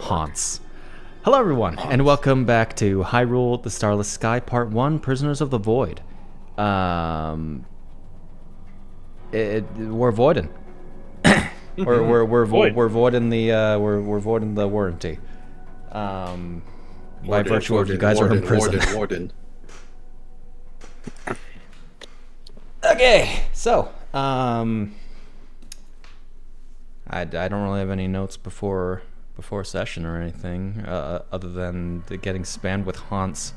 haunts. Hello everyone, and welcome back to Hyrule, the Starless Sky, Part 1, Prisoners of the Void. We're voiding. we're voiding the warranty. By virtue of you guys are in prison. Warden. Okay, so I don't really have any notes before session or anything, other than the getting spammed with haunts.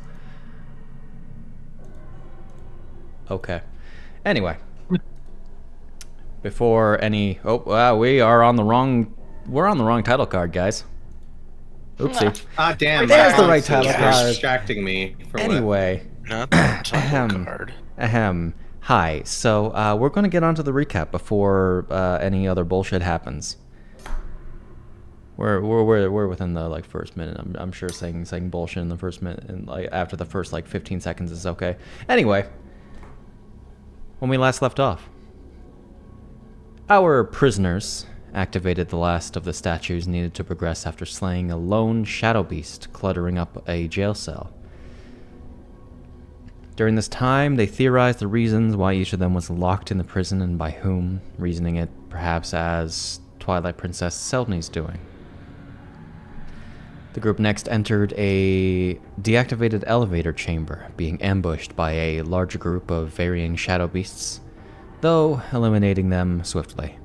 Okay. Anyway, before any, we're on the wrong title card, guys. Oopsie. Ah, damn. There's the right title card. Distracting me. Anyway, not the title card. Hi. So we're going to get onto the recap before any other bullshit happens. We're within the first minute. I'm sure saying bullshit in the first minute and after the first 15 seconds is okay. Anyway, when we last left off, our prisoners activated the last of the statues needed to progress after slaying a lone shadow beast cluttering up a jail cell. During this time, they theorized the reasons why each of them was locked in the prison and by whom, reasoning it perhaps as Twilight Princess Selden's doing. The group next entered a deactivated elevator chamber, being ambushed by a larger group of varying shadow beasts, though eliminating them swiftly.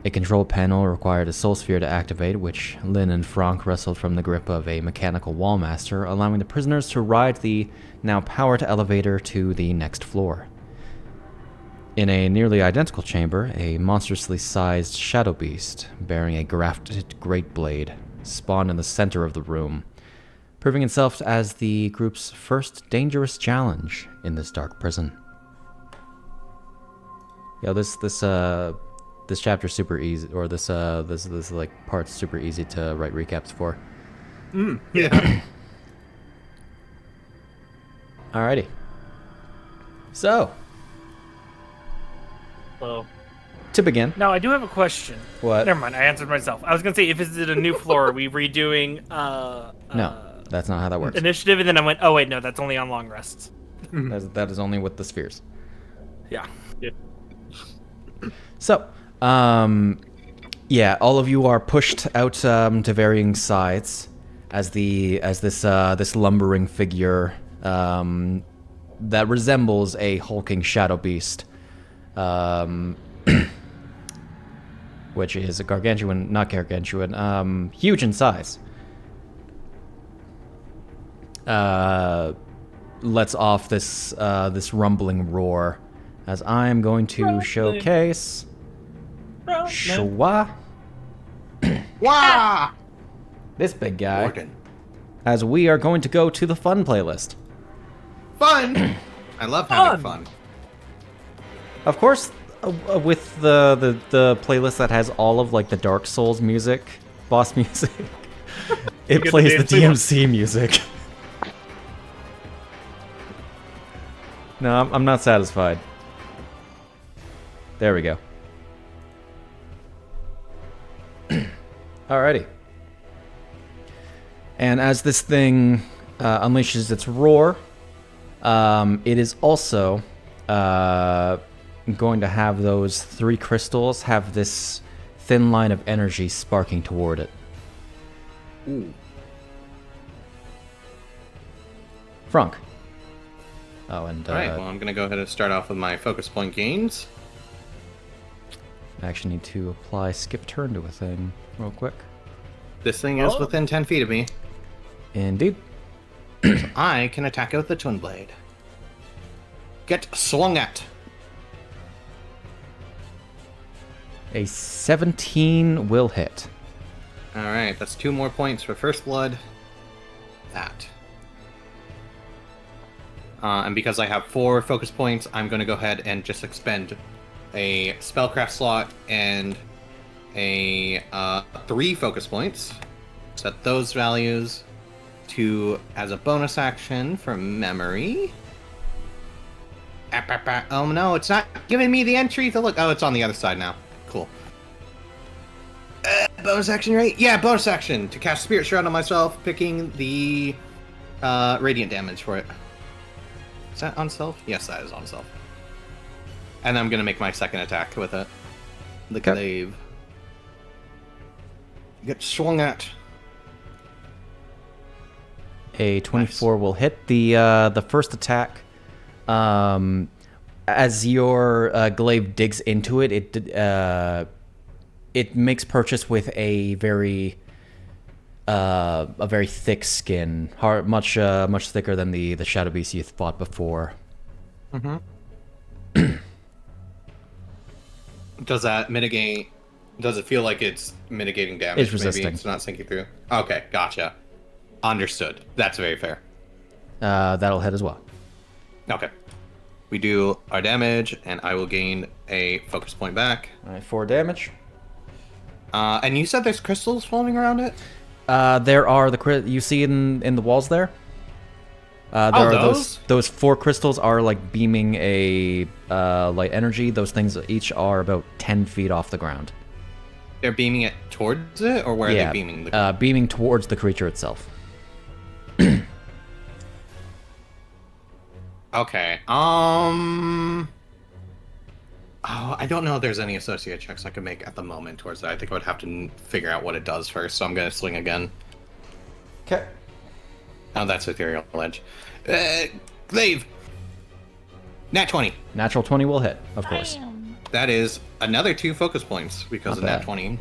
A control panel required a soul sphere to activate, which Lynn and Franc wrestled from the grip of a mechanical wallmaster, allowing the prisoners to ride the now powered elevator to the next floor. In a nearly identical chamber, a monstrously sized shadow beast, bearing a grafted great blade, spawned in the center of the room, proving itself as the group's first dangerous challenge in this dark prison. Yeah, this chapter's super easy, or this part's super easy to write recaps for. Yeah. Alrighty. So, Hello. to begin. Now, I do have a question. What? Never mind, I answered myself. I was going to say, if it's a new floor, are we redoing... No, that's not how that works. Initiative, and then I went, oh wait, no, that's only on long rests. That is only with the spheres. Yeah. So, yeah, all of you are pushed out to varying sides as this lumbering figure that resembles a hulking shadow beast, which is a not gargantuan, huge in size. Lets off this rumbling roar as I am going to showcase Shwa. Wah! This big guy. Warden. As we are going to go to the fun playlist. Fun! I love having fun. Of course, with the playlist that has all of the Dark Souls music, boss music, it plays the DMC music. No, I'm not satisfied. There we go. Alrighty. And as this thing unleashes its roar, it is also going to have those 3 crystals have this thin line of energy sparking toward it. Ooh. Franc. Oh, and Alright, well, I'm going to go ahead and start off with my focus point gains. I actually need to apply skip turn to a thing real quick. This thing is within 10 feet of me. Indeed. So I can attack it with the Twin Blade. Get swung at. A 17 will hit. Alright, that's 2 more points for First Blood. That. And because I have 4 focus points, I'm going to go ahead and just expend a spellcraft slot and a 3 focus points. Set those values to as a bonus action for memory. Oh no, it's not giving me the entry to look. Oh, it's on the other side now. Cool. bonus action, right? Yeah, bonus action to cast Spirit Shroud on myself, picking the radiant damage for it. Is that on self? Yes, that is on self. And I'm gonna make my second attack with it. The glaive. Get swung at. A 24 will hit the first attack. As your glaive digs into it, it makes purchase with a very thick skin, much thicker than the shadow beast you fought before. Mm-hmm. Does that mitigate? Does it feel like it's mitigating damage? It's resisting. Maybe it's not sinking through. Okay, gotcha. Understood. That's very fair. That'll hit as well. Okay. We do our damage, and I will gain a focus point back. All right, 4 damage. And you said there's crystals floating around it? There are you see in the walls there. There are those 4 crystals are like beaming a light energy. Those things each are about 10 feet off the ground. They're beaming it towards it, or where are they beaming? Beaming towards the creature itself. Okay. Oh, I don't know if there's any associated checks I could make at the moment towards that. I think I would have to figure out what it does first, so I'm going to swing again. Okay. Oh, that's Ethereal Ledge. Glaive! Nat 20. Natural 20 will hit, of course. That is another 2 focus points because of Nat 20.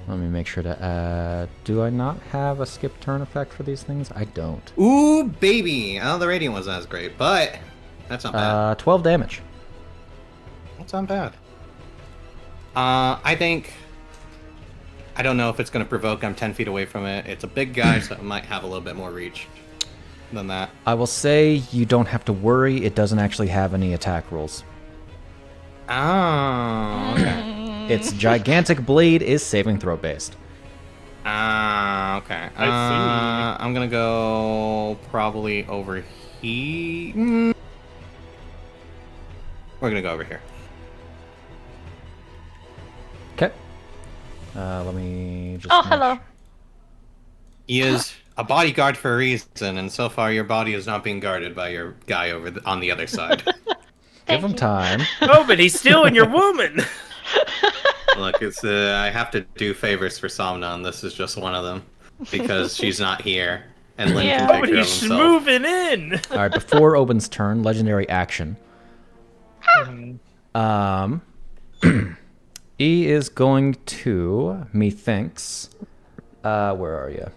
Let me make sure to do I not have a skip turn effect for these things? I don't. Ooh, baby! Oh, the Radiant wasn't as great, but that's not bad. 12 damage. That's not bad. I think... I don't know if it's going to provoke. I'm 10 feet away from it. It's a big guy, so it might have a little bit more reach than that. I will say you don't have to worry. It doesn't actually have any attack rules. Oh, okay. Its gigantic blade is saving throw based. Okay. I see. I'm going to go probably over here. We're going to go over here. Okay. Let me just... hello. He is a bodyguard for a reason, and so far your body is not being guarded by your guy on the other side. Give him time. Oh, but he's stealing your woman. Look, it's I have to do favors for Somna, and this is just one of them because she's not here, and Lynn can Oh, take but care of he's himself. moving in. All right, before Obin's turn, legendary action. E is going to, methinks, where are you?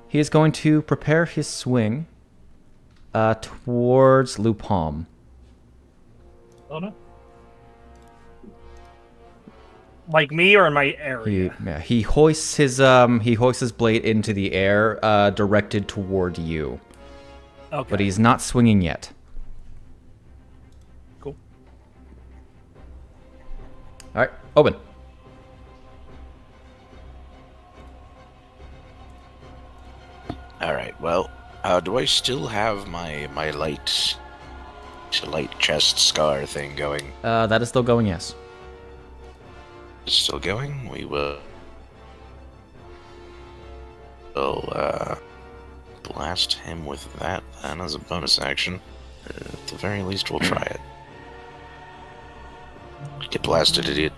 He is going to prepare his swing towards Luu-pomme. Oh no. Like me or in my area? He hoists his blade into the air, directed toward you. Okay. But he's not swinging yet. Cool. All right, Obin. All right. Well, do I still have my light chest scar thing going? That is still going, yes. It's still going. We will blast him with that then as a bonus action. At the very least, we'll try it. Get blasted, idiot.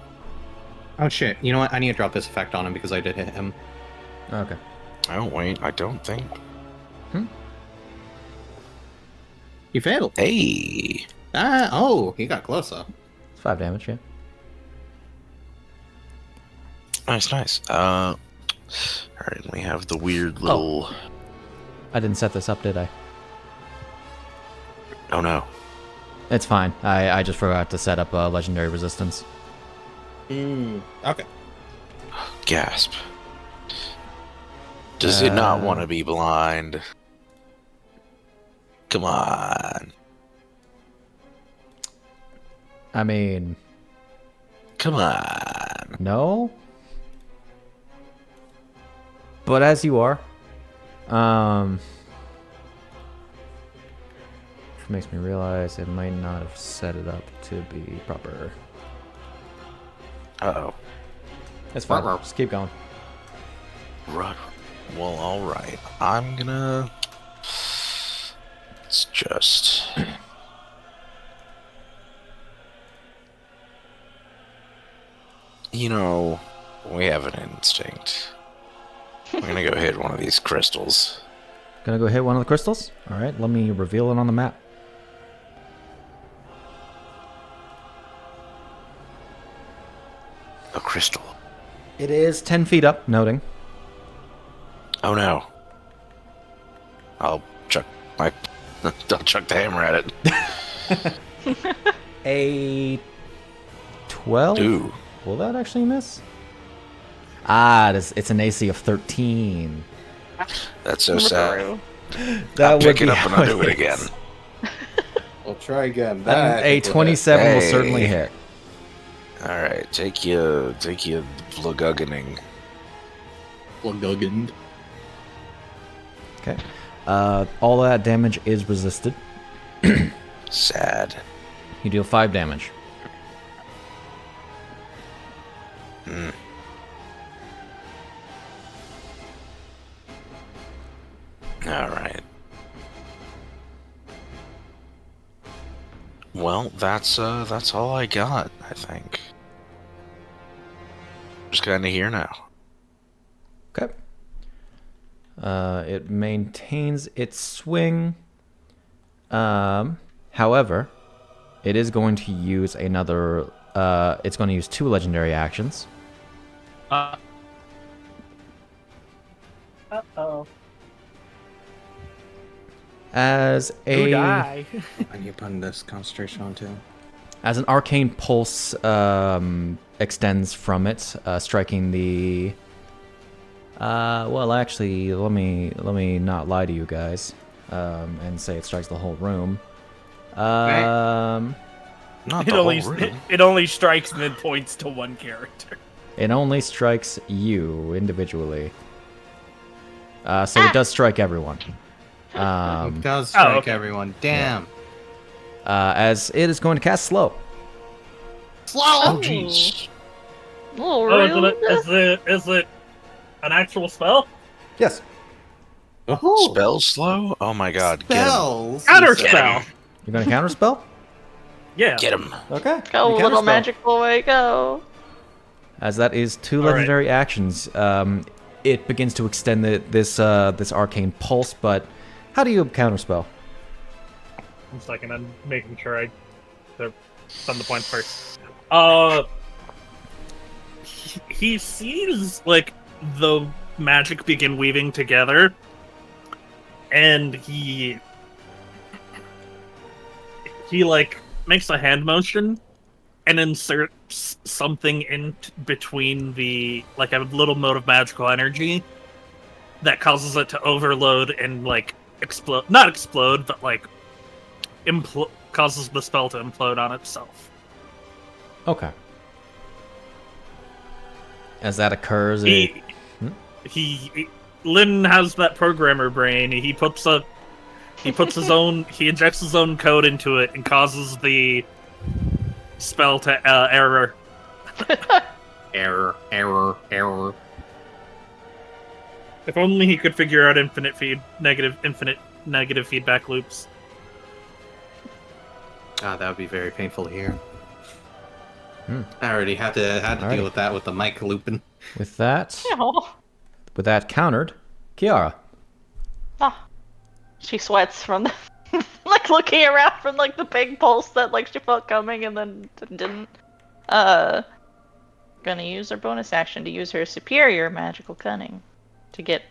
Oh shit! You know what? I need to drop this effect on him because I did hit him. Okay. Oh wait, I don't think. You failed. Hey. Oh, he got closer. It's 5 damage, yeah. Nice. Alright, we have the weird little... I didn't set this up, did I? Oh no. It's fine. I just forgot to set up legendary resistance. Okay. Gasp. Does it not want to be blind? Come on. I mean... Come on. No? But as you are, which makes me realize it might not have set it up to be proper. Uh-oh. It's fine. Ruh-roh. Just keep going. Right. Well, all right. I'm gonna. It's just. You know, we have an instinct. I'm gonna go hit one of these crystals. Gonna go hit one of the crystals? Alright, let me reveal it on the map. A crystal. It is 10 feet up, noting. Oh no. I'll chuck my. Don't chuck the hammer at it. A 12? Ooh. Will that actually miss? Ah, it's an AC of 13. That's so sad. That I'll would pick be it up and how I'll do it is. again. We'll try again. And That a will hit. 27 will Hey. certainly hit. Alright, take your vloguggening. Plug-uggened. Okay. All that damage is resisted. Sad. You deal 5 damage. Alright. Well, that's all I got, I think. Just kinda here now. Okay. It maintains its swing. However, it is going to use another. It's going to use 2 legendary actions. Uh-oh. As Who a die? And you putting this concentration on too? as an arcane pulse extends from it, striking the. Well, actually, let me not lie to you guys, and say it strikes the whole room. Not the whole room. It only strikes and then points to one character. It only strikes you individually. So it does strike everyone. It does strike okay. everyone. Damn. As it is going to cast slow. Slow. Oh, jeez. Oh, Oh, really? is it an actual spell? Yes. Oh. Spell slow? Oh my god, Spells. Counter you said. spell. You're going to counterspell? Yeah. get him. Okay. Go, you little counterspell. magical way, go. As that is 2 All right. legendary actions, it begins to extend this arcane pulse. But how do you counterspell? 1 second, I'm making sure I send the points first. He sees like the magic begin weaving together, and he like makes a hand motion and inserts something in between the like a little mode of magical energy that causes it to overload and like explode, not explode, but like causes the spell to implode on itself. Okay. As that occurs, Lynn has that programmer brain. He injects his own code into it and causes the spell to error. Error. If only he could figure out infinite negative feedback loops. God, that would be very painful to hear. Hmm. I already had to Alrighty. deal with that with the mic looping. with that Oh. countered, Chiara. Ah. She sweats from the, like looking around from like the big pulse that like she felt coming and then didn't. Gonna use her bonus action to use her superior magical cunning to get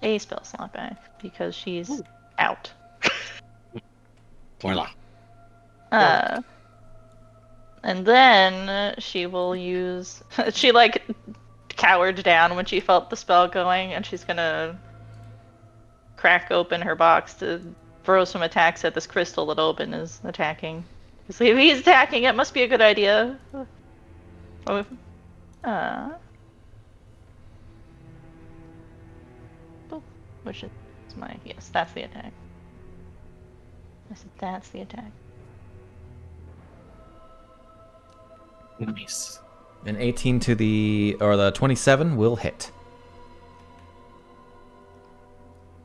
a spell slot back because she's out. Voila. And then she will use. She like cowered down when she felt the spell going, and she's gonna crack open her box to throw some attacks at this crystal that Obin is attacking. Because if he's attacking, it must be a good idea. Which is my yes, that's the attack. I said that's the attack. Nice. An 18 to the 27 will hit.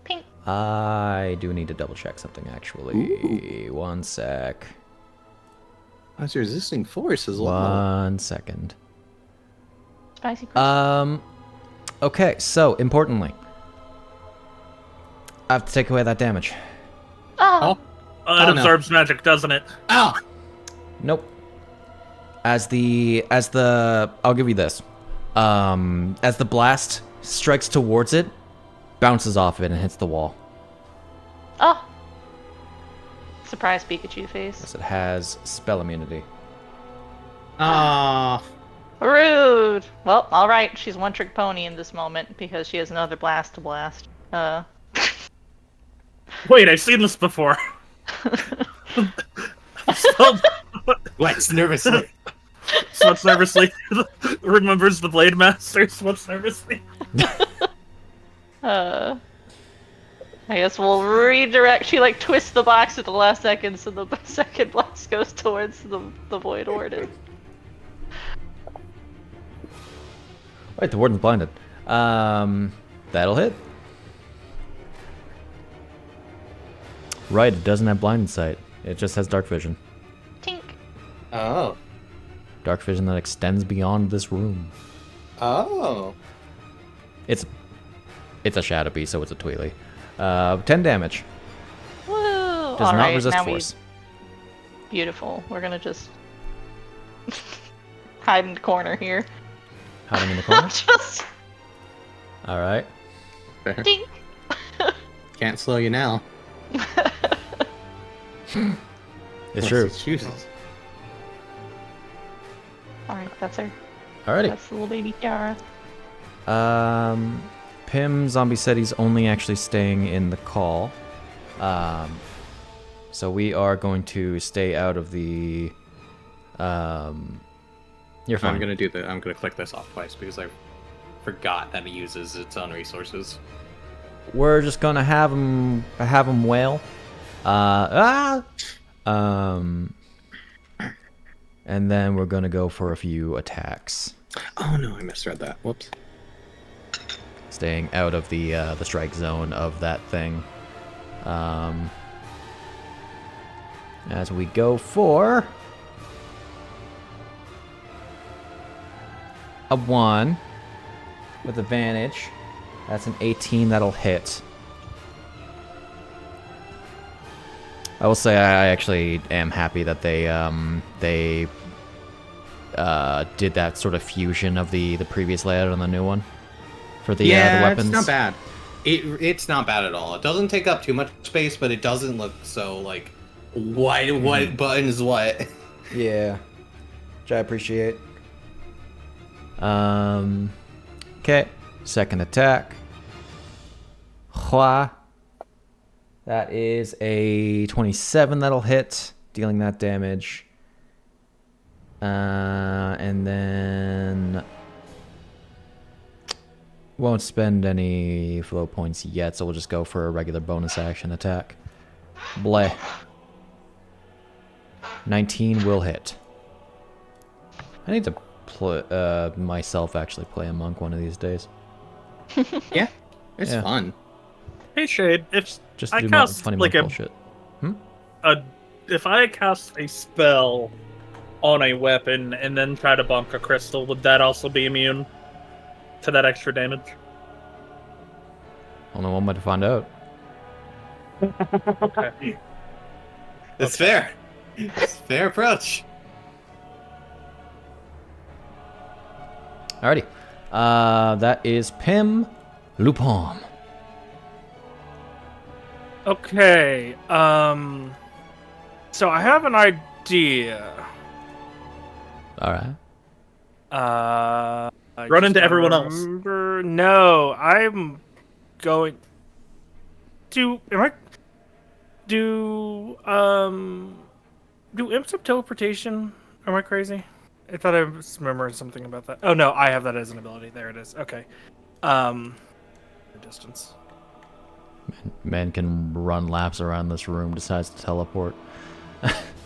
Pink. I do need to double check something actually. Ooh. One sec. How's your resisting force as well? 1 second. Spicy question. Okay, so importantly, I have to take away that damage. Oh. It absorbs magic, doesn't it? Oh! Nope. As the I'll give you this. As the blast strikes towards it, bounces off it and hits the wall. Oh. Surprise Pikachu face. As it has spell immunity. Ah. Rude. Well, all right. She's one trick pony in this moment because she has another blast to blast. Wait, I've seen this before. Wax nervously. Smuts nervously. Remembers the Blade Master. Smuts nervously. I guess we'll redirect. She like twists the box at the last second, so the second blast goes towards the Void Warden. Wait, the warden's blinded. That'll hit. Right, it doesn't have blind sight. It just has dark vision. Tink. Oh. Dark vision that extends beyond this room. Oh. It's a shadow beast, so it's a Tweely. 10 damage. Woo! Does All not right, resist now force. Beautiful. We're gonna just hide in the corner here. Hiding in the corner. Just All right. Fair. ding. Can't slow you now. It's true. Unless he chooses. All right, that's her. Alrighty. That's the little baby Chiara. Pimm Zombie said he's only actually staying in the call. So we are going to stay out of the. You're fine. I'm gonna click this off twice because I forgot that it uses its own resources. We're just gonna have him wail. And then we're gonna go for a few attacks, Oh no, I misread that. Whoops. staying out of the strike zone of that thing. As we go for a 1 with advantage. That's an 18 that'll hit. I will say I actually am happy that they did that sort of fusion of the previous layout on the new one for the weapons. It's not bad. It's not bad at all. It doesn't take up too much space, but it doesn't look so like what buttons what. Yeah, which I appreciate. Okay, second attack. Hua. That is a 27 that'll hit, dealing that damage. And then won't spend any flow points yet, so we'll just go for a regular bonus action attack. Bleh. 19 will hit. I need to myself actually play a monk one of these days. Yeah, it's Yeah. fun. Hey Shade, if Just I do cast funny like monk bullshit. if I cast a spell on a weapon and then try to bonk a crystal, would that also be immune to that extra damage? Only one way to find out. Okay. It's fair. It's a fair approach. Alrighty. That is Pimm Luu-pomme. Okay, so I have an idea. Alright. I Run just into gotta everyone else. remember- No, I'm going to. Do imps have teleportation? Am I crazy? I thought I was remembering something about that. Oh no, I have that as an ability. There it is. Okay. Distance. Man can run laps around this room, decides to teleport.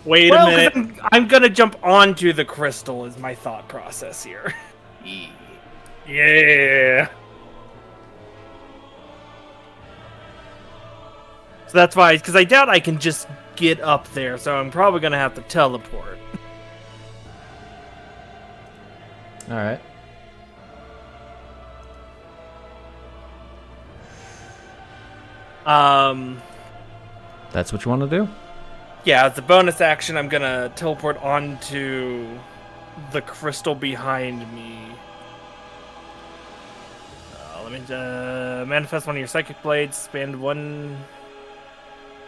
Wait Well, a minute. 'cause I'm gonna jump onto the crystal is my thought process here. Yeah. So that's why, because I doubt I can just get up there, so I'm probably gonna have to teleport. All right. That's what you want to do? Yeah, as a bonus action, I'm gonna teleport onto the crystal behind me. Let me manifest one of your psychic blades, spend one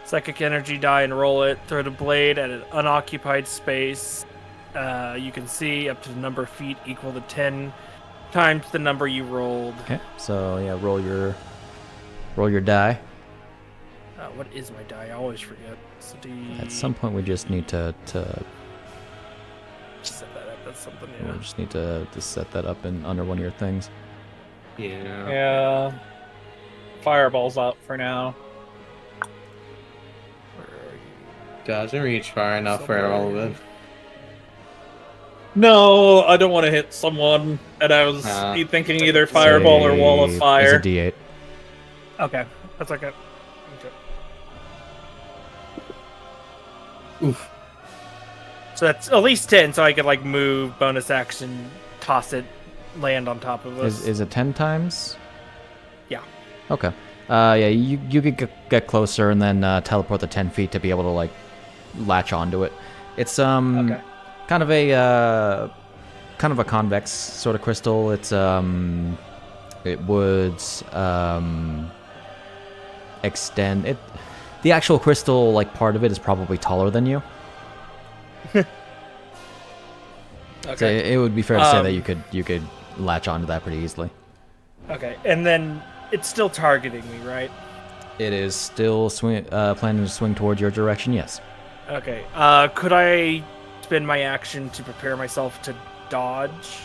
psychic energy die and roll it. Throw the blade at an unoccupied space. You can see up to the number of feet equal to 10 times the number you rolled. Okay. So yeah, roll your die. What is my die? I always forget. It's At some point, we just need to set that up. That's something. we Yeah. just need to set that up in under one of your things. Yeah. Yeah. Fireball's up for now. Where are you? Doesn't reach far enough for all of it. No, I don't want to hit someone. And I was thinking either fireball or wall of fire. It's a D8. Okay, that's okay. Oof. So that's at least 10, so I could like move, bonus action, toss it, land on top of us. Is it 10 times? Yeah. Okay. Yeah, you could get closer and then teleport the 10 feet to be able to like latch onto it. It's Okay. kind of a convex sort of crystal. It's it would extend it. The actual crystal like part of it is probably taller than you. Okay. So it would be fair to say that you could latch onto that pretty easily. Okay, and then it's still targeting me, right? It is still planning to swing towards your direction. Yes. Okay. Could I spend my action to prepare myself to dodge?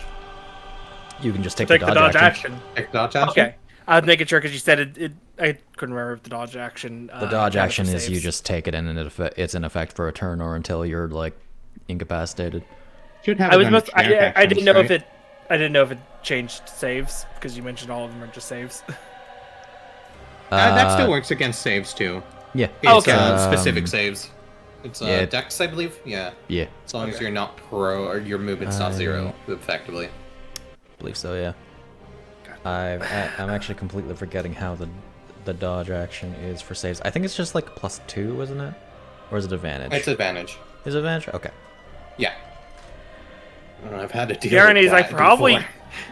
You can just take Take the the dodge dodge action. action. Take dodge action? Okay. I was making sure because you said it. I couldn't remember if the dodge action. The dodge counted action for is you saves. just take it and it's in effect for a turn or until you're like incapacitated. Should have I it was under I generic didn't actions, know right? if it. I didn't know if it changed saves because you mentioned all of them are just saves. That still works against saves too. Yeah. It's Okay. specific saves. It's yeah. Dex, I believe. Yeah. Yeah. As long as you're not pro or your movement's not zero, effectively. Believe so. Yeah. I'm actually completely forgetting how the dodge action is for saves. I think it's just like +2, isn't it? Or is it advantage? It's advantage. Is it advantage? Okay. Yeah. I've had to deal Guarantees with I that probably.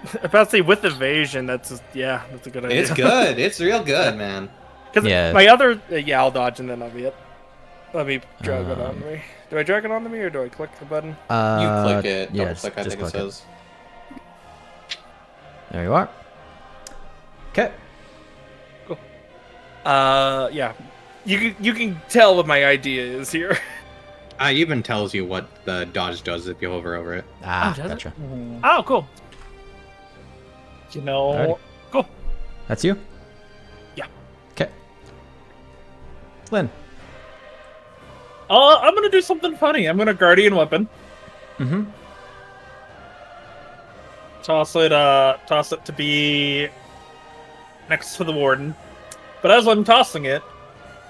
before. About to say with evasion, that's a good idea. It's good. It's real good, man. Because Yeah. my other, I'll dodge and then I'll be it. Let me drag it onto me. Do I drag it onto me or do I click the button? You click it. Yeah, Double click, I just think it click it. says. There you are. Okay. Yeah. You can tell what my idea is here. It even tells you what the dodge does if you hover over it. Ah, does it? gotcha. Oh, cool. You know, Alrighty. Cool. That's you? Yeah. Okay. Lynn. I'm gonna do something funny. I'm gonna guardian weapon. Mm-hmm. Toss it to be next to the warden. But as I'm tossing it,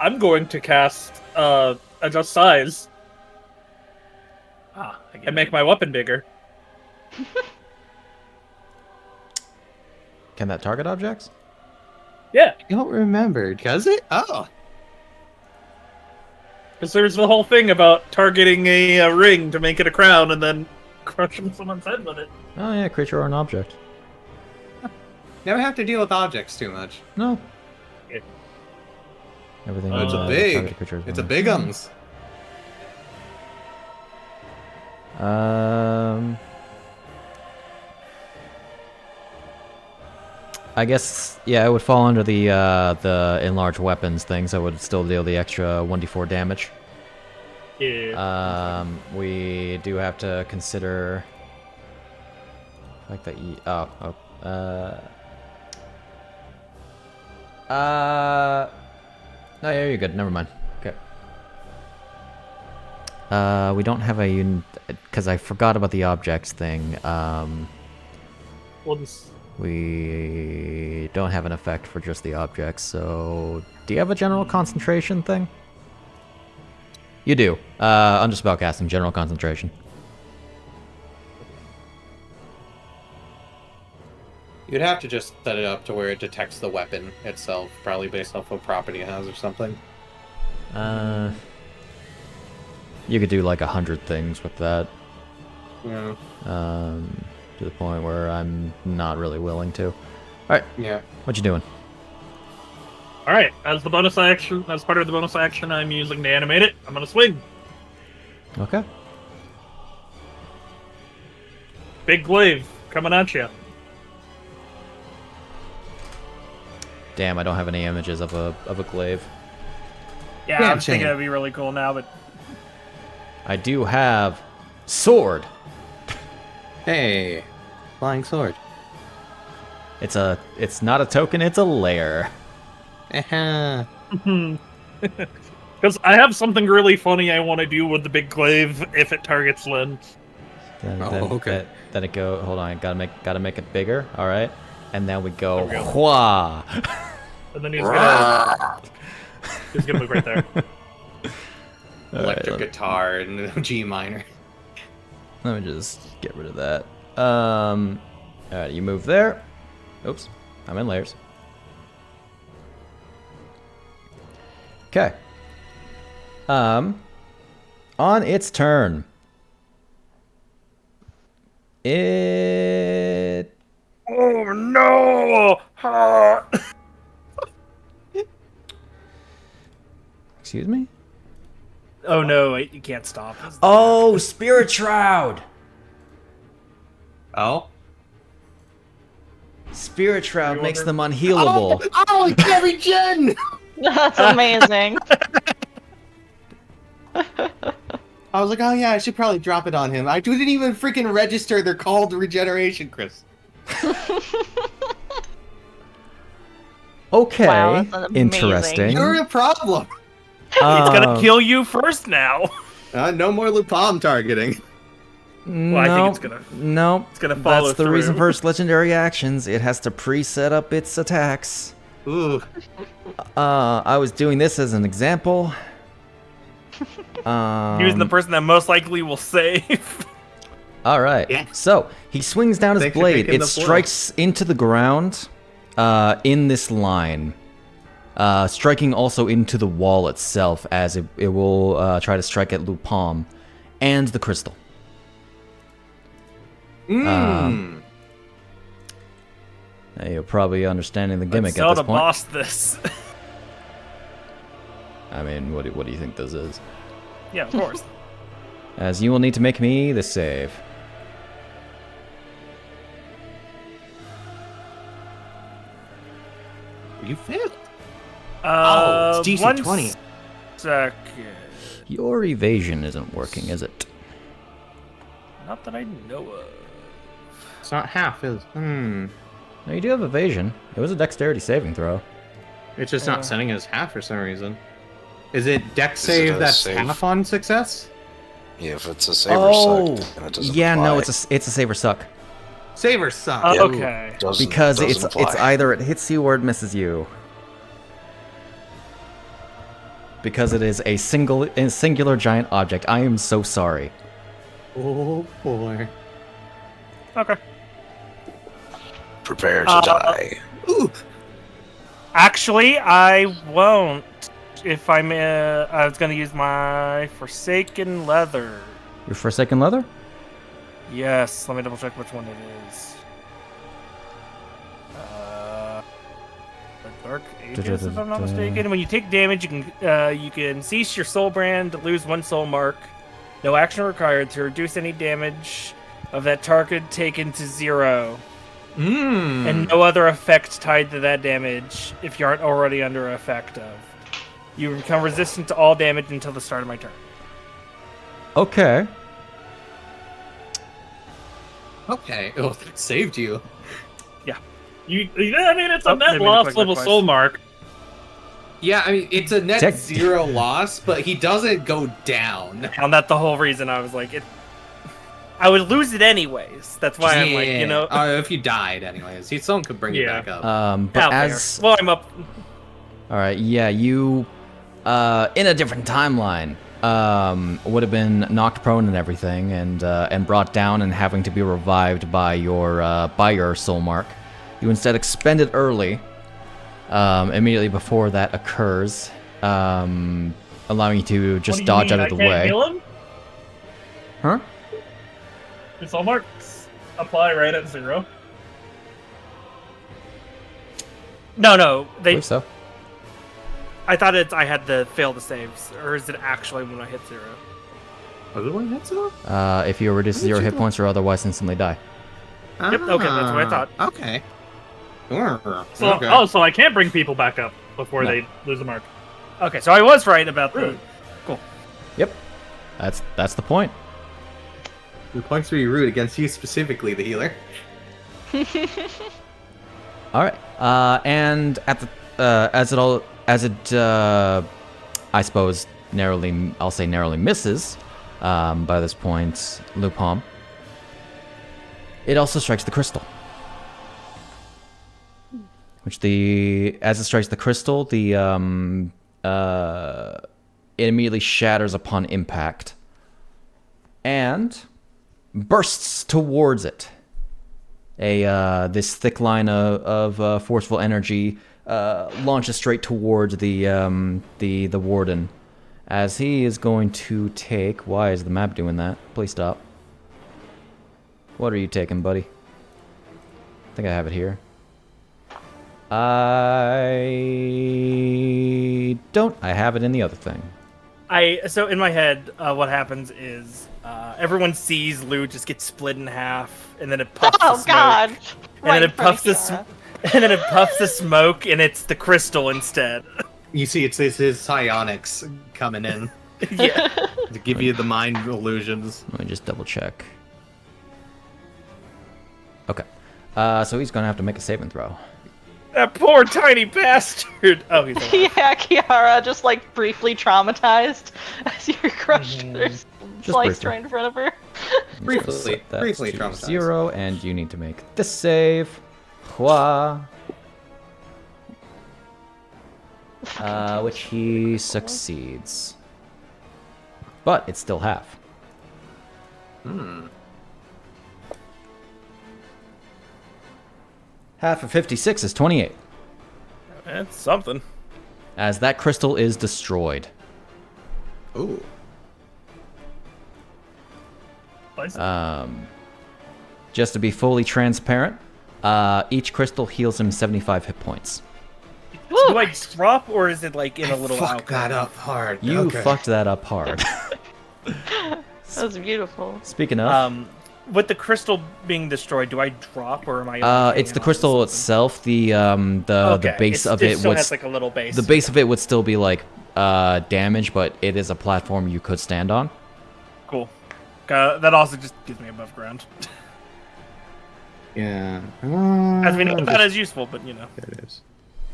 I'm going to cast adjust size and make my weapon bigger. Can that target objects? Yeah, You don't remember, does it? Oh. because there's the whole thing about targeting a ring to make it a crown and then crushing someone's head with it. Oh yeah, creature or an object. Never have to deal with objects too much. No. Yeah. Everything. It's a target creature is It's a one. big ums. I guess yeah, it would fall under the enlarged weapons thing, so it would still deal the extra 1d4 damage. Yeah. We do have to consider like that. No, yeah, you're good. Never mind. Okay. We don't have a because I forgot about the objects thing. We'll just... We don't have an effect for just the objects. So, do you have a general concentration thing? You do. Under spellcasting, general concentration. You'd have to just set it up to where it detects the weapon itself, probably based off what property it has or something. You could do like 100 things with that. Yeah. To the point where I'm not really willing to. All right. Yeah. What you doing? All right. As the bonus action, as part of the bonus action, I'm using to animate it. I'm gonna swing. Okay. Big glaive coming at you. Damn, I don't have any images of a glaive. Yeah, Yeah, I'm thinking shame. that'd be really cool now, but I do have sword. Hey, flying sword. It's not a token, it's a lair. Uh-huh. Because I have something really funny I want to do with the big glaive if it targets Lynn. Okay. Then it go. Hold on, gotta make it bigger. All right, and then we go. There we go. Hua. And then he's gonna move right there. Electric guitar and G minor. Let me just get rid of that. All right, you move there. Oops, I'm in layers. Okay. On its turn, it. oh no! Excuse me. Oh no! Wait, you can't stop. Oh, Spirit Shroud. Oh? Spirit Shroud makes them unhealable. Oh, it's every gen! That's amazing. I was like, oh yeah, I should probably drop it on him. I didn't even freaking register they're called regeneration, Chris. Okay, Wow, that's amazing. interesting. You're a problem. It's gonna kill you first now. No more Luu-pomme targeting. No, I think it's gonna- No, it's gonna follow That's the through. reason for its legendary actions. It has to pre-set up its attacks. Ooh. I was doing this as an example. Using the person that most likely will save. All right. Yeah. So he swings down his Thanks for blade. picking It the foil. strikes into the ground, in this line, striking also into the wall itself as it will try to strike at Luu-pomme and the crystal. Mmm. Now you're probably understanding the gimmick Let's at this to point. boss this. I mean, what do you think this is? Yeah, of course. As you will need to make me the save. You failed. Oh, it's DC 20. Second. Your evasion isn't working, is it? Not that I know of. It's not half, is No, you do have evasion. It was a dexterity saving throw. It's just not setting it as half for some reason. Is it dex Is it save a that's save? half on success? Yeah, if it's a saver suck, then it doesn't yeah, no, apply. it's a saver suck Save or suck. Yeah, Okay. doesn't- because doesn't it's apply. either it hits you or it misses you. Because it is a singular giant object. I am so sorry. Oh boy. Okay. Prepare to die. Ooh. Actually, I won't. If I'm, I was gonna use my Forsaken Leather. Your Forsaken Leather? Yes, let me double check which one it is. The Dark Ages, if I'm not mistaken. When you take damage, you can cease your soul brand, lose one soul mark. No action required to reduce any damage of that target taken to 0. Mmm. And no other effect tied to that damage if you aren't already under effect of. You become resistant to all damage until the start of my turn. Okay. Okay. Oh, that saved you. I mean, it's a Oh, net maybe loss quick of a request. soul mark. Yeah, I mean, it's a net Tech- 0 loss, but he doesn't go down. And that's the whole reason I was like, I would lose it anyways. That's why I'm like, you know. If you died, anyways, someone could bring you back up. But Out as there. Well, I'm up. all right, yeah, you in a different timeline would have been knocked prone and everything, and brought down and having to be revived by your soul mark. You instead expend it early, immediately before that occurs, allowing you to just dodge out of the way. Heal him? Huh? Does all marks apply right at 0? No, I believe so. I thought I had to fail the saves, or is it actually when I hit 0? Was it 1 hit 0? If you reduce 0 hit points or otherwise instantly die. Yep, okay, that's what I thought. Okay. So, Okay. Oh, so I can't bring people back up before No. they lose a mark. Okay, so I was right about the. Cool. Yep. That's the point. The points to be rude against you specifically, the healer. All right. And at the I suppose I'll say narrowly misses. By this point, Luu-pomme. It also strikes the crystal. As it strikes the crystal, it immediately shatters upon impact, and bursts towards it. This thick line of forceful energy launches straight towards the warden, as he is going to take. Why is the map doing that? Please stop. What are you taking, buddy? I think I have it here. I don't. I have it in the other thing. So in my head, what happens is everyone sees Lou just get split in half, and then it puffs the smoke. God! And then it puffs the smoke, and it's the crystal instead. You see, it's his psionics coming in Yeah. to give you the mind illusions. Let me just double check. Okay. So he's gonna have to make a saving throw. That poor tiny bastard. Oh, he's alive. Yeah, Chiara just like briefly traumatized as you crushed her, sliced briefly. right in front of her. Briefly, Set that briefly to traumatized. 0, and you need to make this save. Which he succeeds. But it's still half. Half of 56 is 28. That's something. As that crystal is destroyed. Ooh. Just to be fully transparent, each crystal heals him 75 hit points. Do I drop, or is it like in a little Fuck alcove? that up hard. You Okay. fucked that up hard. That was beautiful. Speaking of, With the crystal being destroyed, do I drop, or am I? it's the crystal itself. The base of it still would has like a little base. the base of it would still be like damaged, but it is a platform you could stand on. Cool. That also just gives me above ground. Yeah. As we know, that is useful, but you know. There it is.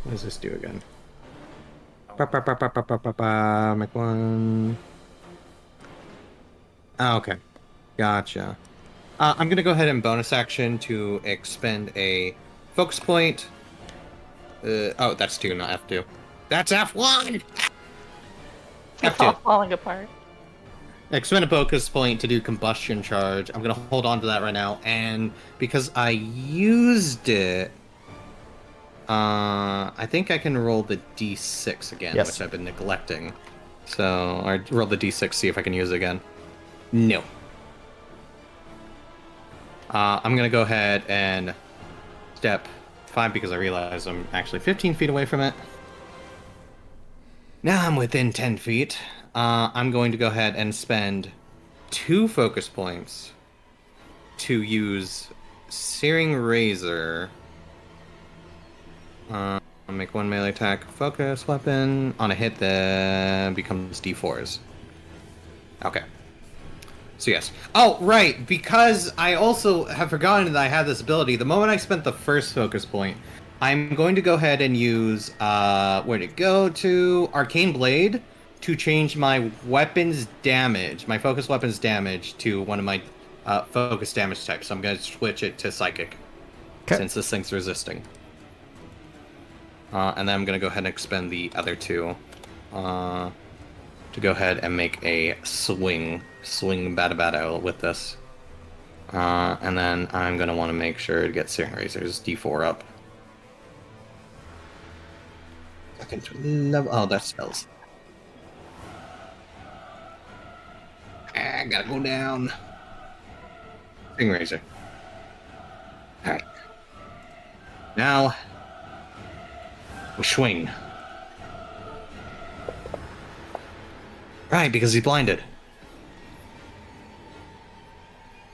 What does this do again? Make one. Oh, okay. Gotcha. I'm gonna go ahead and bonus action to expend a focus point. Oh, that's 2, not F2. That's F1! It's all F2. falling apart. Expend a focus point to do combustion charge. I'm gonna hold on to that right now, and because I used it, I think I can roll the D6 again, Yes. which I've been neglecting. So I roll the D6, see if I can use it again. No. I'm gonna go ahead and step 5 because I realize I'm actually 15 feet away from it. Now I'm within 10 feet. I'm going to go ahead and spend 2 focus points to use Searing Razor. I'll make 1 melee attack focus weapon. On a hit that becomes D4s. Okay. So yes. Oh, right, because I also have forgotten that I had this ability. The moment I spent the first focus point, I'm going to go ahead and use where'd it go to Arcane Blade to change my weapons damage, my focus weapons damage to one of my focus damage types. So I'm going to switch it to Psychic since this thing's resisting. And then I'm going to go ahead and expend the other two to go ahead and make a swing bada with this. And then I'm going to want to make sure to get Searing Razor's D4 up. Oh, that spells. I gotta go down. Searing Razor. Alright. Now, we'll swing. Right, because he's blinded.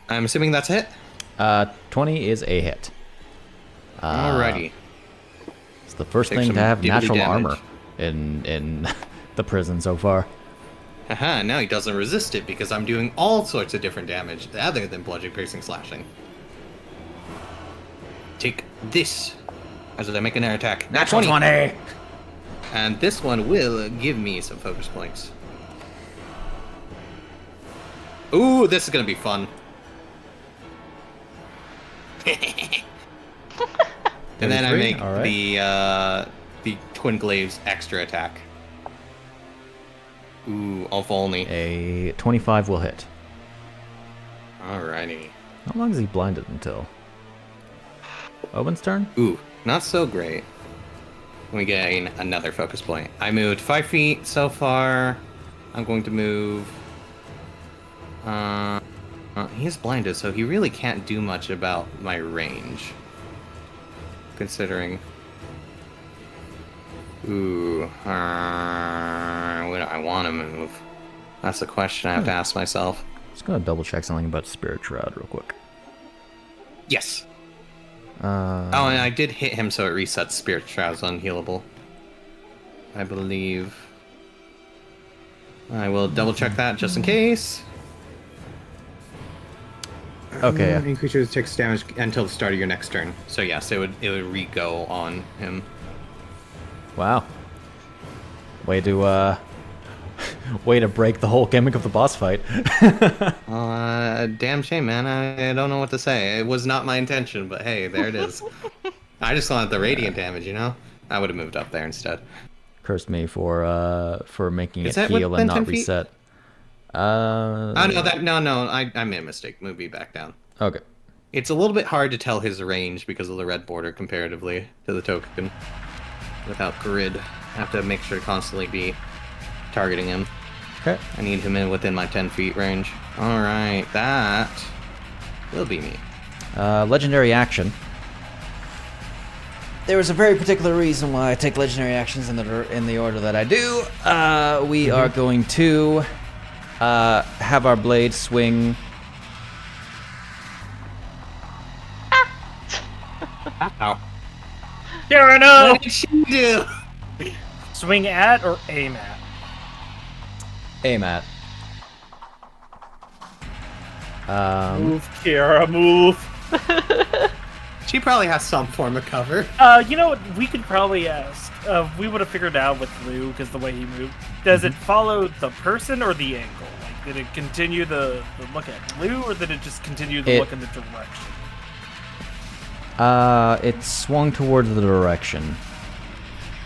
I'm assuming that's a hit? 20 is a hit. Alrighty. It's the first Take thing some to have dibbity natural damage. armor in the prison so far. Haha, now he doesn't resist it because I'm doing all sorts of different damage other than bludgeoning, piercing, slashing. Take this as I make an air attack. Natural 20! And this one will give me some focus points. Ooh, this is gonna be fun. And then I make the Twin Glaives extra attack. Ooh, if only. A 25 will hit. Alrighty. How long is he blinded until? Obin's turn? Ooh, not so great. We gain another focus point. I moved 5 feet so far. I'm going to move... he's blinded, so he really can't do much about my range. Considering... Ooh, where do I want to move? That's the question I have to ask myself. Just gonna double check something about Spirit Shroud real quick. Yes. Oh, and I did hit him, so it resets Spirit Shroud's unhealable. I believe. I will double check that just in case. Okay. Yeah. Increase your attack damage until the start of your next turn. So yes, it would re-go on him. Wow. Way to break the whole gimmick of the boss fight. Damn shame, man. I don't know what to say. It was not my intention, but hey, there it is. I just wanted the radiant damage, you know? I would have moved up there instead. Cursed me for making Is it that heal within and 10 not feet? reset. No, I made a mistake. Move me back down. Okay. It's a little bit hard to tell his range because of the red border comparatively to the token. Without grid, I have to make sure to constantly be targeting him. Okay. I need him in within my 10 feet range. Alright, that will be me. Legendary action. There was a very particular reason why I take legendary actions in the order that I do. We are going to have our blade swing. Ow. Chiara, no! What did she do? Swing at or aim at? Aim at. Move, Chiara, move. She probably has some form of cover. You know what? We could probably ask. We would have figured out with Lou because the way he moved. Does it follow the person or the angle? Like, did it continue the look at Lou, or did it just continue the look in the direction? It swung towards the direction.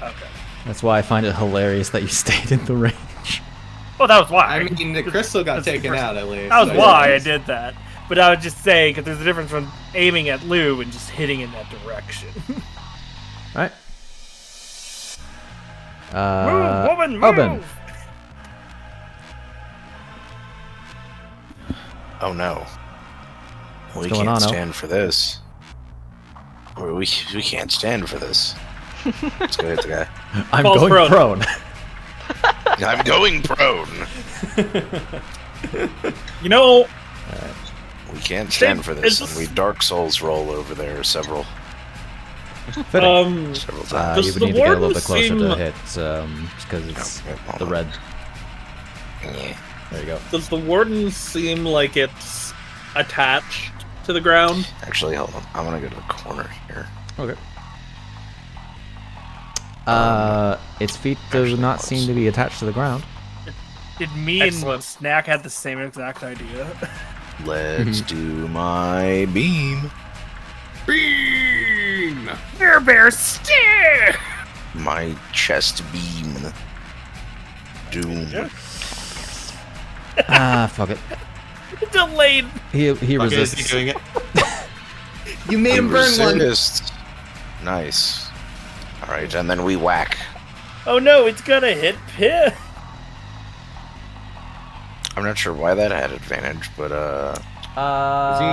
Okay. That's why I find it hilarious that you stayed in the range. Well, that was why. I mean, the crystal got That's the taken first- out at least. That was so why I yes. did that. But I was just saying, because there's a difference from aiming at Lou and just hitting in that direction. Alright. Move, woman, move! Obin. Oh no. We going can't on, stand for this. We can't stand for this. Let's go hit the guy. I'm Falls going prone. prone. I'm going prone. You know, We can't stand for this. It's- And we Dark Souls roll over there several Fitting. times. Does You would the need to get a little warden bit closer seem- to hit, just because it's Okay, the red. Yeah. There you go. Does the warden seem like it's attached to the ground? Actually, hold on. I'm gonna go to the corner here. Okay. Its feet do actually not was. seem to be attached to the ground. Did me Excellent. and Snak had the same exact idea? Let's do my beam. Beam! Bear bear stare! My chest beam. Doom. Fuck it. Delayed. He Okay, is he resists. doing it? You made him burn one. Resist. Nice. Alright, and then we whack. Oh no, it's gonna hit Pimm. I'm not sure why that had advantage, but Is he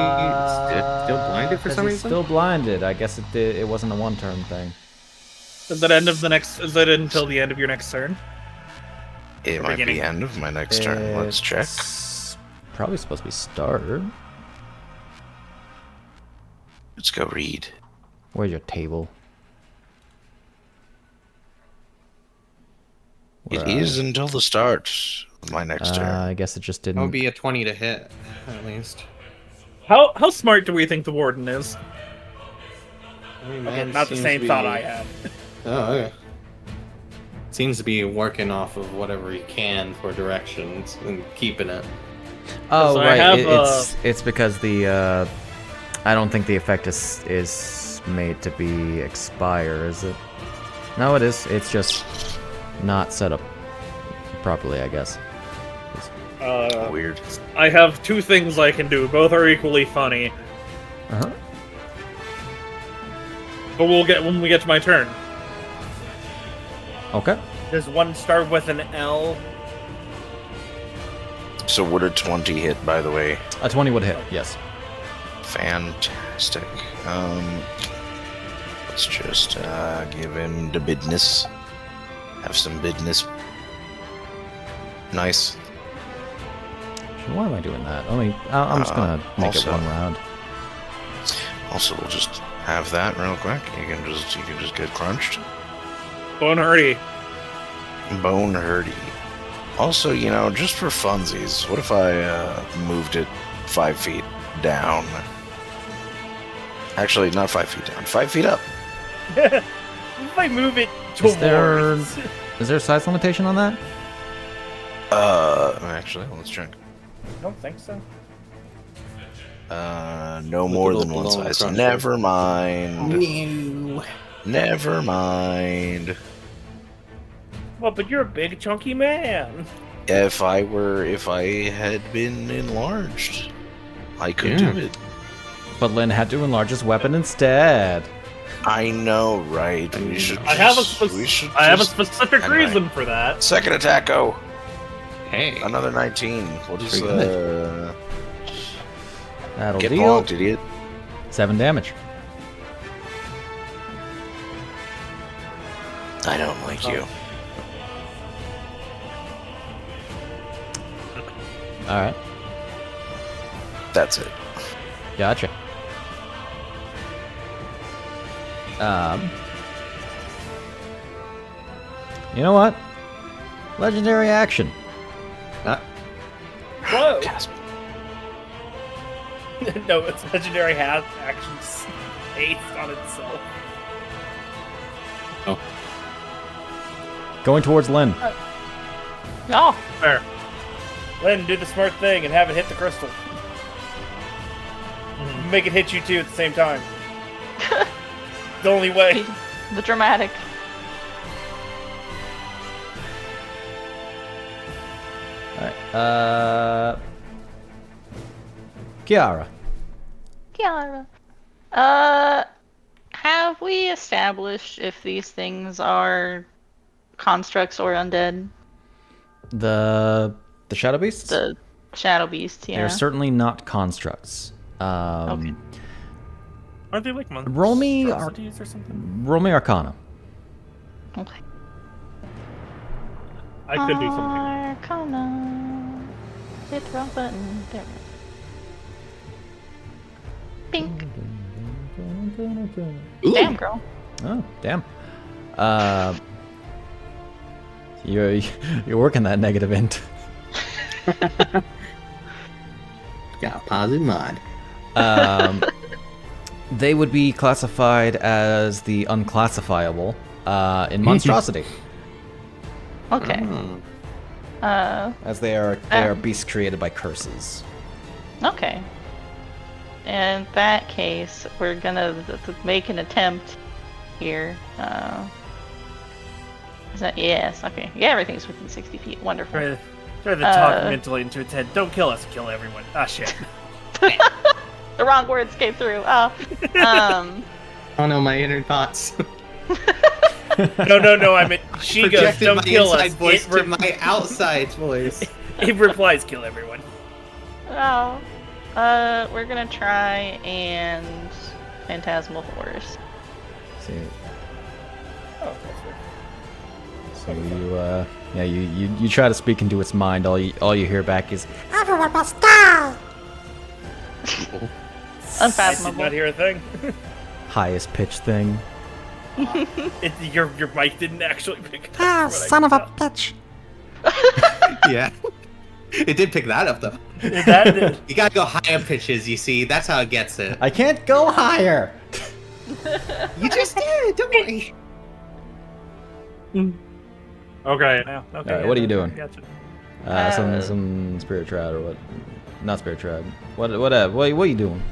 still blinded for 'cause some he's reason? still blinded. I guess it wasn't a one-turn thing. Is that end of the next? Is that until the end of your next turn? it might be beginning. end of my next turn. Let's check. It's probably supposed to be start. Let's go read. Where's your table? It is until the start of my next turn. I guess it just That would didn't. be a 20 to hit, at least. How smart do we think the warden is? Okay, not the same thought I had. Oh, okay. Seems to be working off of whatever he can for directions and keeping it. Oh I right, have, it's because the I don't think the effect is made to be expire, is it? No, it is. It's just not set up properly, I guess. Weird. I have two things I can do. Both are equally funny, Uh huh. but we'll get when we get to my turn. Okay. Does one start with an L? So would a 20 hit, by the way? A 20 would hit. Yes. Fantastic. Let's just give him the business. Have some business. Nice. So why am I doing that? I'm just gonna make it also- one round. Also, we'll just have that real quick. You can just get crunched. Bone Hardy. Bone hurdy. Also, just for funsies, what if I moved it 5 feet down? Actually, not 5 feet down. 5 feet up. If I move it Is there towards... is there a size limitation on that? Actually, let's check. I don't think so. No more Look at than the one long size. crunch. Never mind. No. Never mind. Well, but you're a big chunky man. If I had been enlarged, I could Yeah. do it. But Lynn had to enlarge his weapon instead. I know, right? We should. I have a I have a just- specific Anyway. reason for that. Second attack, go. Hey. Another 19. What is Pretty That'll get deal bonked, idiot? 7 damage. I don't like you. All right. That's it. Gotcha. You know what? Legendary action. Whoa! Gasp. No, it's legendary has actions based on itself. Going towards Lynn. Oh, Fair. Lynn, do the smart thing and have it hit the crystal. Make it hit you too at the same time. The only way. the dramatic. Alright. Chiara. Kiara. Have we established if these things are constructs or undead? The Shadow Beasts? The shadow beasts, yeah. They're certainly not constructs. Okay. Aren't they like Roll me monstrosities or something? Roll me Arcana. Okay. I could do something. Arcana. Hit the wrong button. There we go. Pink. Damn, girl. Oh, damn. You're working that negative int. Got a positive mod. They would be classified as the unclassifiable, in monstrosity, Okay. Hmm. as they are beasts created by curses. Okay. In that case, we're gonna make an attempt here. Is that yes? Okay. Yeah, everything's within 60 feet. Wonderful. Try to talk mentally into its head. Don't kill us, kill everyone. Ah, shit. The wrong words came through. Oh. Oh no, my inner thoughts. No, I meant she goes, Projected don't my kill inside us. voice to my outside voice. It replies, kill everyone. Oh. We're gonna try and Phantasmal Force. See. Oh, So you try to speak into its mind. All you hear back is Everyone must die! I did Unfathomable. not hear a thing. highest pitch thing. Your mic didn't actually pick up. Ah, what I son could of a tell. bitch. Yeah. It did pick that up though. That You gotta go higher pitches, you see. That's how it gets it. I can't go higher. You just did, don't worry. okay. Now, okay. Alright, what are you doing? Gotcha. Some spirit trad or what? Not spirit trad. What are you doing?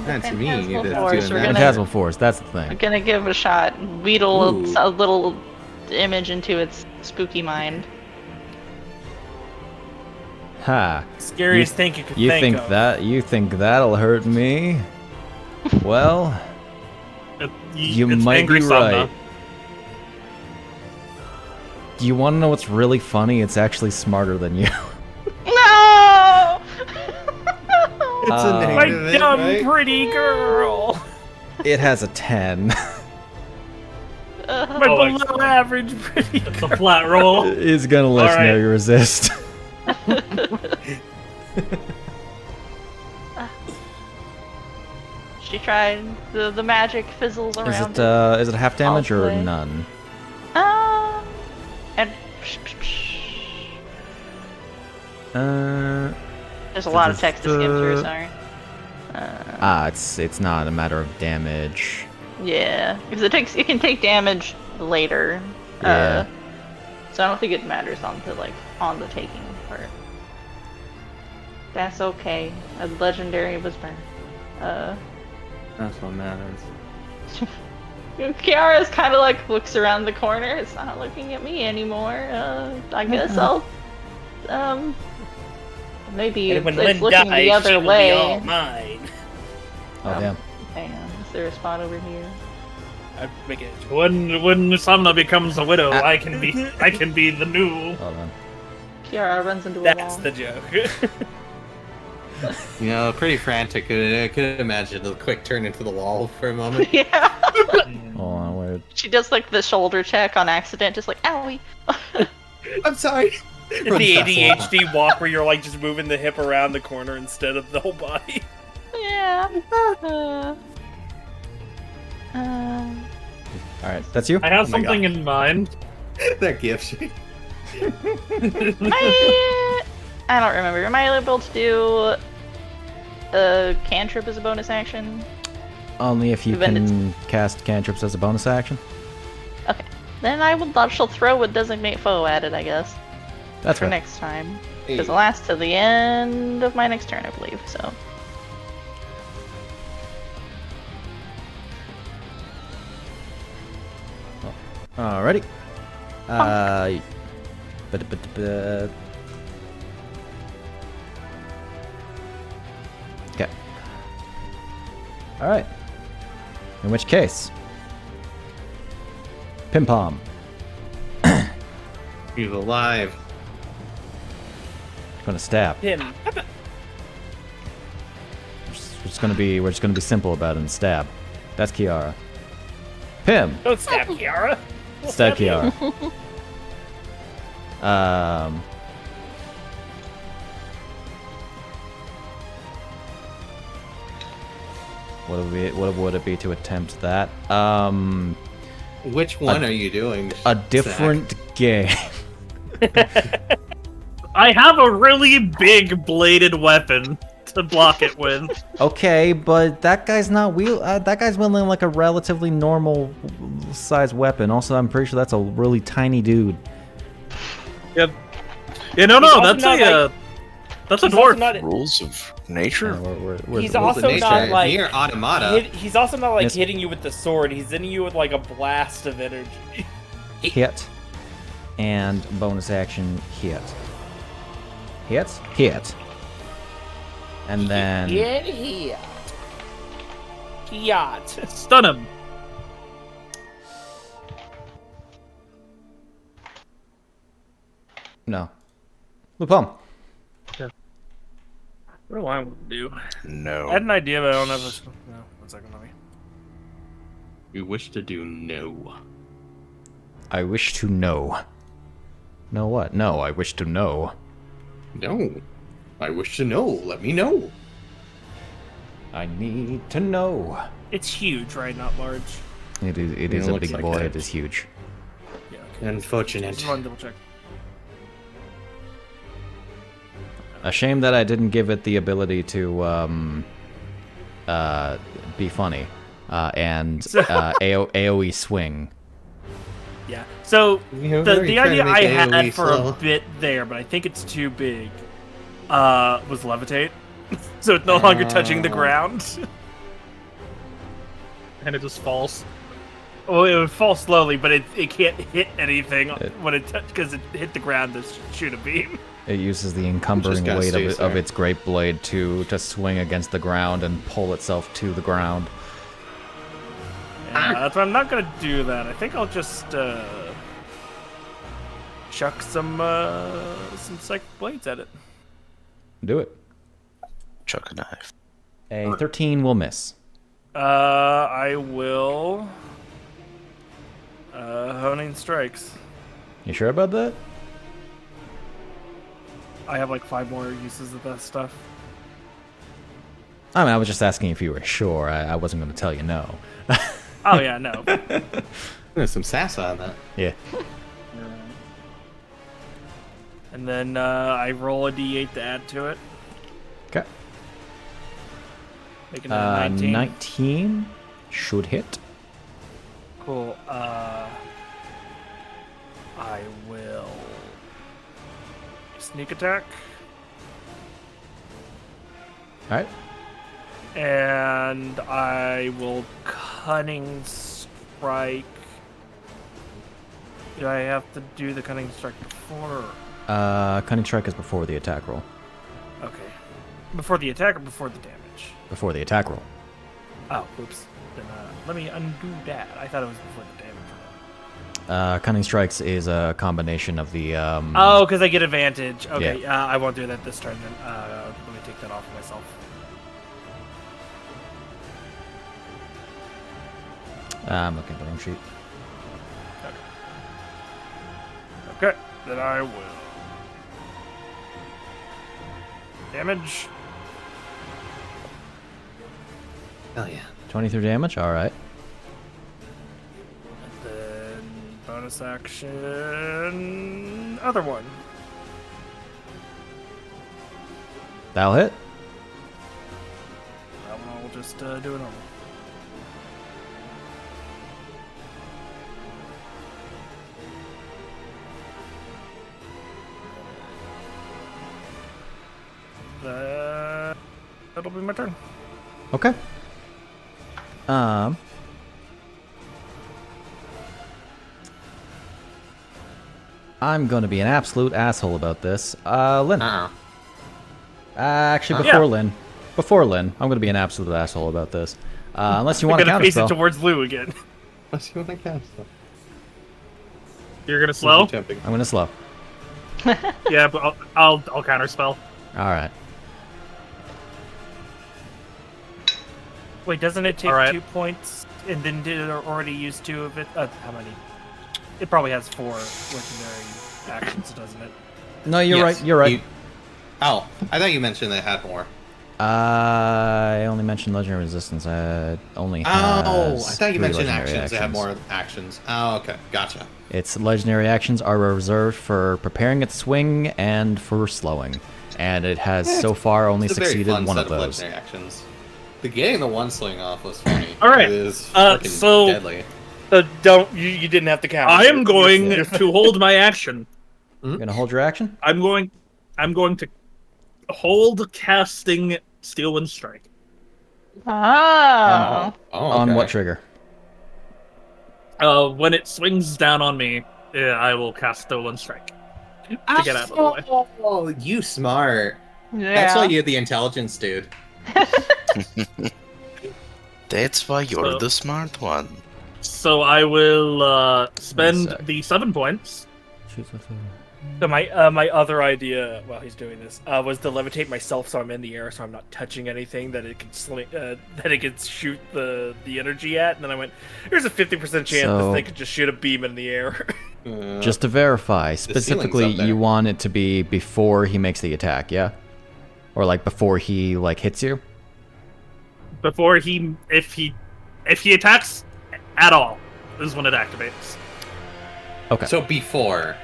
That's me Phantasmal that's Force. doing We're that. gonna, Phantasmal Force. That's the we're thing. gonna give it a shot. Wheedle Ooh. a little image into its spooky mind. Ha. Scariest thing you could You think of. you think that'll hurt me? Well, you It's might angry be Somna. right. Do you want to know what's really funny? It's actually smarter than you. No! It's a Uh, My negative, dumb right? pretty girl. It has a 10. My Oh, below excellent. average pretty It's girl. a flat roll. It's gonna legendary Alright. resist. She tried. The magic fizzles around. Is it half damage or play. none? And Uh, there's a lot of text to skim through. Sorry. it's not a matter of damage. Yeah, because it can take damage later. Yeah. So I don't think it matters on the taking part. That's okay. A legendary was burned. That's what matters. Kiara's kind of looks around the corner. It's not looking at me anymore. I guess I'll maybe And when it's Lynn looking dies, the other she will way. be all mine. Oh damn. Hang on, is there a spot over here? I'd make it. When Somna becomes a widow, I can be the new. Hold on. Kiara runs into a That's wall. the joke. You know, pretty frantic. I could imagine a quick turn into the wall for a moment. Yeah. Hold on. Where? She does the shoulder check on accident, just owie. I'm sorry. the ADHD walk where you're just moving the hip around the corner instead of the whole body. Yeah. All right, that's you. I have Oh my something in mind. That gift. I don't remember. Am I able to do a cantrip as a bonus action? Only if you Then can cast cantrips as a bonus action. Okay. Then I shall throw a designate foe at it, I guess, That's for right. next time. Because it lasts to the end of my next turn, I believe. So. Alrighty. Okay. Alright. In which case, Pim Pom. He's alive. Gonna stab. Him. We're just gonna be simple about it and stab. That's Kiara. Pim. Don't stab Kiara. Stab Kiara. What would it be to attempt that? Which one are you doing? A different game. I have a really big bladed weapon to block it with. Okay, but that guy's not that guy's wielding like a relatively normal size weapon. Also, I'm pretty sure that's a really tiny dude. Yep. Yeah, no, that's a that's a He's also dwarf. not- Rules of nature. We're He's the- also Nature. not like Near automata. he's also not like Yes. hitting you with the sword. He's hitting you with like a blast of energy. hit, and bonus action hit. Hit. And then Get here. Yacht. Stun him. no. Luu-pomme. What do I want to do? No. I had an idea, but I don't have a. No, 1 second, let me. You wish to do no. I wish to know. Know what? No, I wish to know. No. I wish to know. Let me know. I need to know. It's huge, right? Not large. It is. It Yeah, is it a looks big like boy. that. It is huge. Yeah. Okay. Unfortunate. Just want to double check. A shame that I didn't give it the ability to be funny and AOE swing. Yeah. So You know, the very trying to idea make I AoE had for slow. a bit there, but I think it's too big, was levitate. So it's no longer touching the ground. And it just falls. Well, it would fall slowly, but it can't hit anything when it because it hit the ground to shoot a beam. It uses the encumbering gotta weight stay of there. its great blade to swing against the ground and pull itself to the ground. Yeah, that's why I'm not gonna do that. I think I'll just chuck some psychic blades at it. Do it. Chuck a knife. A 13 will miss. I will honing strikes. You sure about that? I have like 5 more uses of that stuff. I mean, I was just asking if you were sure. I wasn't going to tell you no. Oh yeah, no. There's some sass on that. Yeah. And then I roll a d8 to add to it, Okay. making it a 19. 19 should hit. Cool. I will sneak attack, All right. and I will cunning strike. Do I have to do the cunning strike before? Cunning strike is before the attack roll. Okay. Before the attack or before the damage? Before the attack roll. Oh, oops. Then let me undo that. I thought it was before the damage. Cunning strikes is a combination of the. Oh, because I get advantage. Okay, Yeah. I won't do that this turn then. Let me take that off myself. I'm looking at the wrong sheet. Okay, then I will. Damage. Hell yeah. 23 damage. All right. And then bonus action. Other one. That'll hit. That one I'll just do it normal. That'll be my turn. Okay. I'm gonna be an absolute asshole about this. Lynn. Actually, Yeah. before Lynn, I'm gonna be an absolute asshole about this. Unless you want to I'm gonna face it counterspell. towards Lou again. Let's see what I cast. You're gonna slow? Tempting. I'm gonna slow. Yeah, but I'll counterspell. All right. Wait, doesn't it take All right. 2 points? And then did it already use 2 of it? How many? It probably has 4 legendary actions, doesn't it? No, you're Yes, right. You're right. Oh, I thought you mentioned they had more. I only mentioned legendary resistance. I only Oh, has I thought you 3 mentioned legendary actions. They had more actions. Oh, okay. Gotcha. Its legendary actions are reserved for preparing its swing and for slowing. and it has so far only It's a very succeeded fun one set of those. legendary actions. The getting the one swing off was funny. All right, It is freaking so- deadly. You didn't have to count. I am going You're to hold my action. You're gonna hold your action? I'm going to hold casting Steel Wind Strike. Oh. On okay. what trigger? When it swings down on me, I will cast Steel Wind Strike to get out of the way. Oh, you smart. Yeah. That's why you're the intelligence dude. That's why you're So- the smart one. So I will spend sec. the 7 points. Choose a flavor. So my other idea while he's doing this was to levitate myself so I'm in the air so I'm not touching anything that it could shoot the energy at. And then I went, there's a 50% chance So- this thing could just shoot a beam in the air. Just to verify, ceiling's specifically, up there. you want it to be before he makes the attack, yeah? Or like before he like hits you? Before if he attacks at all, is when it activates. Okay. So before.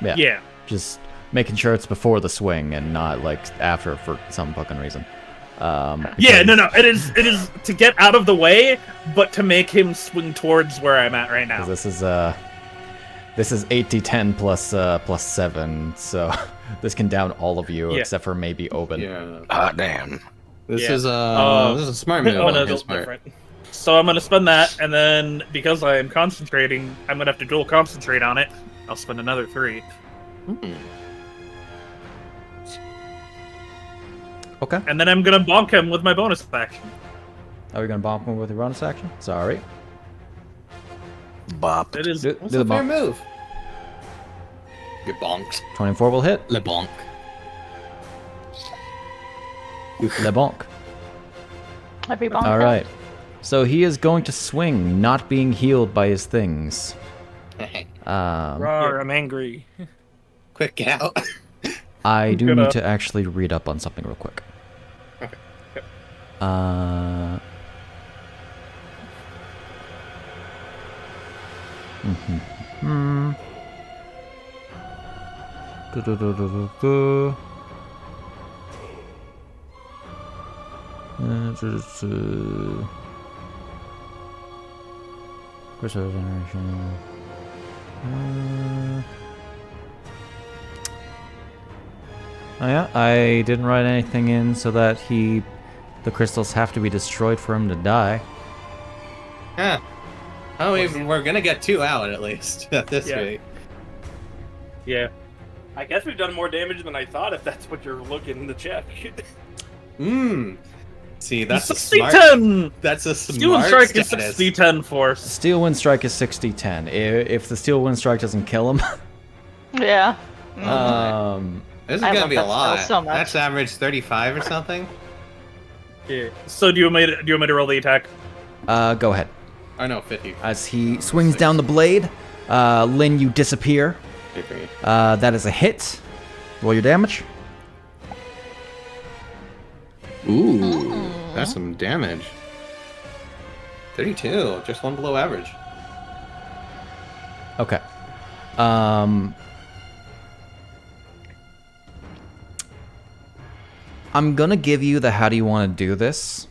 Yeah. Just making sure it's before the swing and not like after for some fucking reason. Yeah, because- no. It is to get out of the way, but to make him swing towards where I'm at right now. 'cause this is 8d10 plus 7, so this can down all of you Yeah. except for maybe Obin. Yeah. Ah, damn. This Yeah. is a smart move Oh, no, on his it's part. different. So I'm gonna spend that, and then because I am concentrating, I'm gonna have to dual concentrate on it. I'll spend another 3. Okay. And then I'm gonna bonk him with my bonus action. Are we gonna bonk him with your bonus action? Sorry. Bop. It is Do That's the a fair bonk. move. Get bonked. 24 will hit. Le bonk. Le bonk. Every bonk. All right. So he is going to swing, not being healed by his things. Rawr, I'm angry. Quick, get out. I do Gonna- need to actually read up on something real quick. Okay. Hmm. Du-du-du-du-du-du. Du-du-du. Crystal generation. Oh yeah, I didn't write anything in so that the crystals have to be destroyed for him to die. Yeah. Oh, we're gonna get 2 out at least at this Yeah. rate. yeah. I guess we've done more damage than I thought if that's what you're looking to check. See, that's a 60-10. smart. That's a Steel Wind smart Strike is status. 60-10 force. Steel Wind Strike is 60-10. If the Steel Wind Strike doesn't kill him, Yeah. This is I gonna love be a that spell lot. so much. That's average 35 or something. Yeah. So do you want me to roll the attack? go ahead. Oh no, 50. As he swings down the blade, Lynn, you disappear. That is a hit. Roll your damage. Ooh, that's some damage. 32, just one below average. Okay. I'm gonna give you the how do you want to do this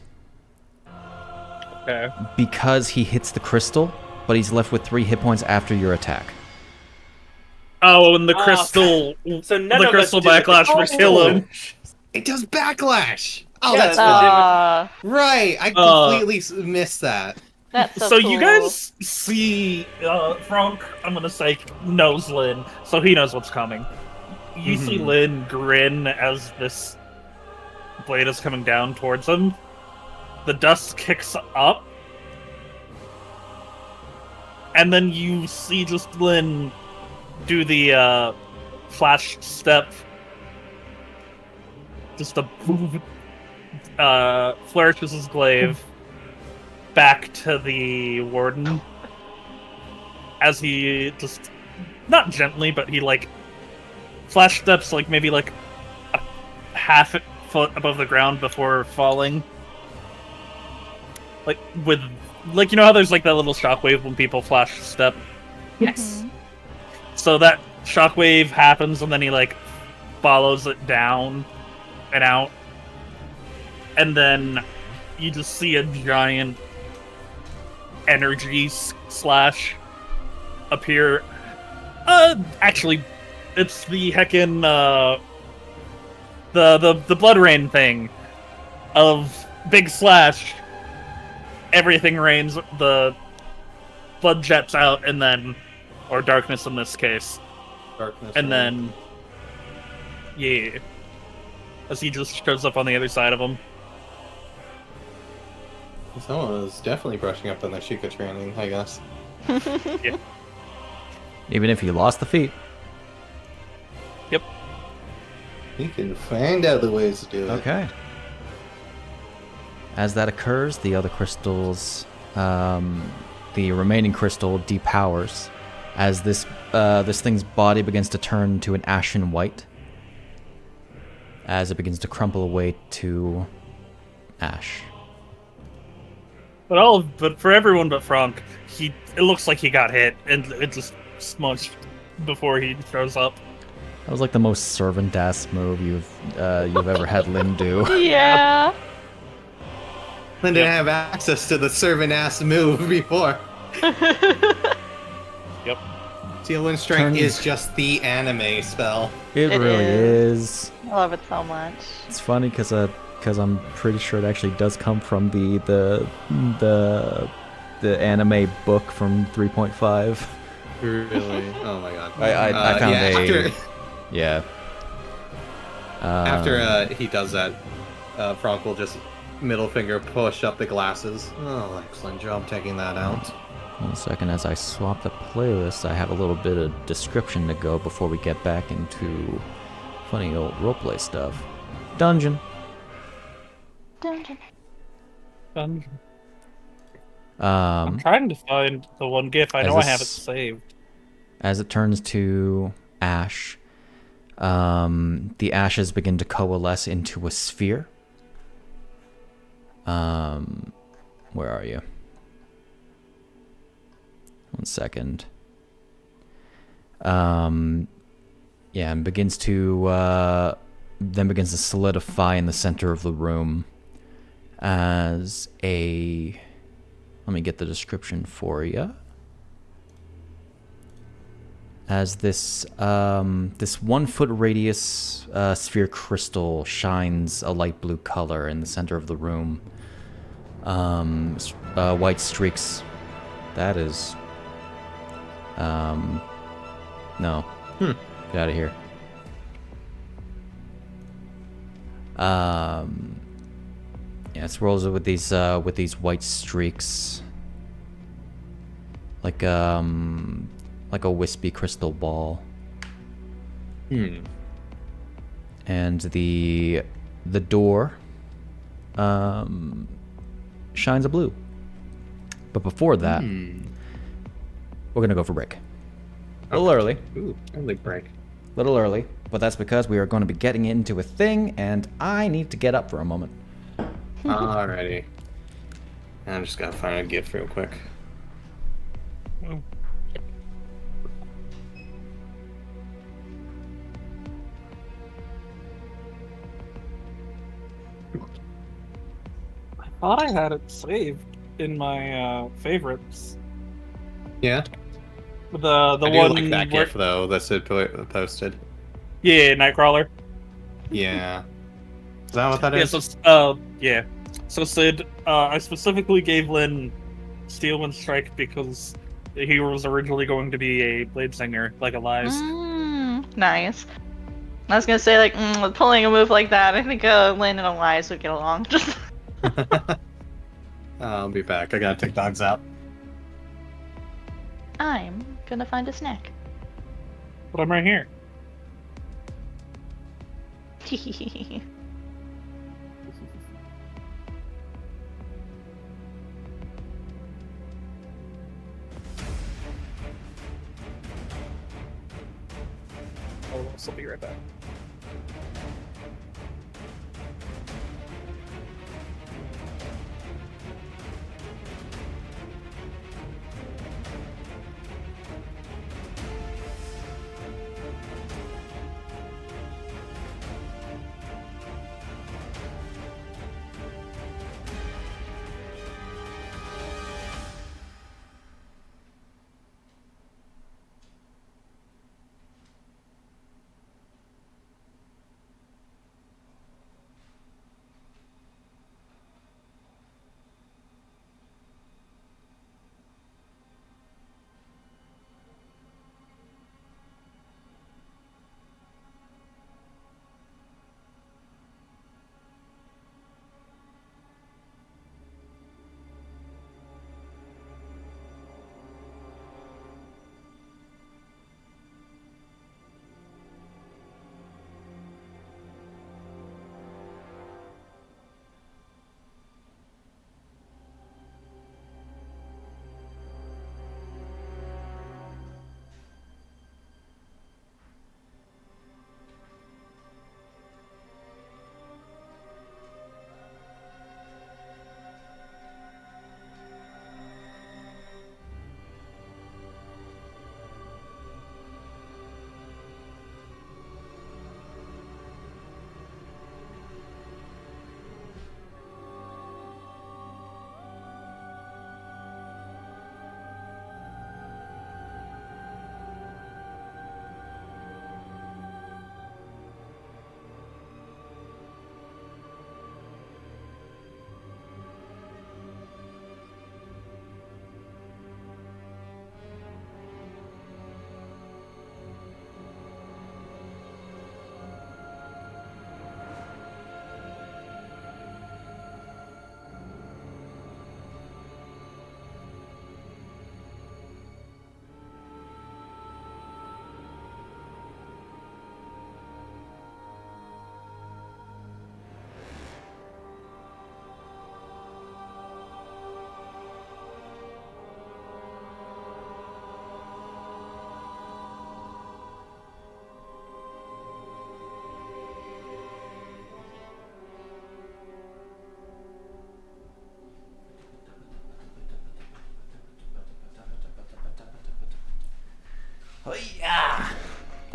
Okay. because he hits the crystal, but he's left with 3 hit points after your attack. Oh, and the crystal, So none the of us crystal do it. backlash will kill him. It does backlash. Oh, Yeah, that's that's right. I completely missed that. That's so So cool. you guys see, Franc, I'm gonna say, knows Lynn, so he knows what's coming. You see Lynn grin as this blade is coming down towards him. The dust kicks up. And then you see just Lynn do the flash step. Just a flourishes his glaive back to the warden as he just not gently, but he like flash steps like maybe like a half foot above the ground before falling. Like with like you know how there's like that little shockwave when people flash step? Yes. So that shockwave happens and then he like follows it down and out. And then you just see a giant energy slash appear. Actually, it's the heckin' the blood rain thing of big slash. Everything rains, the blood jets out, and then, or darkness in this case, Darkness. and then, yeah, as he just shows up on the other side of him. Someone was definitely brushing up on their Sheikah training, I guess. Yeah. Even if you lost the feat. Yep. You can find out the ways to do it. Okay. As that occurs, the other crystals, the remaining crystal depowers as this thing's body begins to turn to an ashen white as it begins to crumple away to ash. But for everyone but Franc, it looks like he got hit and it just smudged before he shows up. That was like the most servant-ass move you've ever had Lynn do. Yeah. Lynn didn't have access to the servant-ass move before. Yep. Steel Wind Strike is just the anime spell. It really is. I love it so much. It's funny because I'm pretty sure it actually does come from the anime book from 3.5. Really? Oh my god. I found yeah. After he does that, Franc will just middle finger push up the glasses. Oh, excellent job taking that out. 1 second, as I swap the playlist, I have a little bit of description to go before we get back into funny old roleplay stuff. Dungeon. I'm Um, trying to find the one GIF. I know I have it saved. As it turns to ash, the ashes begin to coalesce into a sphere. Where are you? 1 second. Yeah, and begins to solidify in the center of the room as a. Let me get the description for you. As this 1 foot radius sphere crystal shines a light blue color in the center of the room. White streaks. That is. No. Get out of here. Yeah, it swirls with these white streaks. Like a wispy crystal ball. And the door shines a blue. But before that, we're gonna go for break. A little early. Ooh, early break. Little early, but that's because we are going to be getting into a thing, and I need to get up for a moment. Alrighty. I just gotta find a GIF real quick. I thought I had it saved in my favorites. Yeah. The I do one like that GIF though that Sid posted. Yeah, Nightcrawler. Yeah. Is that what that Yeah, is? yeah. So Sid, I specifically gave Lynn Steel Wind Strike because he was originally going to be a blade singer, like Elias. Nice. I was gonna say, like, with pulling a move like that, I think Lynn and Elias would get along. I'll be back. I gotta take dogs out. I'm gonna find a snack. But I'm right here. I'll be right back.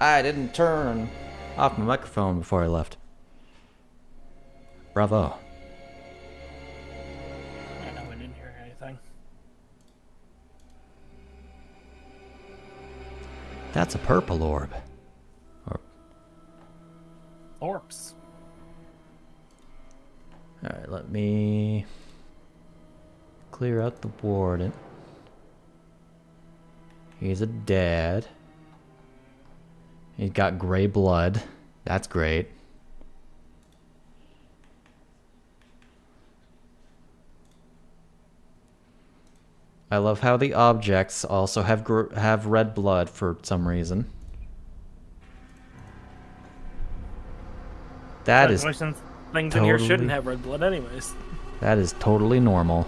I didn't turn off my microphone before I left. Bravo. I know I didn't hear anything. That's a purple orb. Orbs. Alright, let me clear out the warden. He's a dad. He's got gray blood. That's great. I love how the objects also have red blood for some reason. That is Things in here shouldn't have red blood anyways. That is totally normal.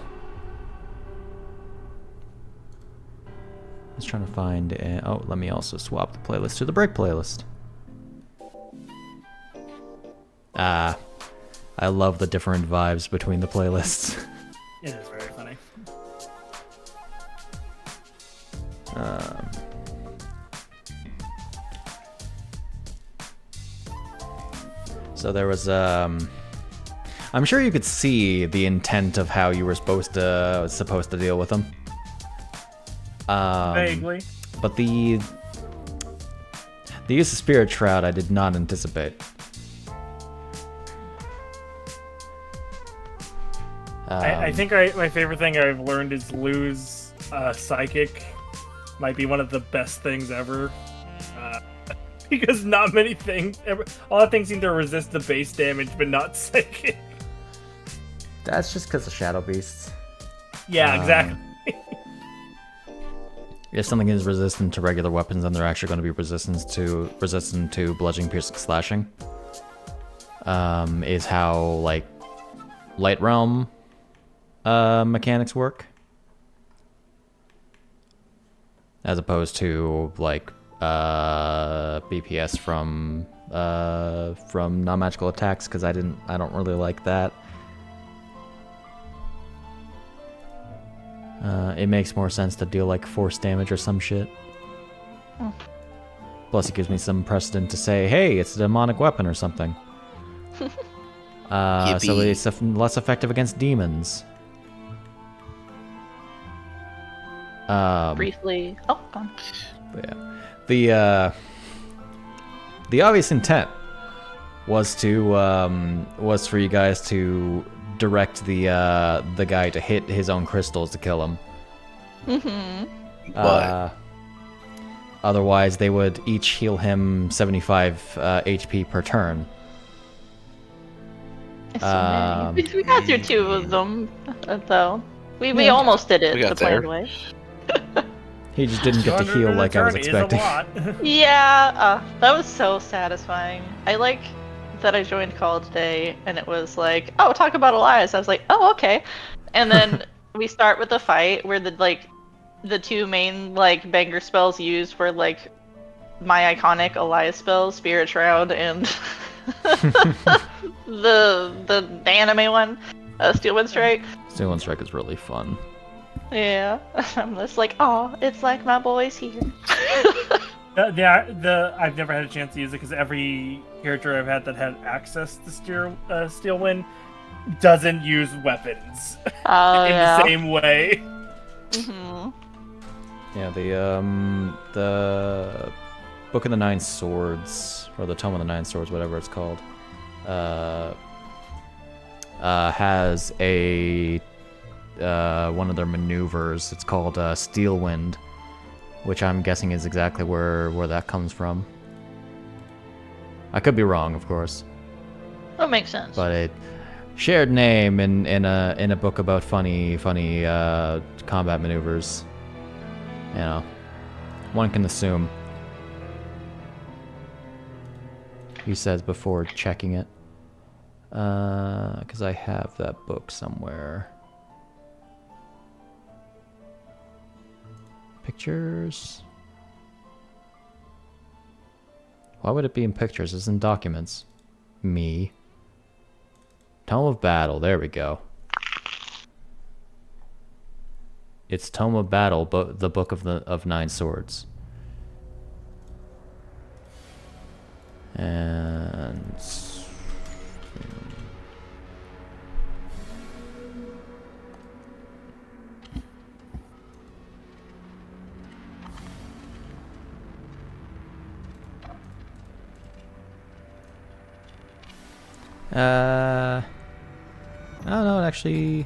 I was trying to find oh, let me also swap the playlist to the break playlist. I love the different vibes between the playlists. It is very funny. So there was I'm sure you could see the intent of how you were supposed to deal with them. Vaguely. But the use of Spirit Shroud I did not anticipate. I think my favorite thing I've learned is Luu's psychic might be one of the best things ever. Because not many things, a lot of things seem to resist the base damage, but not psychic. That's just because of Shadow Beasts. Yeah, exactly. If something is resistant to regular weapons, then they're actually going to be resistant to bludgeoning, piercing, slashing. Is how like Light Realm mechanics work, as opposed to like BPS from non-magical attacks, because I don't really like that. It makes more sense to deal like force damage or some shit. Plus it gives me some precedent to say, hey, it's a demonic weapon or something. So it's less effective against demons. Briefly. Oh, gone. Yeah. The obvious intent was for you guys to direct the guy to hit his own crystals to kill him. But Otherwise, they would each heal him 75 HP per turn. So many. We got through 2 of them, though. We almost did it We got the planned there. way. He just didn't get to 200 heal in a like I was turn is a expecting. lot. Yeah, that was so satisfying. I like that I joined call today, and it was like, oh, talk about Elias. I was like, oh, okay. And then we start with the fight where the 2 main like banger spells used were like my iconic Elias spells, Spirit Shroud, and the anime one, Steel Wind Strike. Steel Wind Strike is really fun. Yeah, I'm just like, oh, it's like my boys here. I've never had a chance to use it because every character I've had that had access to Steel Wind doesn't use weapons in the same way. Mm-hmm. Yeah, the Book of the Nine Swords, or the Tome of the Nine Swords, whatever it's called, has a one of their maneuvers. It's called Steel Wind, which I'm guessing is exactly where that comes from. I could be wrong, of course. That makes sense. But it shared name in a book about funny combat maneuvers. You know, one can assume. He says before checking it, because I have that book somewhere. Pictures? Why would it be in pictures? It's in documents. Me. Tome of Battle. There we go. It's Tome of Battle, but the Book of Nine Swords. And... I don't know, actually...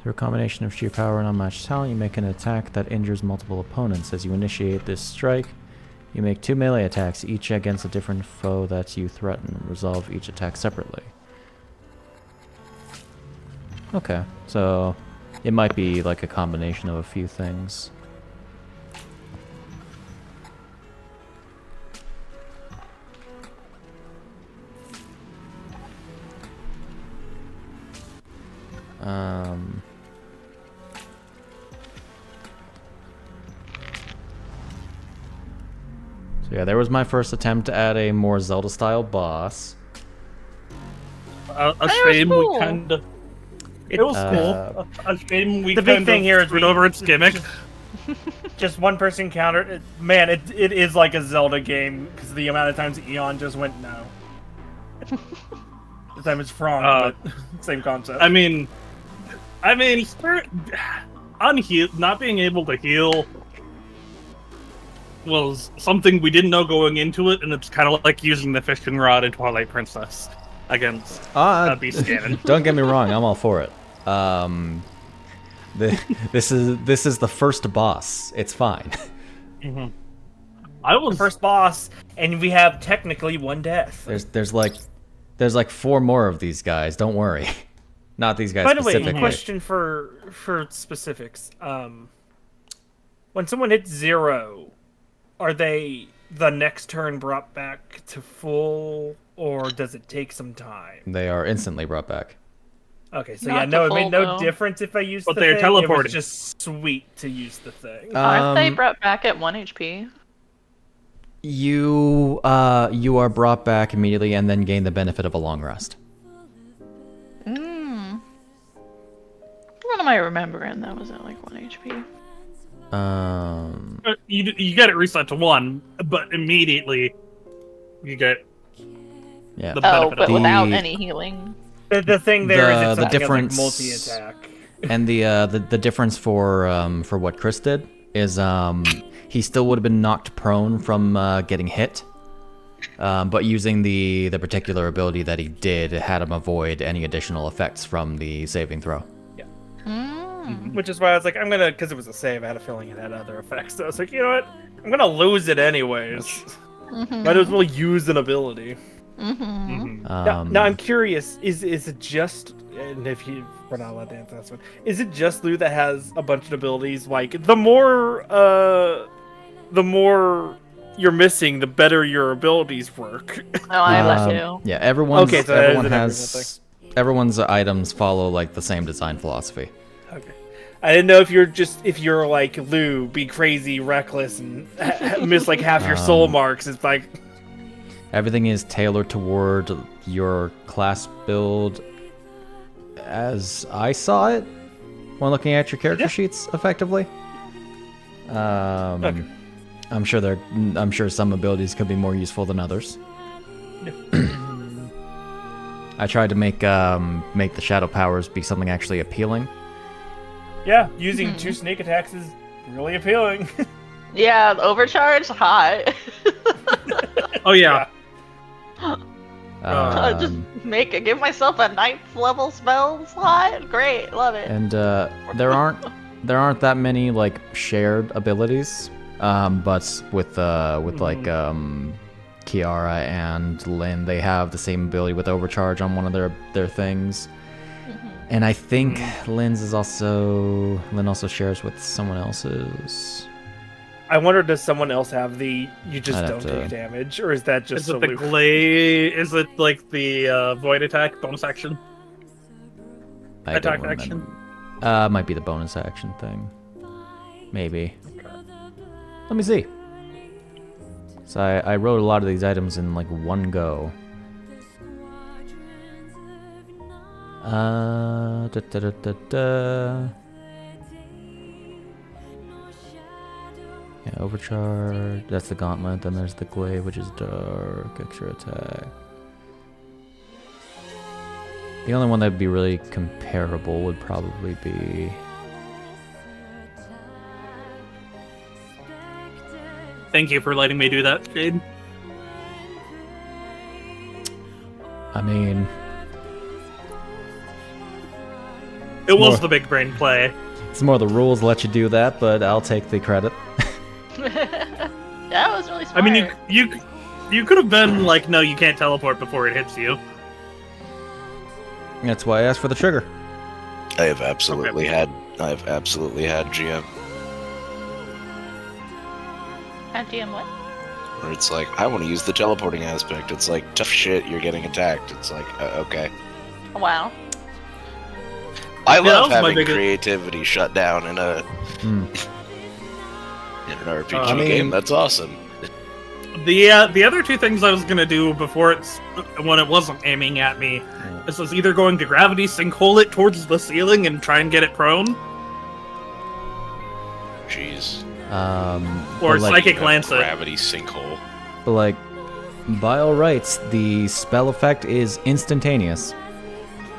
Through a combination of sheer power and unmatched talent, you make an attack that injures multiple opponents. As you initiate this strike, you make 2 melee attacks, each against a different foe that you threaten. Resolve each attack separately. Okay, so it might be like a combination of a few things. So yeah, there was my first attempt at a more Zelda-style boss. A was shame cool. we kind of. It was cool. A shame we The big kind thing of here is screwed over its gimmick. Just one person counter. Man, it is like a Zelda game because the amount of times Eon just went no. This time it's Franc, but same concept. I mean, not being able to heal was something we didn't know going into it, and it's kind of like using the fishing rod in Twilight Princess against Beast Cannon. Don't get me wrong, I'm all for it. This is the first boss. It's fine. Mm-hmm. I was the first boss, and we have technically one death. There's like 4 more of these guys. Don't worry. Not these guys By the way, specifically. question for specifics. When someone hits 0, are they the next turn brought back to full, or does it take some time? They are instantly brought back. Okay, so Not yeah, no, to it made full, no though. difference if I used But the they're thing. teleporting. It was just sweet to use the thing. Aren't they brought back at 1 HP? You are brought back immediately and then gain the benefit of a long rest. What am I remembering that was at like 1 HP? You get it reset to 1, but immediately you get Yeah. the Oh, benefit but of without The- any healing. The thing there is it's the something difference- like multi-attack. And the difference for what Chris did is he still would have been knocked prone from getting hit, but using the particular ability that he did, it had him avoid any additional effects from the saving throw. Which is why I was like, I'm gonna, because it was a save, I had a feeling it had other effects. So I was like, you know what? I'm gonna lose it anyways. Might as well use an ability. Now I'm curious, is it just, and if we're not allowed to answer this one, is it just Lou that has a bunch of abilities? Like, the more you're missing, the better your abilities work. Oh, I have that too. Yeah, everyone's Okay, so that is everyone an has everyone's items follow like the same design philosophy. Okay. I didn't know if you're like Lou, be crazy, reckless, and miss like half your soul marks. It's like Everything is tailored toward your class build as I saw it when looking at your character sheets effectively. Okay. I'm sure some abilities could be more useful than others. I tried to make the shadow powers be something actually appealing. yeah, using 2 sneak attacks is really appealing. Yeah, overcharge, hot. Oh yeah. Just give myself a 9th level spell slot. Great, love it. And there aren't that many like shared abilities, but with like Chiara and Lynn, they have the same ability with overcharge on one of their things. And I think Lynn also shares with someone else's. I wonder, does someone else have the you just I'd don't have to- take damage, or is that just Is it the Lou? Is it like the void attack bonus action? I Attack don't action? remember. Might be the bonus action thing. Maybe. Let me see. So I wrote a lot of these items in like one go. Da, da, da, da, da. Yeah, overcharge. That's the gauntlet. Then there's the glaive, which is dark, extra attack. The only one that'd be really comparable would probably be. Thank you for letting me do that, Jade. I mean, It was more- the big brain play. it's more the rules let you do that, but I'll take the credit. That was really smart. I mean, you could have been like, no, you can't teleport before it hits you. That's why I asked for the trigger. I've absolutely had GM At GM what? where it's like, I want to use the teleporting aspect. It's like, tough shit, you're getting attacked. It's like, okay. Oh, wow. I that love was my having biggest- creativity shut down in a Hmm. in an RPG I mean- game. That's awesome. The other two things I was gonna do before when it wasn't aiming at me, this was either going to gravity sinkhole it towards the ceiling and try and get it prone, Jeez. or but like, psychic lance it. Gravity sinkhole. but like, by all rights, the spell effect is instantaneous.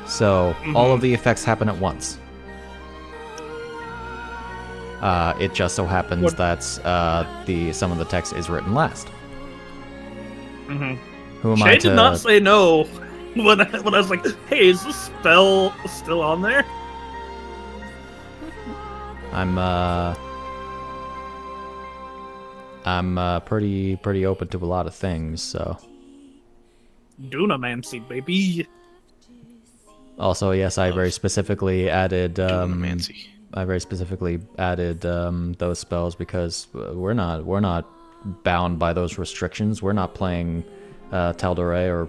So all of the effects happen at once. It just so happens What- that some of the text is written last. Mm-hmm. Who am I Jade to? did not say no when I was like, "Hey, is this spell still on there?" I'm pretty open to a lot of things. So Dunamancy, baby. also, yes, I very specifically added Dunamancy. those spells because we're not bound by those restrictions. We're not playing Tal'Dorei or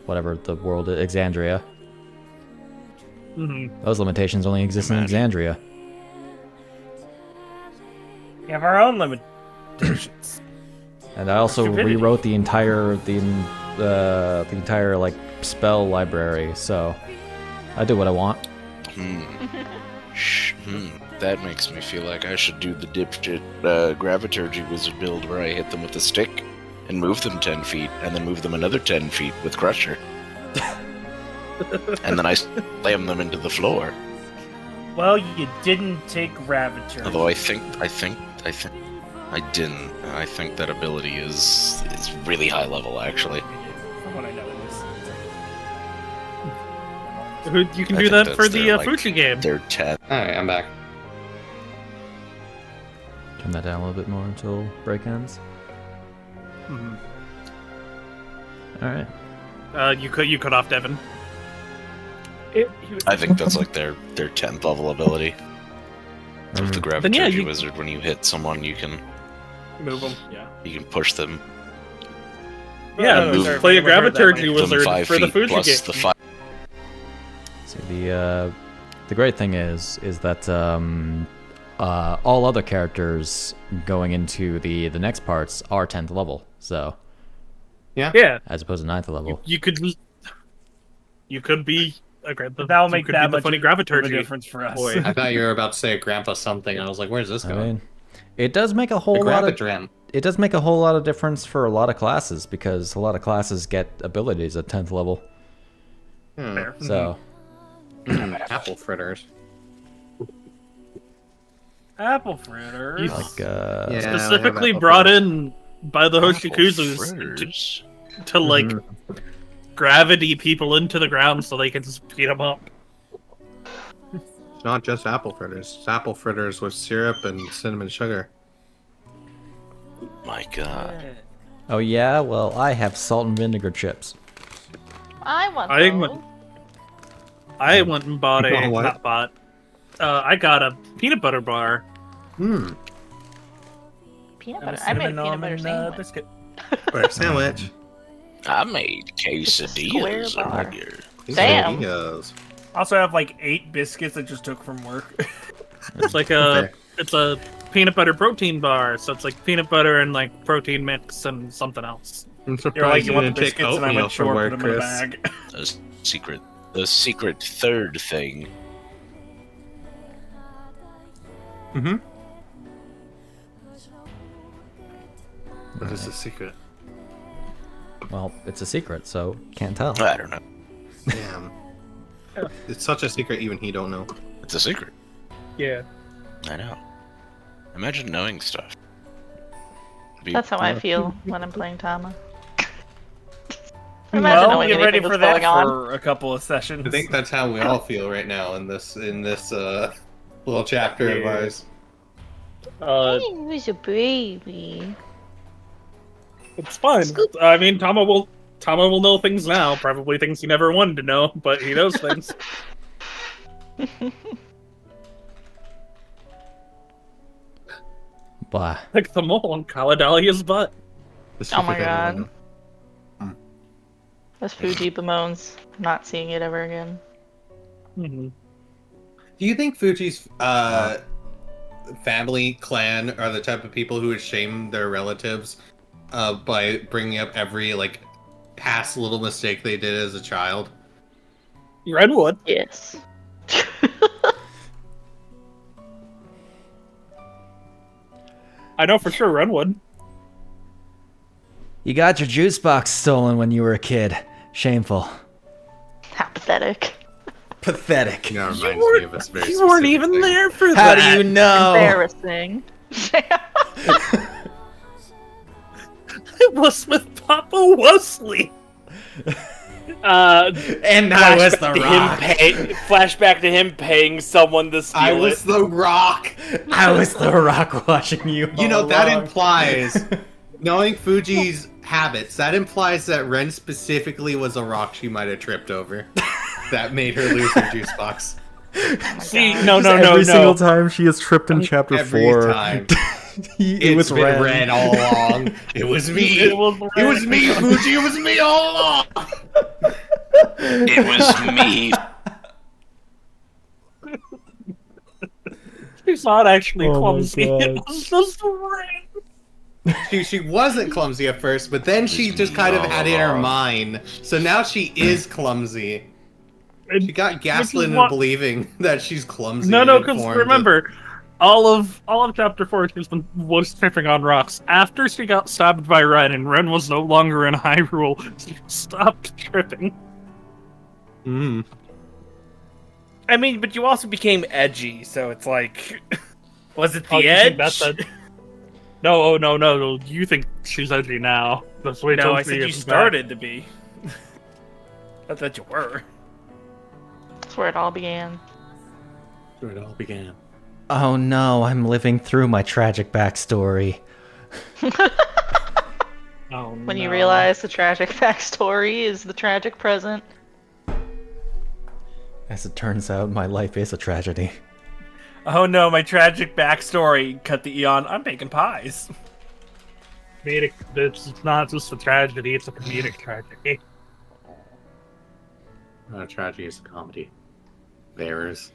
whatever the world is, Exandria. Hmm. Those limitations only exist in Imagine. Exandria. We have our own limitations. And I also Stupidity. rewrote the entire like spell library, so I do what I want. That makes me feel like I should do the dipshit Graviturgy wizard build where I hit them with a stick and move them 10 feet, and then move them another 10 feet with Crusher. And then I slam them into the floor. Well, you didn't take Ravager. Although I think I didn't. I think that ability is really high level, actually. From what I know, it is. You can I do think that for that's the their, like, Fuchi game. They're 10. Alright, I'm back. Turn that down a little bit more until break ends. Mhm. All right. You cut off Devon. I think that's like their 10th level ability. Of the Then yeah, Graviturgy you- wizard, when you hit someone, you can Move them. Yeah. push them. Yeah, move- play a I heard that Graviturgy might- them wizard 5 for the feet Fuji plus game. the 5. So the great thing is that all other characters going into the next parts are 10th level, so Yeah, as opposed to 9th level. you could be a That'll make that the much funny of a Graviturgy. difference for us. Boy, I thought you were about to say Grandpa something. I was like, where's this I going? mean, it does make a The whole lot of Gravitram. it does make a whole lot of difference for a lot of classes because a lot of classes get abilities at 10th level. Fair. So Apple fritters. Apple fritters. like Yeah. Specifically I have brought apple in by the Hoshikuzus Fritters. to like gravity people into the ground so they can speed them up. It's not just apple fritters. It's apple fritters with syrup and cinnamon sugar. My God. oh yeah, well I have salt and vinegar chips. I want I those. went- I went and bought a Oh, what? not bought. I got a peanut butter bar. Hmm. Peanut And butter. a I made a cinnamon peanut butter almond sandwich. biscuit. Butter sandwich. I made quesadillas square bar. earlier. Damn. Quesadillas. Also, I have like 8 biscuits I just took from work. It's like Okay. it's a peanut butter protein bar. So it's like peanut butter and like protein mix and something else. I'm You're like, surprised you you want the didn't take biscuits, and I oatmeal went from sure, work, put them in a Chris. bag. A secret the secret third thing. Mm-hmm. What is the secret? Well, it's a secret, so can't tell. I don't know. Damn. It's such a secret, even he don't know. It's a secret. Yeah. I know. Imagine knowing stuff. That's how I feel when I'm playing Tama. Imagine Well, knowing get ready anything for that's that going on. for a couple of sessions. I think that's how we all feel right now in this little chapter of ours. He was a baby. It's fine. I mean, Tama will know things now. Probably things he never wanted to know, but he knows things. Blah. Like the mole on Kaladalia's butt. Oh my god. This Fuji bemoans not seeing it ever again. Mm-hmm. Do you think Fuji's family clan are the type of people who would shame their relatives by bringing up every past little mistake they did as a child? Redwood. Yes. I know for sure Redwood. You got your juice box stolen when you were a kid. Shameful. How pathetic. Pathetic. That reminds me of a very You weren't specific even thing. there for How that. do you know? Embarrassing. It was with Papa Wesley. And I was the rock. Flashback to him paying someone to steal I was the rock. I was the rock watching you. You know, all that along. implies, knowing Fuji's habits, that implies that Ren specifically was a rock she might have tripped over. That made her lose her juice box. See, no. Every single time she is tripped in chapter Every 4. time. It was been Ren. Ren all along. It was me. It was It was me, Fuji. It was me all along. It was me. She's not actually Oh my clumsy. God. It was just Ren. She wasn't clumsy at first, but then she just kind of had it in her mind. So now she is clumsy. She got gaslit into believing that she's clumsy. No, and because informed. remember, all of chapter 4 was tripping on rocks. After she got stabbed by Ren, and Ren was no longer in Hyrule, she stopped tripping. Mm. I mean, but you also became edgy, so it's like, was it the Oh, you edge? think that's edgy? No. You think she's edgy now? That's the way No, it I said you started to be. Not that you were. That's where it all began. Where it all began. Oh no, I'm living through my tragic backstory. Oh, When you realize the tragic backstory is the tragic present. As it turns out, my life is a tragedy. Oh no, my tragic backstory. Cut the Eon. I'm baking pies. comedic, it's not just a tragedy; it's a comedic tragedy. Not a tragedy, it's a comedy. Theirs.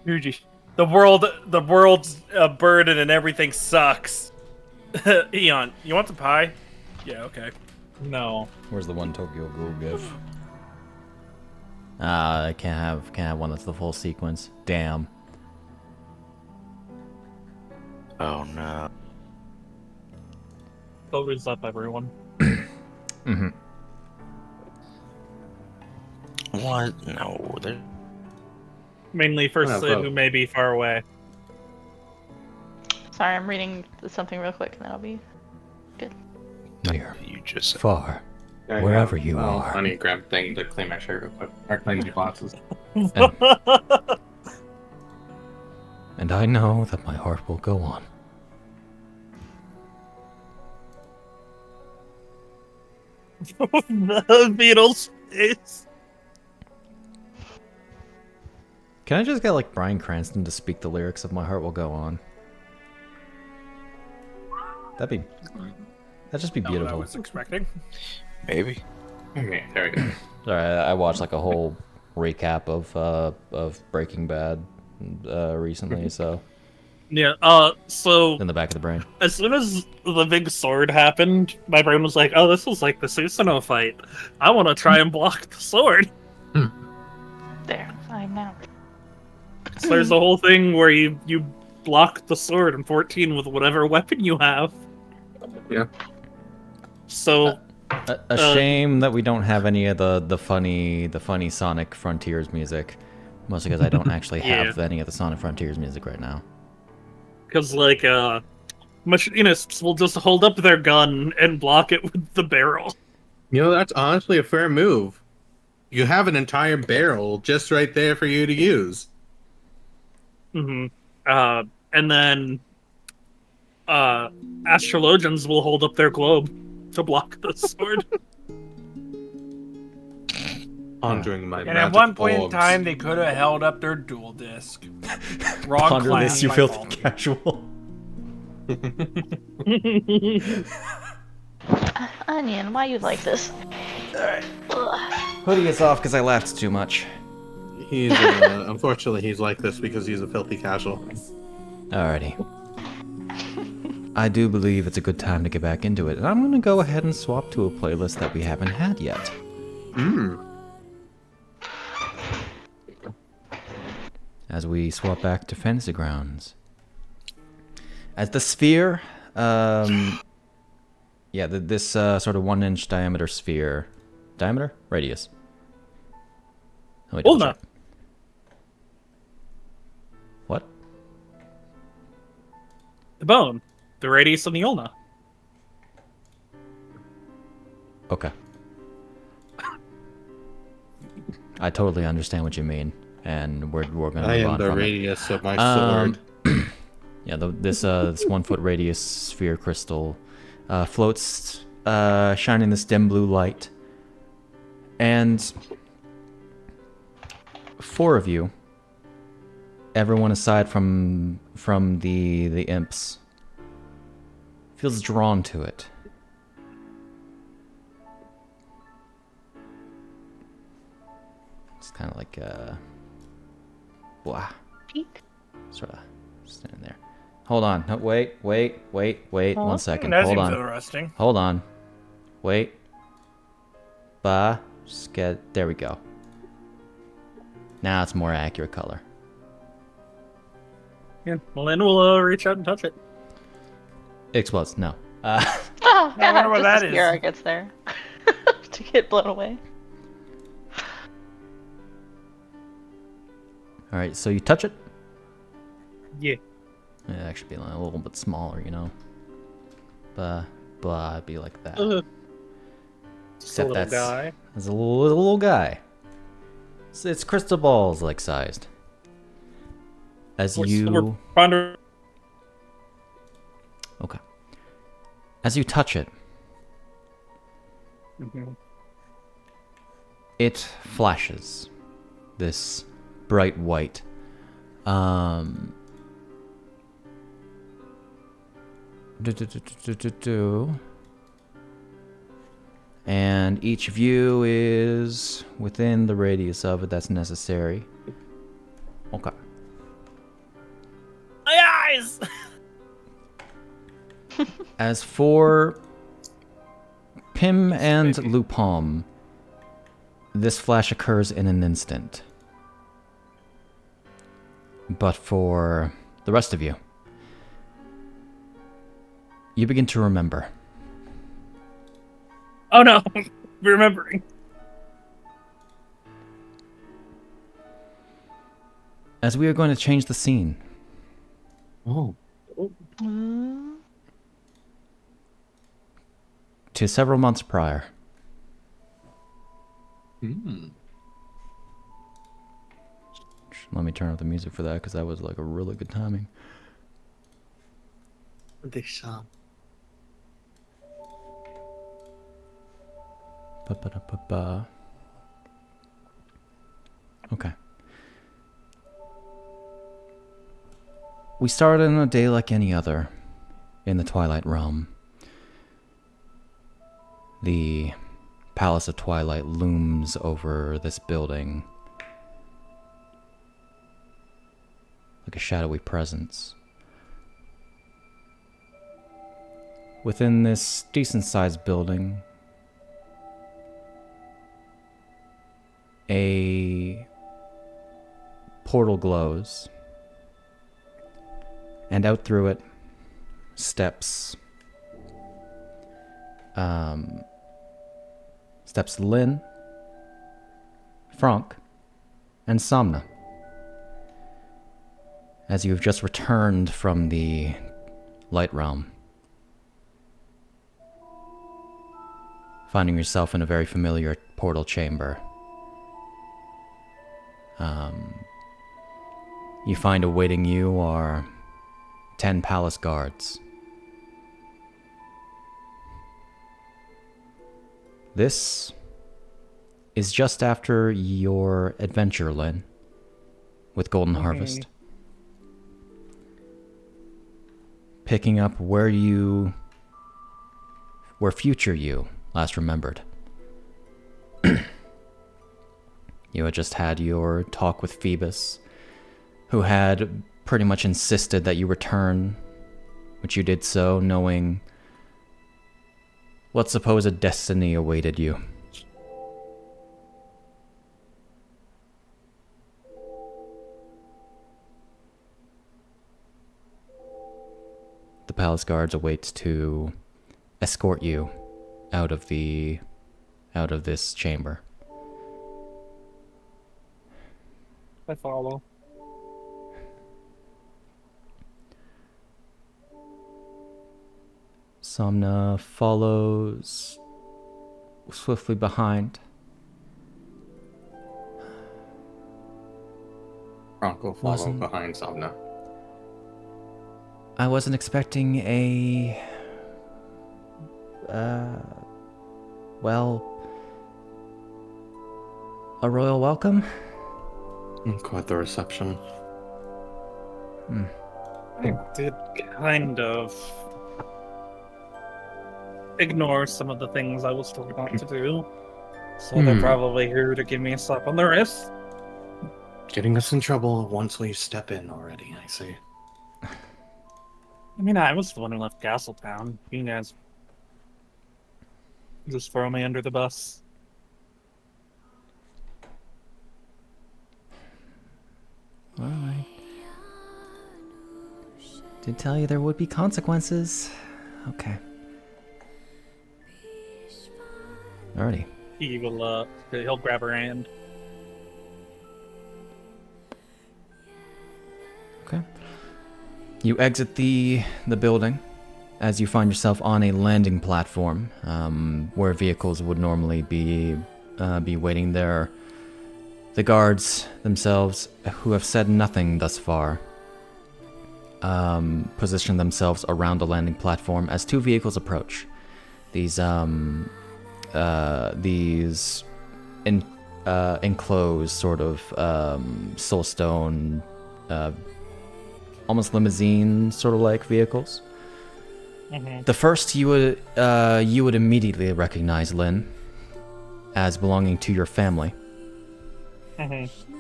Fuji. The world's a burden and everything sucks. Eon, you want the pie? Yeah, okay. No. Where's the one Tokyo Ghoul gif? I can't have one that's the full sequence. Damn. Oh no. Focus up, everyone. Mm-hmm. What? No, there. Mainly for Oh, Sid, who may be far away. Sorry, I'm reading something real quick and that'll be good. Near, You just. far, There you wherever go. you Well, are. I need to grab a thing to clean my shirt real quick. Or clean my boxes. And I know that my heart will go on. The Beatles face. Can I just get like Bryan Cranston to speak the lyrics of My Heart Will Go On? That'd just be I beautiful. was expecting. Maybe. Okay, there we go. Sorry, I watched like a whole recap of Breaking Bad recently, so Yeah, so in the back of the brain. as soon as the big sword happened, my brain was like, oh, this was like the Susanoo fight. I want to try and block the sword. There, fine now. So there's a whole thing where you block the sword in 14 with whatever weapon you have. Yeah. So A shame that we don't have any of the funny Sonic Frontiers music. Mostly because I don't actually have any of the Sonic Frontiers music right now. because like machinists will just hold up their gun and block it with the barrel. You know, that's honestly a fair move. You have an entire barrel just right there for you to use. Mm-hmm. And then astrologians will hold up their globe to block the sword. Pondering my And at magic one point in orbs. time, they could have held up their dual disc. Wrong Ponder class, this, you my filthy fault. casual. Onion, why you like this? Hoodie is off because I laughed too much. He's unfortunately he's like this because he's a filthy casual. Alrighty. I do believe it's a good time to get back into it, and I'm going to go ahead and swap to a playlist that we haven't had yet. As we swap back to Fantasy Grounds. As the sphere, this sort of 1-inch diameter sphere. Diameter? Radius. Let me double Ulna. check. What? The bone. The radius of the ulna. Okay. I totally understand what you mean, and we're gonna I move am on the from it. radius of my sword. Yeah, this 1 foot radius sphere crystal floats, shining this dim blue light, and 4 of you, everyone aside from the imps, feels drawn to it. It's kind of like blah, Peek. sort of standing there. Hold on. No, wait. 1 second. That Hold seems on. interesting. Hold on. Wait. Just get. There we go. Now it's more accurate color. Yeah. Lynn will reach out and touch it. It explodes. No. Oh, I wonder what just that as is. Kiara gets there to get blown away. All right. So you touch it. Yeah. It actually be a little bit smaller, you know. It'd be like that. Just a little guy. It's a little guy. It's crystal balls like sized. As you Ponder. Okay. As you touch it, it flashes this bright white. And each of you is within the radius of it that's necessary. Okay. My eyes! As for Pimm and Luu-pomme, this flash occurs in an instant. But for the rest of you, you begin to remember. Oh no, remembering. As we are going to change the scene. Oh. To several months prior. Let me turn up the music for that because that was like a really good timing. Ba-ba-da-ba-ba. Okay. We started on a day like any other in the Twilight Realm. The Palace of Twilight looms over this building like a shadowy presence. Within this decent-sized building, a portal glows, and out through it steps Lynn, Franc, and Somna. As you've just returned from the Light Realm, finding yourself in a very familiar portal chamber. You find awaiting you are 10 palace guards. This is just after your adventure, Lynn, with Golden Harvest. Picking up where future you last remembered. You had just had your talk with Phoebus, who had pretty much insisted that you return, which you did so, knowing what supposed destiny awaited you. The palace guards awaits to escort you out of this chamber. I follow. Somna follows swiftly behind. Franc will follow behind Somna. I wasn't expecting a royal welcome. Quite the reception. I did kind of ignore some of the things I was told not to do. So they're probably here to give me a slap on the wrist. Getting us in trouble once we step in already, I see. I mean, I was the one who left Castletown. You guys just throw me under the bus. Alright. Did tell you there would be consequences. Okay. Alrighty. He'll grab her hand. Okay. You exit the building as you find yourself on a landing platform, where vehicles would normally be waiting there. The guards themselves, who have said nothing thus far, position themselves around the landing platform as two vehicles approach. These enclosed sort of soulstone, almost limousine sort of like vehicles. Mm-hmm. The first you would immediately recognize, Lynn, as belonging to your family. Mm-hmm.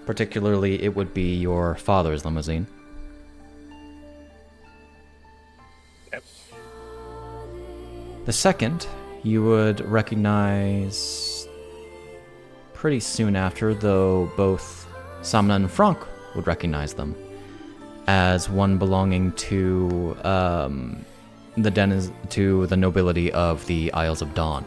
Particularly, it would be your father's limousine. Yep. The second you would recognize pretty soon after, though both Somna and Franc would recognize them as one belonging to the nobility of the Isles of Dawn.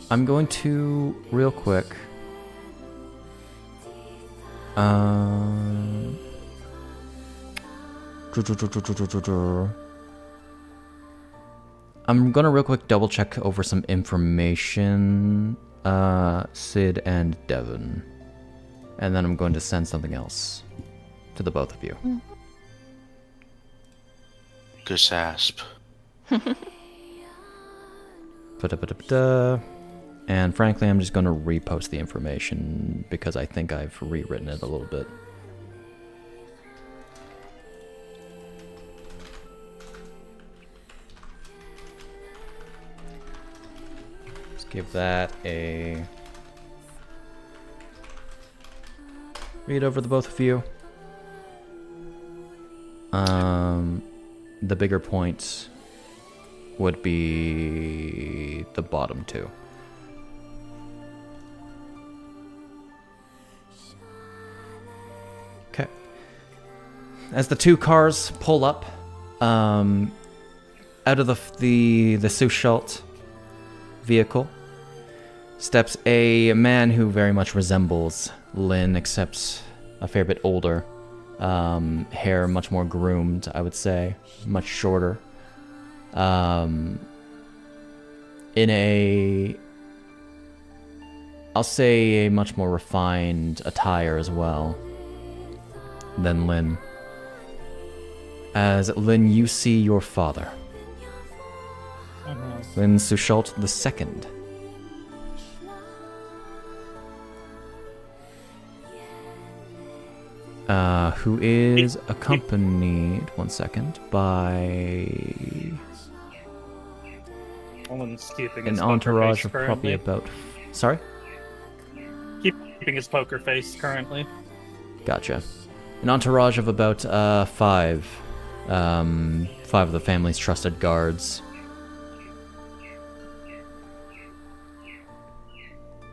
I'm going to real quick. I'm gonna real quick double check over some information, Sid and Devon, and then I'm going to send something else to the both of you. Gasasp. And frankly, I'm just going to repost the information because I think I've rewritten it a little bit. Let's give that a read over the both of you. The bigger point would be the bottom two. Okay. As the two cars pull up, out of the Souchalte vehicle steps a man who very much resembles Lynn, except a fair bit older. Hair much more groomed, I would say, much shorter. In I'll say a much more refined attire as well than Lynn. As Lynn, you see your father. Lynn Souchalte II. Who is accompanied, one second, by an entourage of probably about... Sorry? Keeping his poker face currently. Gotcha. An entourage of about five of the family's trusted guards.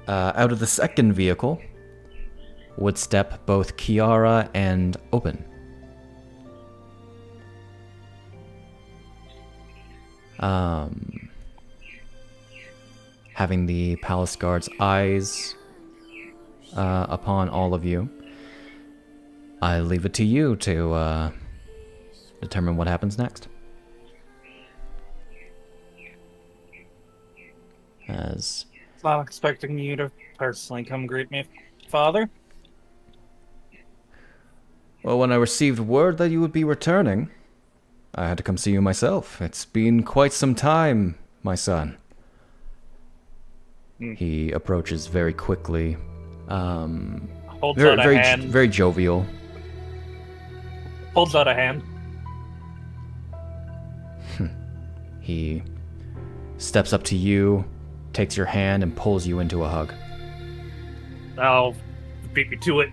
Out of the second vehicle would step both Chiara and Obin. Having the palace guard's eyes upon all of you, I leave it to you to determine what happens next. As Not expecting you to personally come greet me, Father. well, when I received word that you would be returning, I had to come see you myself. It's been quite some time, my son. He approaches very quickly. Holds out a hand. Very jovial. Holds out a hand. He steps up to you, takes your hand, and pulls you into a hug. I'll beat me to it.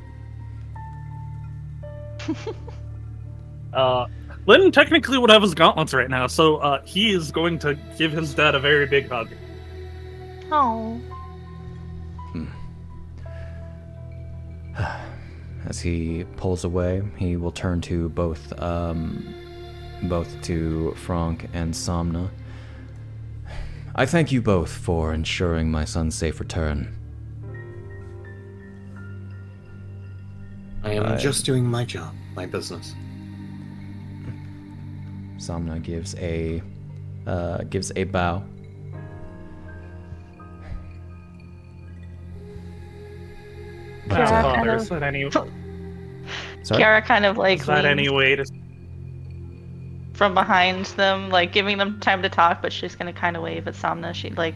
Lynn technically would have his gauntlets right now, so he is going to give his dad a very big hug. Oh. As he pulls away, he will turn to both to Franc and Somna. I thank you both for ensuring my son's safe return. I am just doing my job, my business. Somna gives a bow. Chiara Is that any? Sorry? Chiara kind of like Is that any leans way to? from behind them, like giving them time to talk, but she's gonna kind of wave at Somna. She like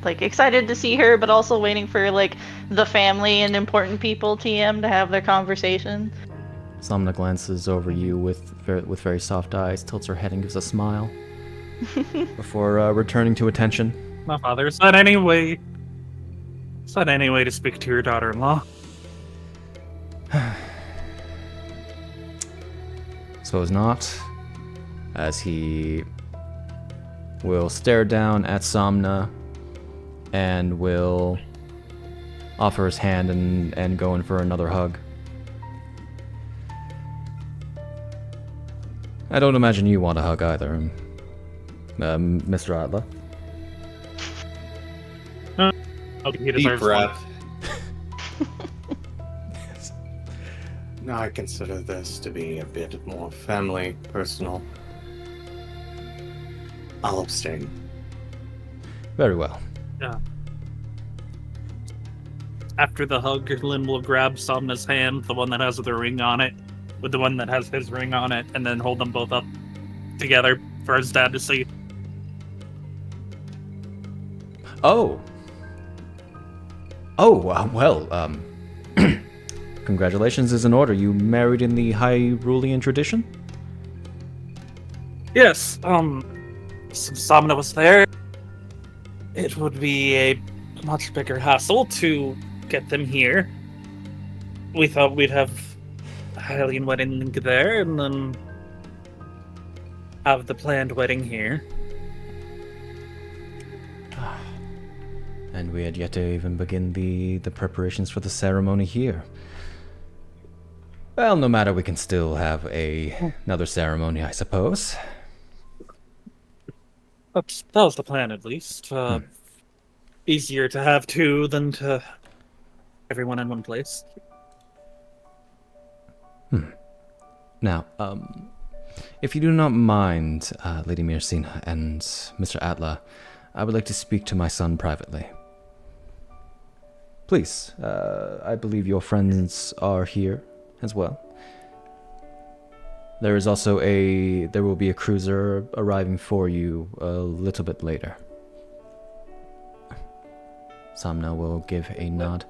excited to see her, but also waiting for like the family and important people TM to have their conversation. Somna glances over you with very soft eyes, tilts her head and gives a smile before returning to attention. My father, is that any way? Is that any way to speak to your daughter-in-law? Suppose not. As he will stare down at Somna and will offer his hand and go in for another hug. I don't imagine you want a hug either, Mr. Atla. Okay, he Deep deserves one. breath. No, I consider this to be a bit more family, personal. I'll abstain. Very well. Yeah. After the hug, Lynn will grab Somna's hand, the one that has the ring on it, with the one that has his ring on it, and then hold them both up together for his dad to see. Oh, well, congratulations is in order. You married in the Hyrulean tradition? Yes, since Somna was there, it would be a much bigger hassle to get them here. We thought we'd have Hylian wedding there, and then have the planned wedding here. And we had yet to even begin the preparations for the ceremony here. Well, no matter, we can still have another ceremony, I suppose. That was the plan, at least. Easier to have two than to everyone in one place. Now, if you do not mind, Lady Myrcina and Mr. Atla, I would like to speak to my son privately. Please, I believe your friends are here as well. There will be a cruiser arriving for you a little bit later. Samna will give a nod.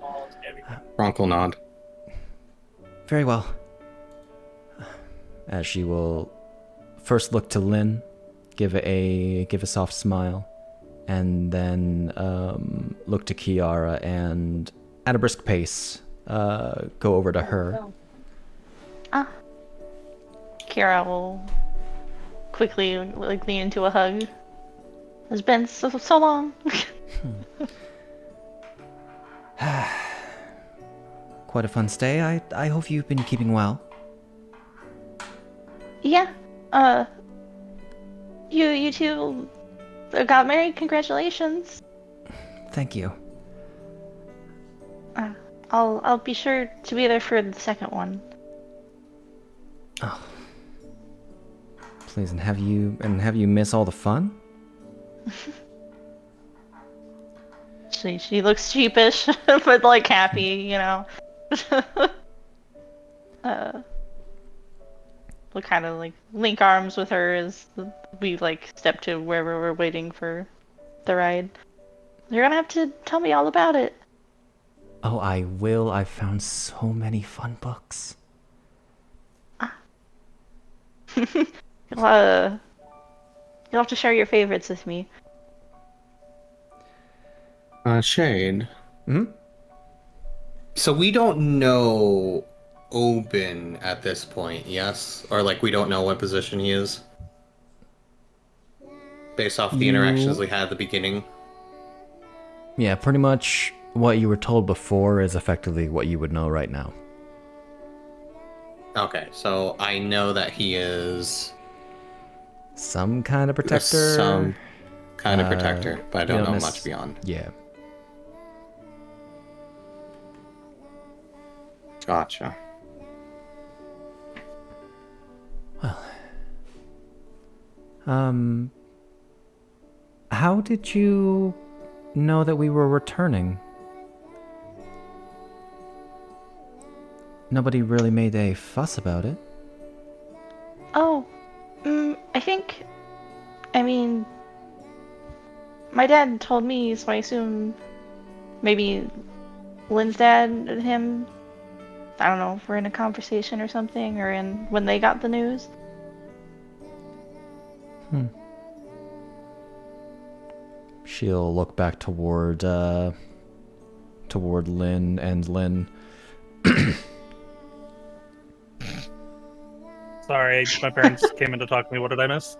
Franc will nod. Very well. As she will first look to Lynn, give a soft smile, and then look to Chiara and, at a brisk pace, go over to her. Chiara will quickly lean into a hug. It's been so long. Quite a fun stay. I hope you've been keeping well. Yeah. You two got married. Congratulations. Thank you. I'll be sure to be there for the second one. Oh. Please, and have you miss all the fun? She looks sheepish, but like happy, you know. We'll kind of like link arms with her as we like step to wherever we're waiting for the ride. You're gonna have to tell me all about it. Oh, I will. I found so many fun books. You'll have to share your favorites with me. Shade. Hmm? So we don't know Obin at this point, yes? Or like we don't know what position he is? Based off the interactions we had at the beginning? Yeah, pretty much what you were told before is effectively what you would know right now. Okay, so I know that he is Some kind of protector? some kind of protector, but I don't know miss- much beyond. Yeah. Gotcha. How did you know that we were returning? Nobody really made a fuss about it. Oh, I mean, my dad told me, so I assume maybe Lynn's dad and him, I don't know, were in a conversation or something, or when they got the news. She'll look back toward Lynn, and Lynn. Sorry, my parents came in to talk to me. What did I miss?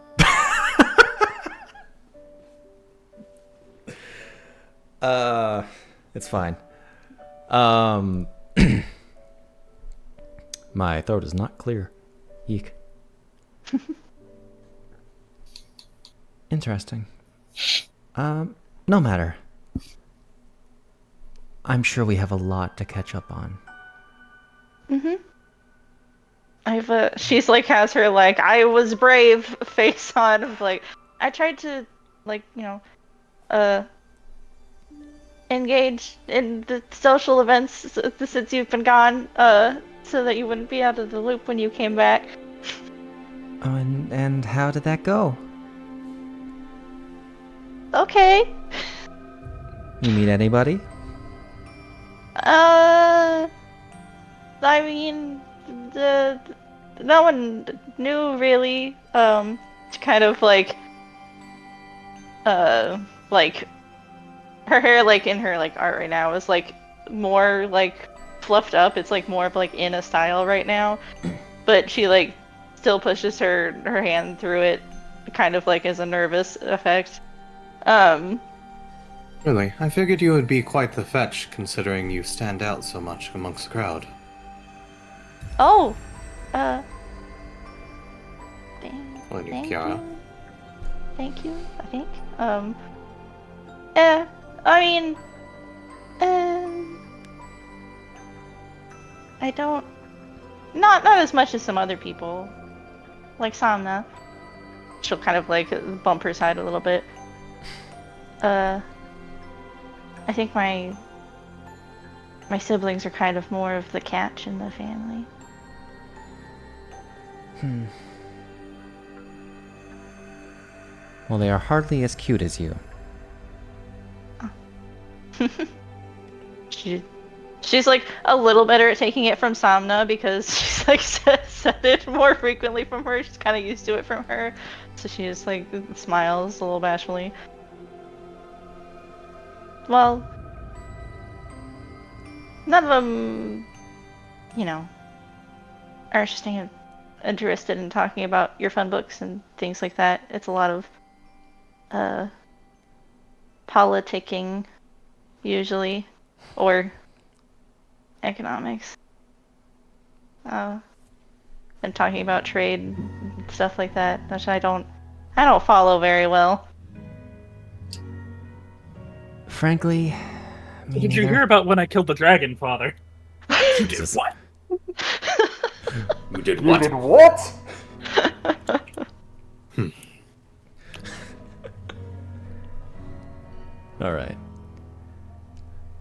It's fine. My throat is not clear. Eek. Interesting. No matter. I'm sure we have a lot to catch up on. She's like has her like I was brave face on of like I tried to like engage in the social events since you've been gone so that you wouldn't be out of the loop when you came back. Oh, and how did that go? Okay. You meet anybody? I mean, no one knew really. Kind of like her hair, like in her like art right now, is like more like fluffed up. It's like more of like in a style right now, but she like still pushes her hand through it kind of like as a nervous effect. Really? I figured you would be quite the fetch, considering you stand out so much amongst the crowd. Oh, Well, thank Chiara. you. Thank you, I think. I mean, I don't, not as much as some other people, like Samna. She'll kind of like bump her side a little bit. I think my siblings are kind of more of the catch in the family. Well, they are hardly as cute as you. She's like a little better at taking it from Samna because she's like said it more frequently from her. She's kind of used to it from her, so she just like smiles a little bashfully. Well, none of them, you know, are interested in talking about your fun books and things like that. It's a lot of politicking usually, or economics, and talking about trade and stuff like that, which I don't follow very well. Frankly, me Did you neither. hear about when I killed the dragon, Father? You did what? You did You what? did what? All right.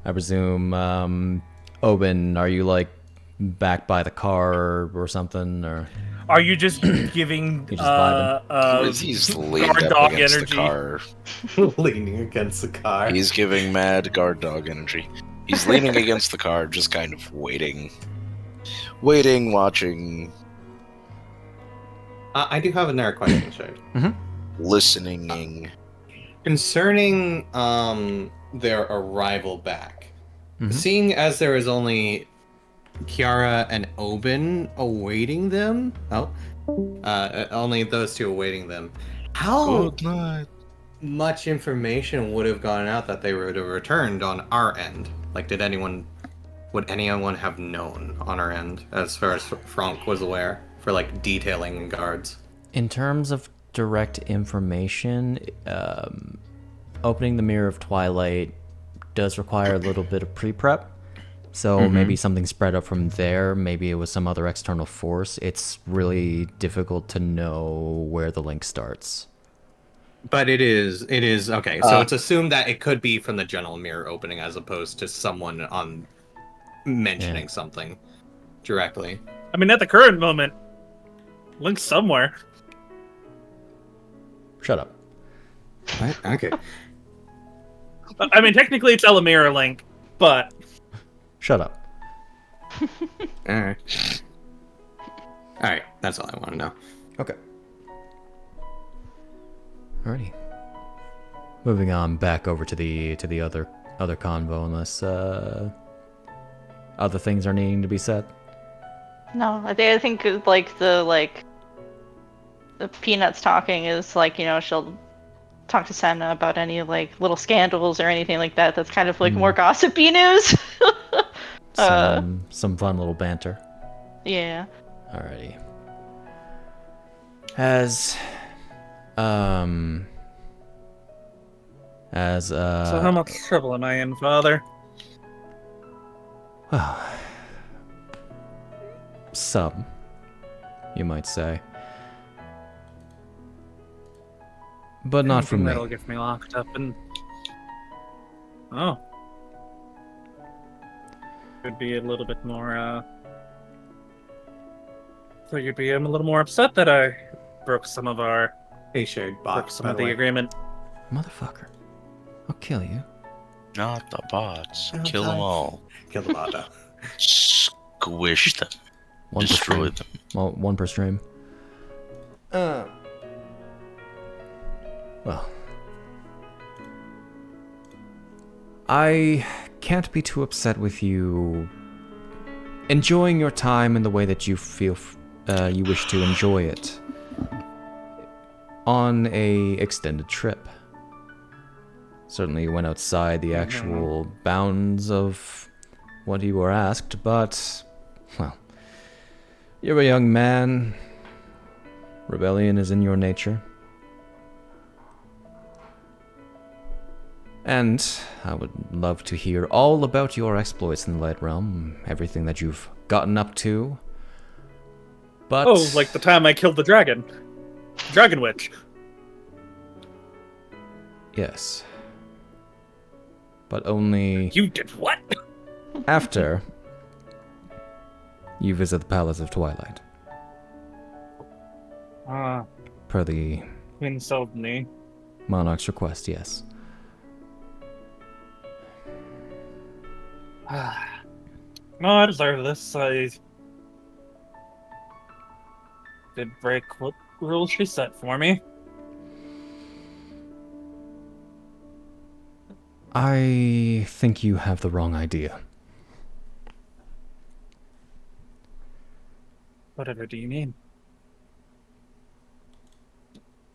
I presume, Obin, are you like back by the car or something, or Are you just giving You just vibing? He's leaned guard up dog against energy? the car. Leaning against the car. He's giving mad guard dog energy. He's leaning against the car, just kind of waiting, watching, I do have another question, Shade. listening. Concerning their arrival back, seeing as there is only Chiara and Obin awaiting them, only those two awaiting them, how Good night. much information would have gone out that they would have returned on our end? Like, would anyone have known on our end, as far as Franc was aware, for like detailing and guards? in terms of direct information, opening the Mirror of Twilight does require a little bit of pre-prep. So maybe something spread up from there. Maybe it was some other external force. It's really difficult to know where the link starts. But it is okay. So it's assumed that it could be from the general mirror opening, as opposed to someone on mentioning something directly. I mean, at the current moment, Link's somewhere. Shut up. What? Okay. I mean, technically it's Elamira Link, but Shut up. All right. All right. That's all I want to know. Okay. Alrighty. Moving on back over to the other convo, unless other things are needing to be said. No, I think like the Peanuts talking is like, you know, she'll talk to Samna about any like little scandals or anything like that. That's kind of like more gossipy news. Some fun little banter. Yeah. Alrighty. So how much trouble am I in, Father? some, you might say. But not from me. That'll get me locked up and... Oh. Could be a little bit more, So you'd be a little more upset that I broke some of our... Hey, shared broke box, some by of the the way. agreement. Motherfucker. I'll kill you. Not the bots. Oh, Kill them God. all. Kill the bot, though. Squish them. One per Destroy stream. them. Well, one per stream. Well. I can't be too upset with you enjoying your time in the way that you feel you wish to enjoy it. on a extended trip. Certainly went outside the actual bounds of what you were asked, but, well, you're a young man. Rebellion is in your nature. And I would love to hear all about your exploits in the Light Realm, everything that you've gotten up to. But... Oh, like the time I killed the dragon. Dragon Witch. Yes. But only You did what? after you visit the Palace of Twilight. Per the Queen Sylvanie. Monarch's request, yes. No, I deserve this. I did break what rules she set for me. I think you have the wrong idea. Whatever do you mean?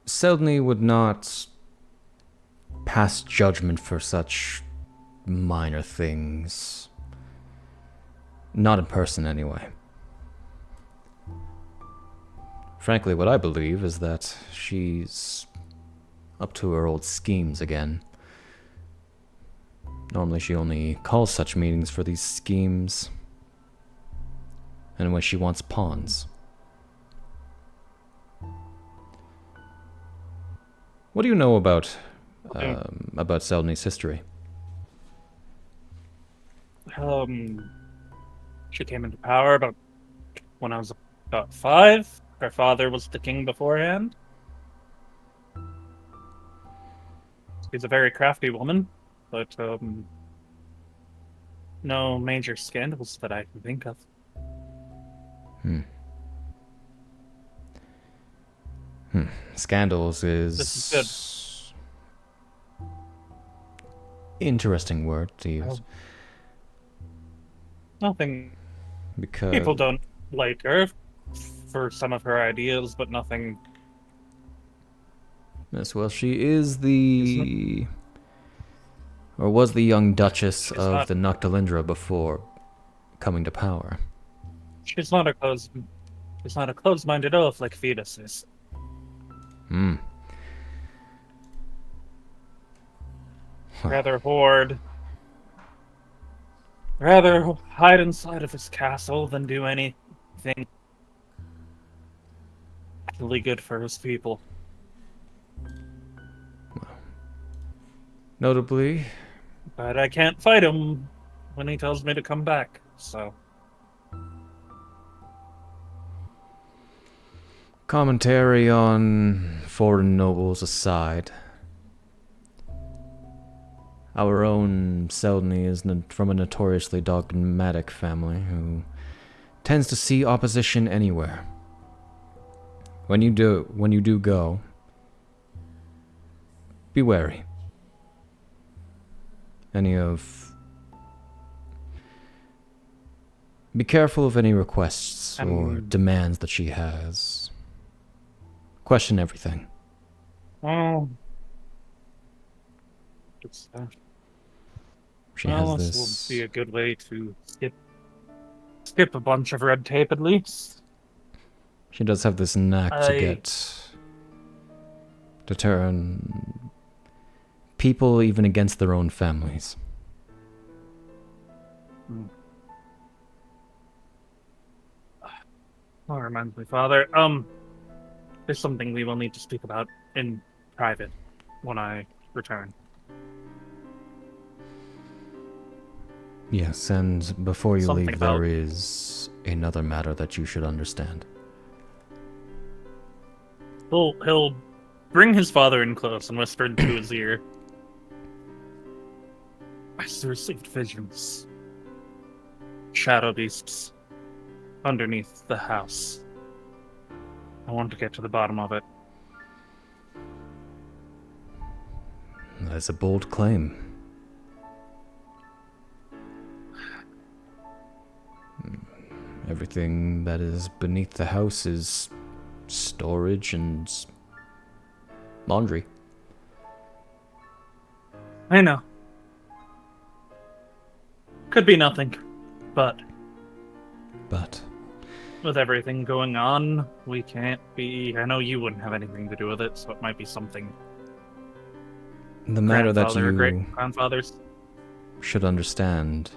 Seldony would not pass judgment for such minor things. Not in person, anyway. Frankly, what I believe is that she's up to her old schemes again. Normally she only calls such meetings for these schemes, and when she wants pawns. What do you know about Seldony's history? She came into power when I was about 5. Her father was the king beforehand. She's a very crafty woman, but no major scandals that I can think of. Scandals is... This is good. Interesting word to use. Nothing. Because... People don't like her for some of her ideas, but nothing. Yes, well, she is the... Or was the young Duchess of the Noctilindra before coming to power. She's not a closed-minded elf like Fetus is. Rather hide inside of his castle than do anything really good for his people. Notably... But I can't fight him when he tells me to come back, so... Commentary on foreign nobles aside, our own Seldony is from a notoriously dogmatic family who tends to see opposition anywhere. When you do go, be wary. Be careful of any requests or demands that she has. Question everything. Well, She has this this... will be a good way to skip a bunch of red tape at least. She does have this knack to turn people even against their own families. Oh, reminds me, Father. There's something we will need to speak about in private when I return. Yes, and before you Something leave, about- there is another matter that you should understand. He'll bring his father in close and whisper into his ear. I received visions. Shadow beasts underneath the house. I want to get to the bottom of it. That's a bold claim. Everything that is beneath the house is storage and laundry. I know. Could be nothing, but But with everything going on, we can't be. I know you wouldn't have anything to do with it, so it might be something. the matter that Grandfather or you great grandfathers. should understand.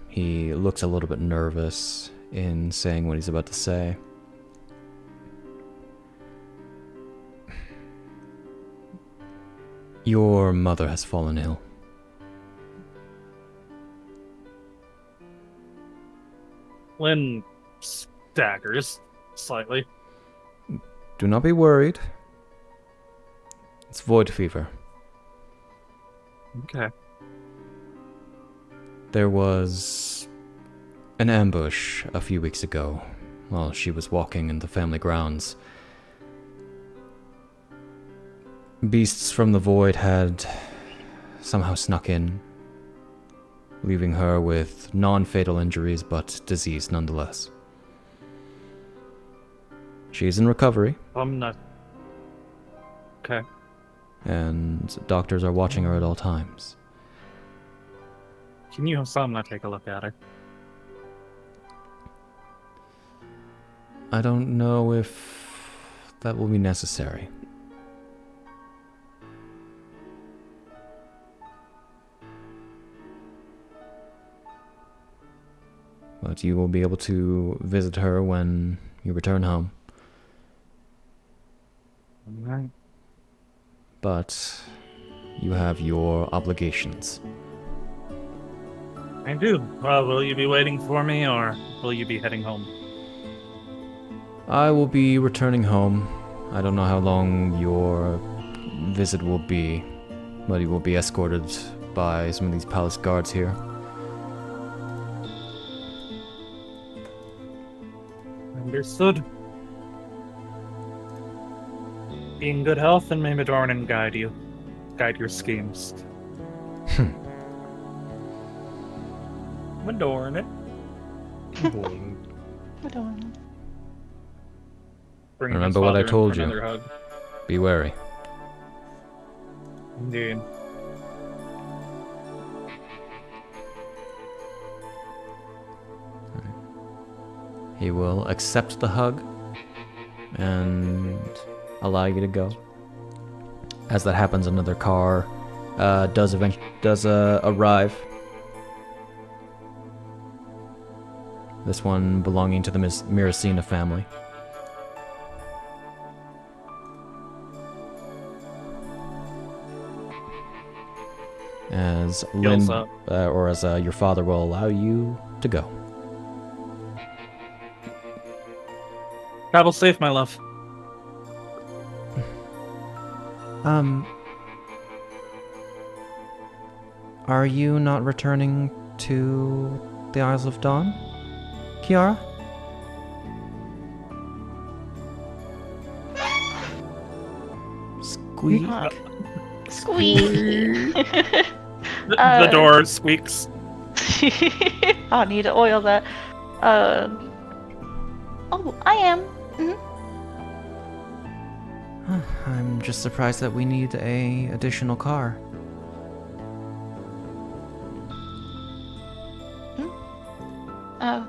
He looks a little bit nervous in saying what he's about to say. Your mother has fallen ill. Lynn staggers slightly. Do not be worried. It's void fever. Okay. There was an ambush a few weeks ago while she was walking in the family grounds. Beasts from the void had somehow snuck in, leaving her with non-fatal injuries but disease nonetheless. She's in recovery, I'm not. Okay. and doctors are watching her at all times. Can you have Samna take a look at her? I don't know if that will be necessary. But you will be able to visit her when you return home. Alright. But you have your obligations. I do. Well, will you be waiting for me, or will you be heading home? I will be returning home. I don't know how long your visit will be, but you will be escorted by some of these palace guards here. Understood. Be in good health, and may Madornan guide you. Guide your schemes. Madorn it. Bring Remember his what I father in told for you. another hug. Be wary. Indeed. He will accept the hug and allow you to go. As that happens, another car does arrive. This one belonging to the Miracina family. As Lynn, up. or as your father will allow you to go. Travel safe, my love. Are you not returning to the Isles of Dawn, Chiara? Squeak. Squeak. The door squeaks. I'll need to oil that. Oh, I am. I'm just surprised that we need a additional car. Oh.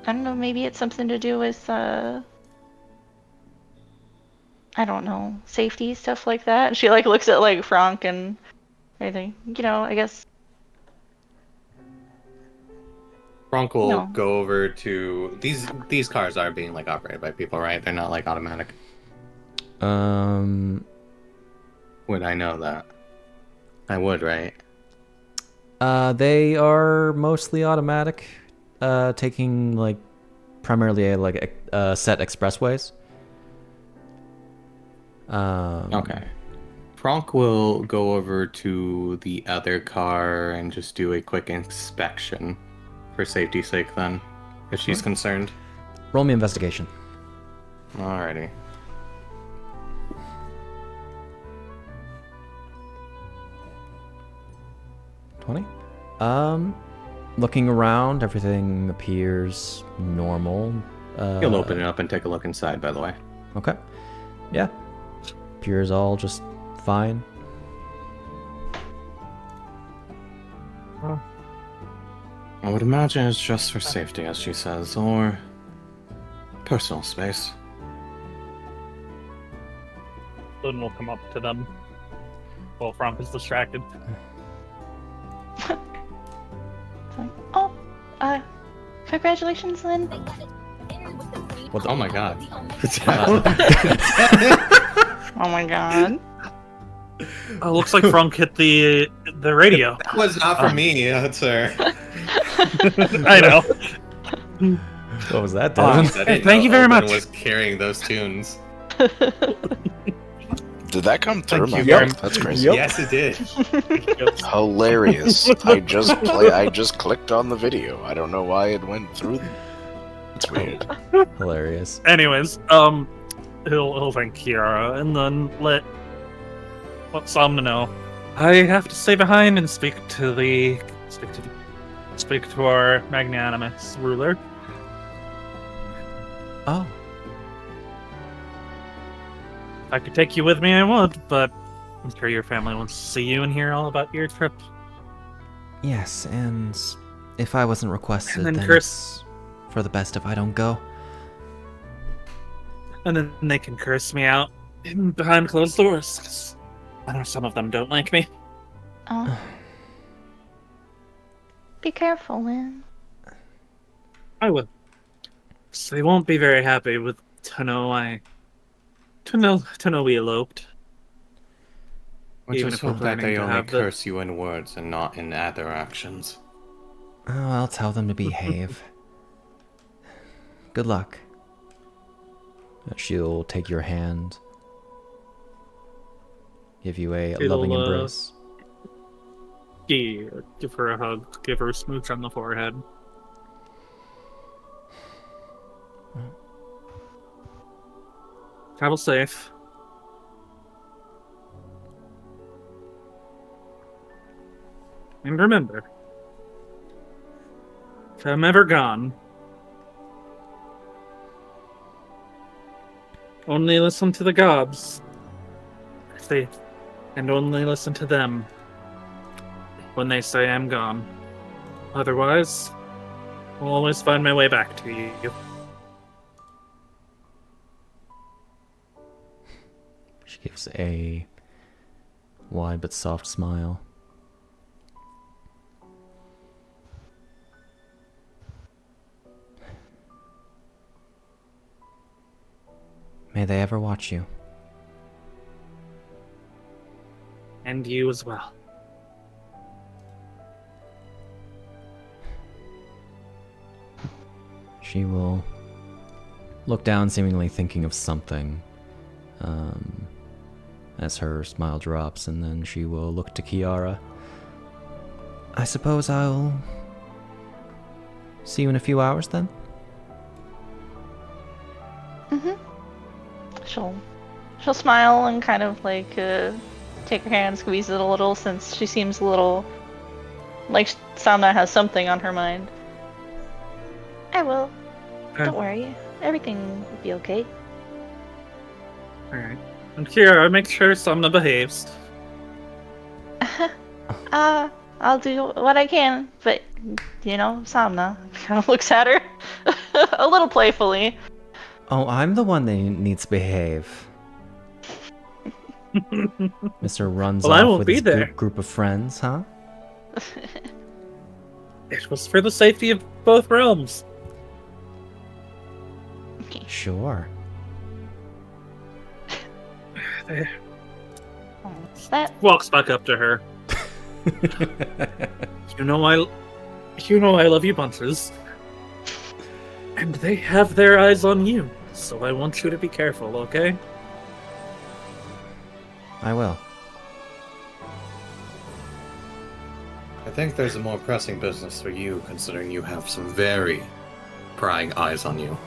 I don't know, maybe it's something to do with, I don't know, safety, stuff like that. And she, like, looks at, like, Franc and everything. You know, I guess. Franc will No. go over to these cars are being like operated by people, right? They're not like automatic. Would I know that? I would, right? They are mostly automatic, taking like primarily set expressways. Okay. Franc will go over to the other car and just do a quick inspection for safety's sake then, if she's concerned. Roll me investigation. Alrighty. $20. looking around, everything appears normal. He'll open it up and take a look inside, by the way. Okay. Yeah. Appears all just fine. I would imagine it's just for safety, as she says, or personal space. Lynn will come up to them while Franc is distracted. Oh, congratulations, Lynn. What the- Oh my god. Oh my god. Oh, looks like Franc hit the radio. That was not for me, sir. I know. What was that, Devon? Thank you very much. Was carrying those tunes. Did that come through Thank my you very mouth? That's crazy. Yep. Yes, it did. Hilarious. I just clicked on the video. I don't know why it went through. It's weird. Hilarious. Anyways, he'll thank Chiara and then let Somna know. I have to stay behind and speak to our magnanimous ruler. Oh. If I could take you with me, I would, but I'm sure your family wants to see you and hear all about your trip. Yes, and if I wasn't requested, And then then it's for the best if I don't go. And then they can curse me out behind closed doors, 'cause I know some of them don't like me. Oh. Be careful, Lynn. I would. So they won't be very happy to know we eloped. We Even just if we're hope that planning they to only have the- curse you in words and not in other actions. Oh, I'll tell them to behave. Good luck. She'll take your hand, give you a loving embrace. Give her a hug, give her a smooch on the forehead. Travel safe. And remember, if I'm ever gone, only listen to the gobs. And only listen to them when they say I'm gone. Otherwise, I'll always find my way back to you. She gives a wide but soft smile. May they ever watch you. And you as well. She will look down, seemingly thinking of something, as her smile drops, and then she will look to Chiara. I suppose I'll see you in a few hours then? She'll smile and kind of like take her hand, squeeze it a little, since she seems a little like Samna has something on her mind. I will. Don't worry. Everything will be okay. Alright. And Chiara, make sure Somna behaves. I'll do what I can, but Samna kind of looks at her a little playfully. Oh, I'm the one that needs to behave. Mr. runs Well, I off won't with be his there. group of friends, huh? It was for the safety of both realms. Sure. That Walks back up to her. You know I love you bunches. And they have their eyes on you, so I want you to be careful, okay? I will. I think there's a more pressing business for you, considering you have some very prying eyes on you.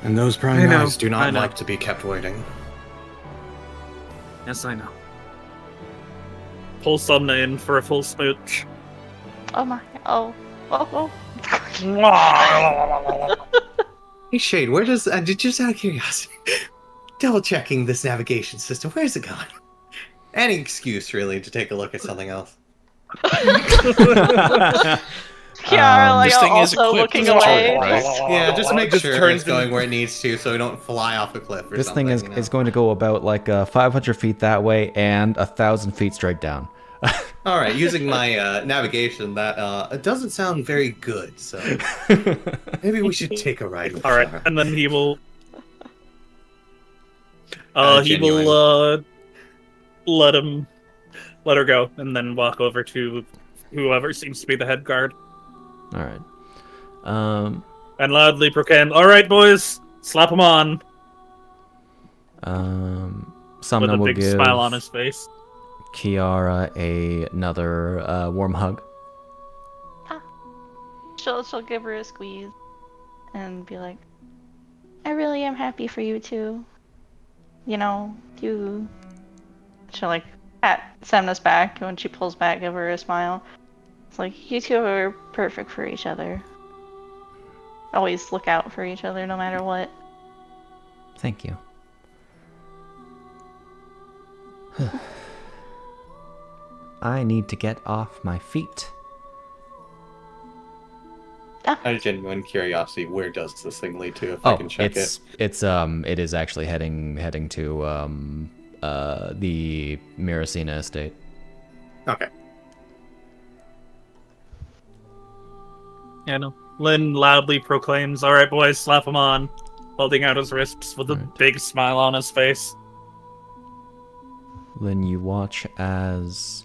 And those prying I know, eyes do I not know. like to be kept waiting. Yes, I know. Pull Somna in for a full smooch. Oh my. Oh. Oh. Hey Shade, where does just out of curiosity, double checking this navigation system, where's it going? Any excuse really to take a look at something else. Kiara, like, this thing is also equipped looking with a away. turret, right? Yeah, just make Just sure turns it's going where it needs to, so we don't fly off a cliff or This something. thing is, you know? is going to go about like 500 feet that way and 1,000 feet straight down. All right, using my navigation, that it doesn't sound very good. So maybe we should take a ride. With All right, Shara. and then he will. Genuine. Let her go, and then walk over to whoever seems to be the head guard, All right. and loudly proclaim, "All right, boys, slap him on!" With Samna a will big give smile on his face. Kiara another warm hug. She'll give her a squeeze and be like, I really am happy for you too. You know, she'll like pat Semna's back, and when she pulls back, give her a smile. It's like, you two are perfect for each other. Always look out for each other no matter what. Thank you. I need to get off my feet. Out of genuine curiosity, where does this thing lead to? If I can check it. It is actually heading to the Miracina estate. Okay. Yeah, no. Lynn loudly proclaims, "All right, boys, slap him on," holding out his wrists with a big smile on his face. Lynn, you watch as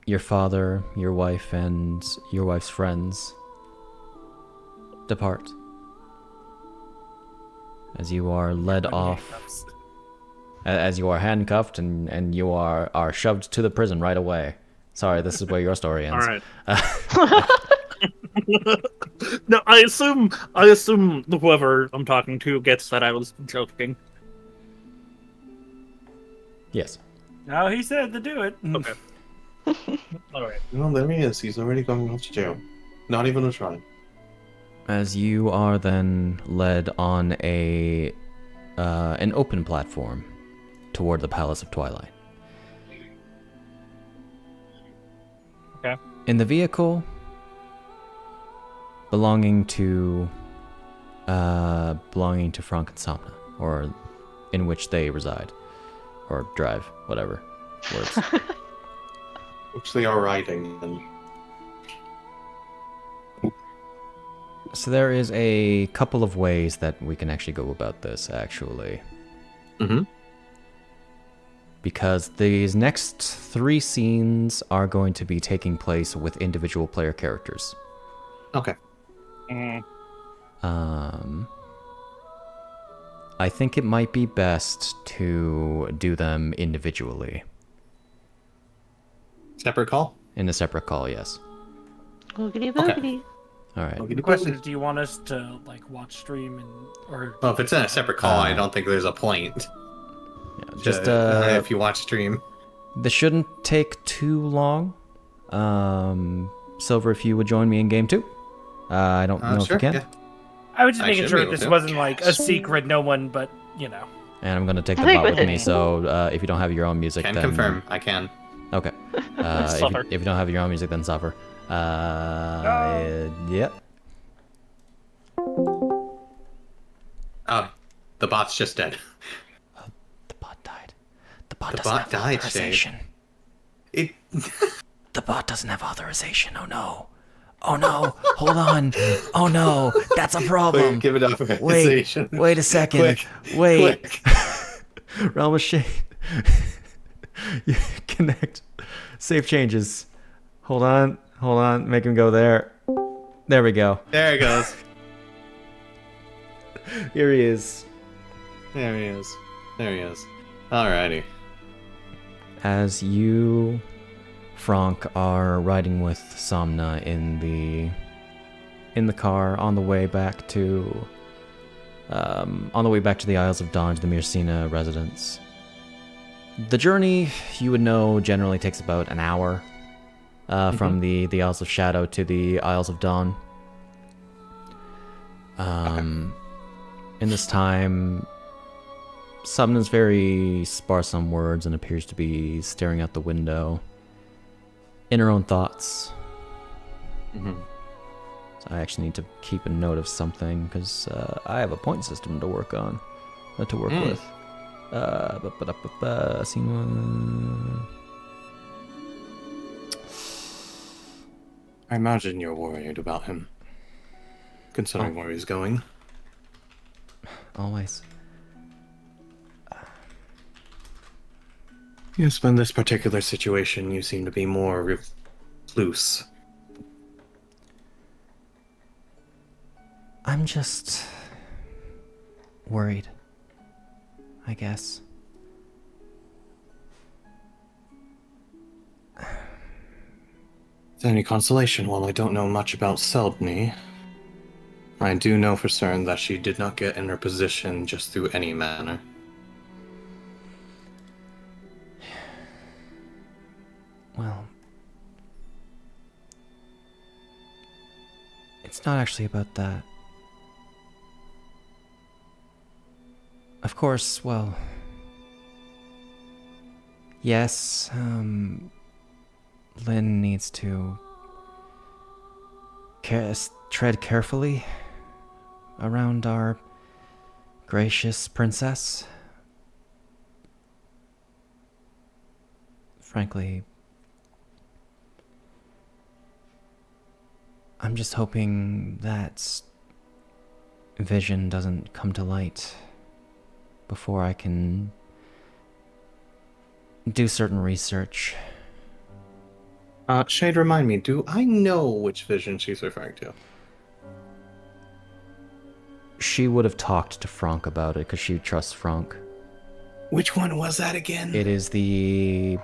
your father, your wife, and your wife's friends depart. As you are led off, as you are handcuffed and you are shoved to the prison right away. Sorry, this is where your story ends. All right. No, I assume whoever I'm talking to gets that I was joking. Yes. No, he said to do it. Okay. All right. Well, there he is. He's already going off to jail. Not even a try. As you are then led on an open platform toward the Palace of Twilight. Okay. In the vehicle belonging to Franc and Samna, or in which they reside, or drive, whatever words. Which they are riding. And So there is a couple of ways that we can actually go about this, actually. Mm-hmm. Because these next 3 scenes are going to be taking place with individual player characters. Okay. I think it might be best to do them individually. Separate call? In a separate call, yes. Boogity boogity. All right. The question is, do you want us to like watch stream or? Well, if it's in a separate call, I don't think there's a point. Yeah, just if you watch stream. this shouldn't take too long. Silver, if you would join me in game 2. I don't know if you can. Yeah. I was just I making should sure be that able this to. wasn't like a secret, no one, but you know. And I'm going to take I the think bot with with me, it- so if you don't have your own music, Can then... confirm. I can. Okay. Suffer. If you don't have your own music, then suffer. Yep. Oh, the bot's just dead. The bot died. The bot The doesn't bot have died, authorization. It. The bot doesn't have authorization. Oh no. Oh no. Hold on. Oh no. That's a problem. Wait, give it up. Wait a second. Quick, Wait. quick. Realm of Shade. You connect. Save changes. Hold on. Make him go there. There we go. There it goes. Here he is. There he is. Alrighty. As you, Franc, are riding with Samna in the car on the way back to the Isles of Dawn to the Miracina residence. The journey, you would know, generally takes about an hour, from the Isles of Shadow to the Isles of Dawn. In this time, Summon's is very sparse on words and appears to be staring out the window in her own thoughts. So I actually need to keep a note of something because I have a point system to work on, to work with. Scene 1. I imagine you're worried about him, considering where he's going. Always. Yes, but in this particular situation, you seem to be more recluse. I'm just worried, I guess. Is there any consolation? While I don't know much about Seldny, I do know for certain that she did not get in her position just through any manner. Well, it's not actually about that. Of course, well, yes, Lynn needs to tread carefully around our gracious princess. Frankly, I'm just hoping that vision doesn't come to light before I can do certain research. Shade, remind me, do I know which vision she's referring to? She would have talked to Franc about it because she trusts Franc. Which one was that again? It is the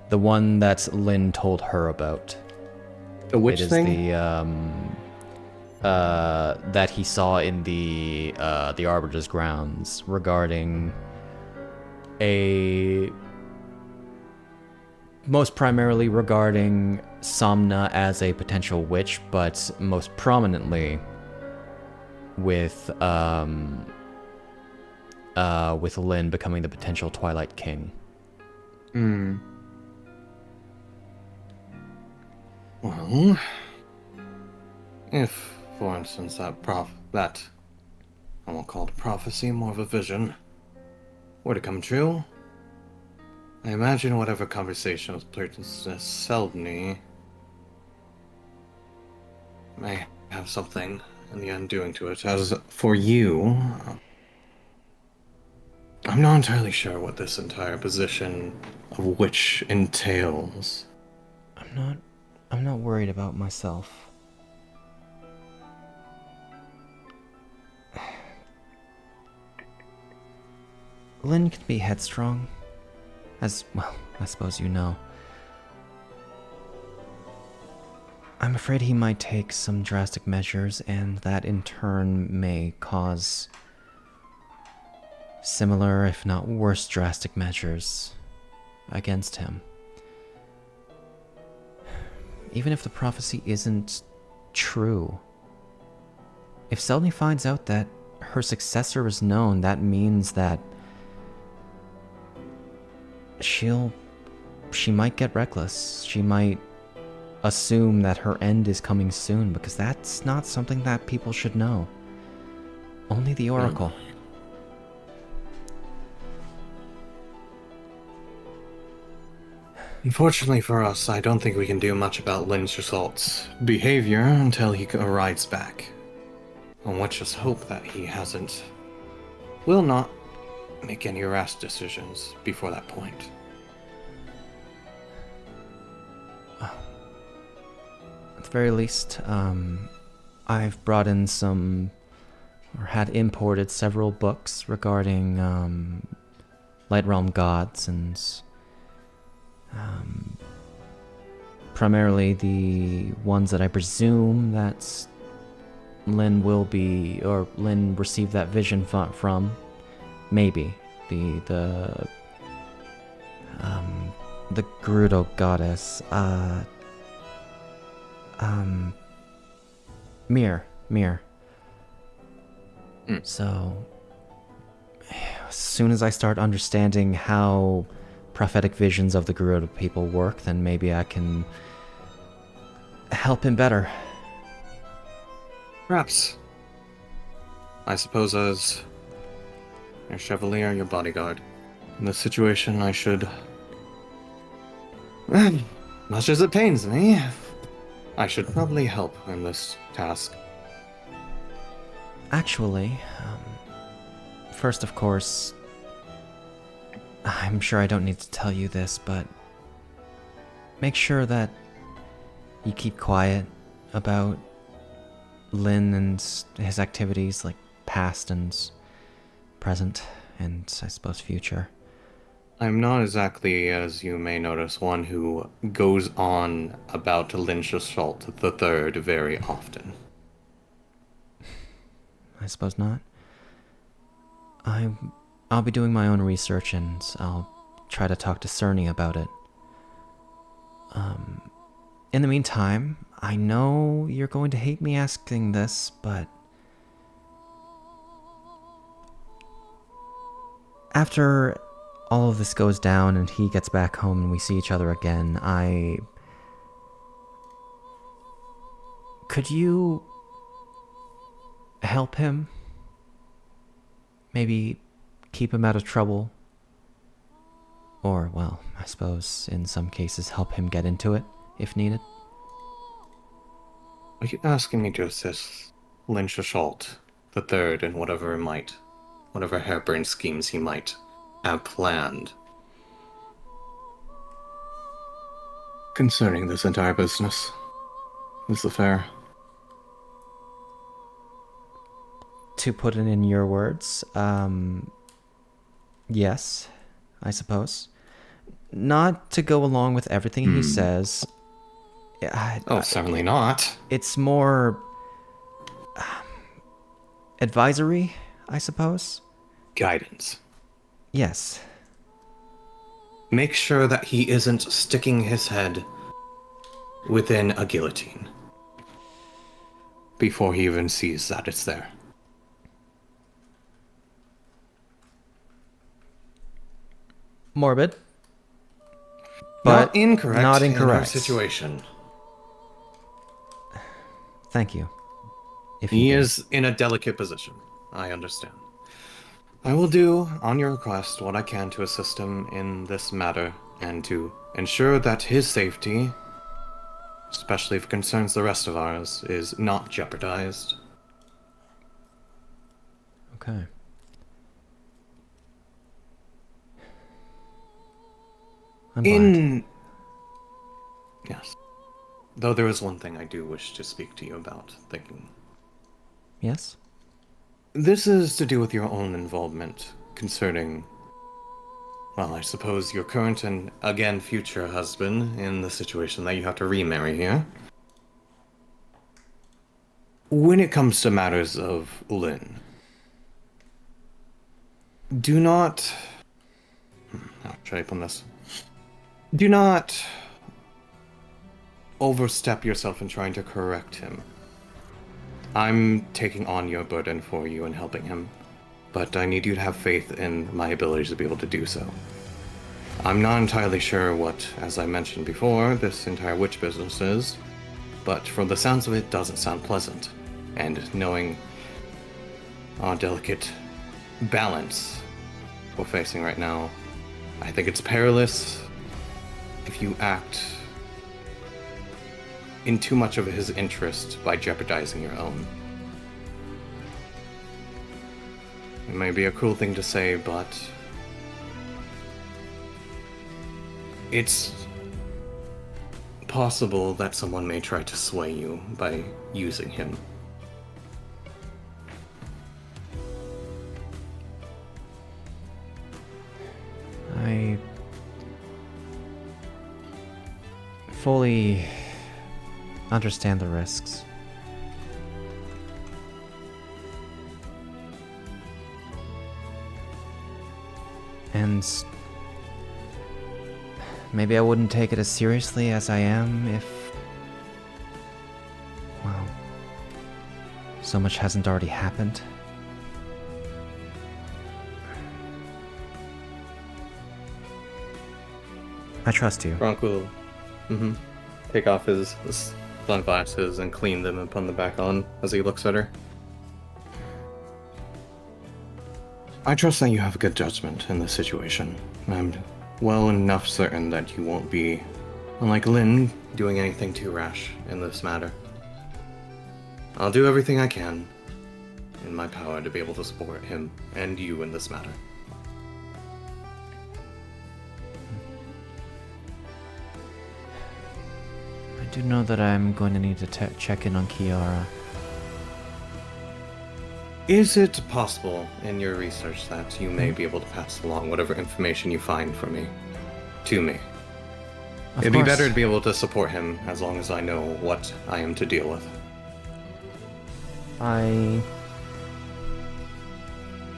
one that Lynn told her about. The which it is thing? That he saw in the Arbiter's grounds regarding most primarily regarding Somna as a potential witch, but most prominently with Lynn becoming the potential Twilight King. Well, if, for instance, that I won't call it a prophecy, more of a vision, were to come true, I imagine whatever conversation with Princess Seldny may have something in the undoing to it. As for you, I'm not entirely sure what this entire position of witch entails. I'm not worried about myself. Lynn can be headstrong, as well, I suppose you know. I'm afraid he might take some drastic measures, and that in turn may cause similar, if not worse, drastic measures against him. Even if the prophecy isn't true, if Seldny finds out that her successor is known, that means that she might get reckless. She might assume that her end is coming soon, because that's not something that people should know. Only the Oracle. Unfortunately for us, I don't think we can do much about Lynn's results behavior until he arrives back. And let's just hope that he will not make any rash decisions before that point. At the very least, I've brought in had imported several books regarding Light Realm gods and primarily the ones that I presume that Lynn received that vision from. Maybe the Gerudo goddess. Mir. Hmm. So, as soon as I start understanding how prophetic visions of the Garuda people work, then maybe I can help him better. Perhaps. I suppose as your chevalier, your bodyguard. In this situation, I should... Much as it pains me, I should probably help in this task. Actually, first, of course, I'm sure I don't need to tell you this, but make sure that you keep quiet about Lynn and his activities, like past and present, and I suppose future. I'm not exactly, as you may notice, one who goes on about Lynn Souchalte III very often. I suppose not. I'll be doing my own research, and I'll try to talk to Cerny about it. In the meantime, I know you're going to hate me asking this, but after all of this goes down and he gets back home and we see each other again, could you help him? Maybe keep him out of trouble? Or, well, I suppose in some cases help him get into it, if needed. Are you asking me to assist Lynn Souchalte III in whatever harebrained schemes he might have planned concerning this entire business? Is that fair? To put it in your words, yes, I suppose. Not to go along with everything he says. Certainly not. It's more advisory, I suppose. Guidance. Yes. Make sure that he isn't sticking his head within a guillotine before he even sees that it's there. Morbid. But not incorrect. Not incorrect. In our situation. Thank you. He is in a delicate position. I understand. I will do, on your request, what I can to assist him in this matter and to ensure that his safety, especially if it concerns the rest of ours, is not jeopardized. Okay. I'm glad. Yes. Though there is one thing I do wish to speak to you about, thinking. Yes? This is to do with your own involvement concerning, well, I suppose your current and, again, future husband in the situation that you have to remarry here. When it comes to matters of Lynn, do not... How should I put this? Do not overstep yourself in trying to correct him. I'm taking on your burden for you and helping him, but I need you to have faith in my abilities to be able to do so. I'm not entirely sure what, as I mentioned before, this entire witch business is, but from the sounds of it, doesn't sound pleasant. And knowing our delicate balance we're facing right now, I think it's perilous if you act in too much of his interest by jeopardizing your own. It may be a cruel thing to say, but it's possible that someone may try to sway you by using him. I fully understand the risks. And maybe I wouldn't take it as seriously as I am if so much hasn't already happened. I trust you. Franc will take off his sunglasses and clean them and put them back on as he looks at her. I trust that you have good judgment in this situation. I'm well enough certain that you won't be, unlike Lynn, doing anything too rash in this matter. I'll do everything I can in my power to be able to support him and you in this matter. I do know that I'm going to need to check in on Chiara. Is it possible in your research that you may be able to pass along whatever information you find from me to me? Of It'd course. be better to be able to support him as long as I know what I am to deal with. I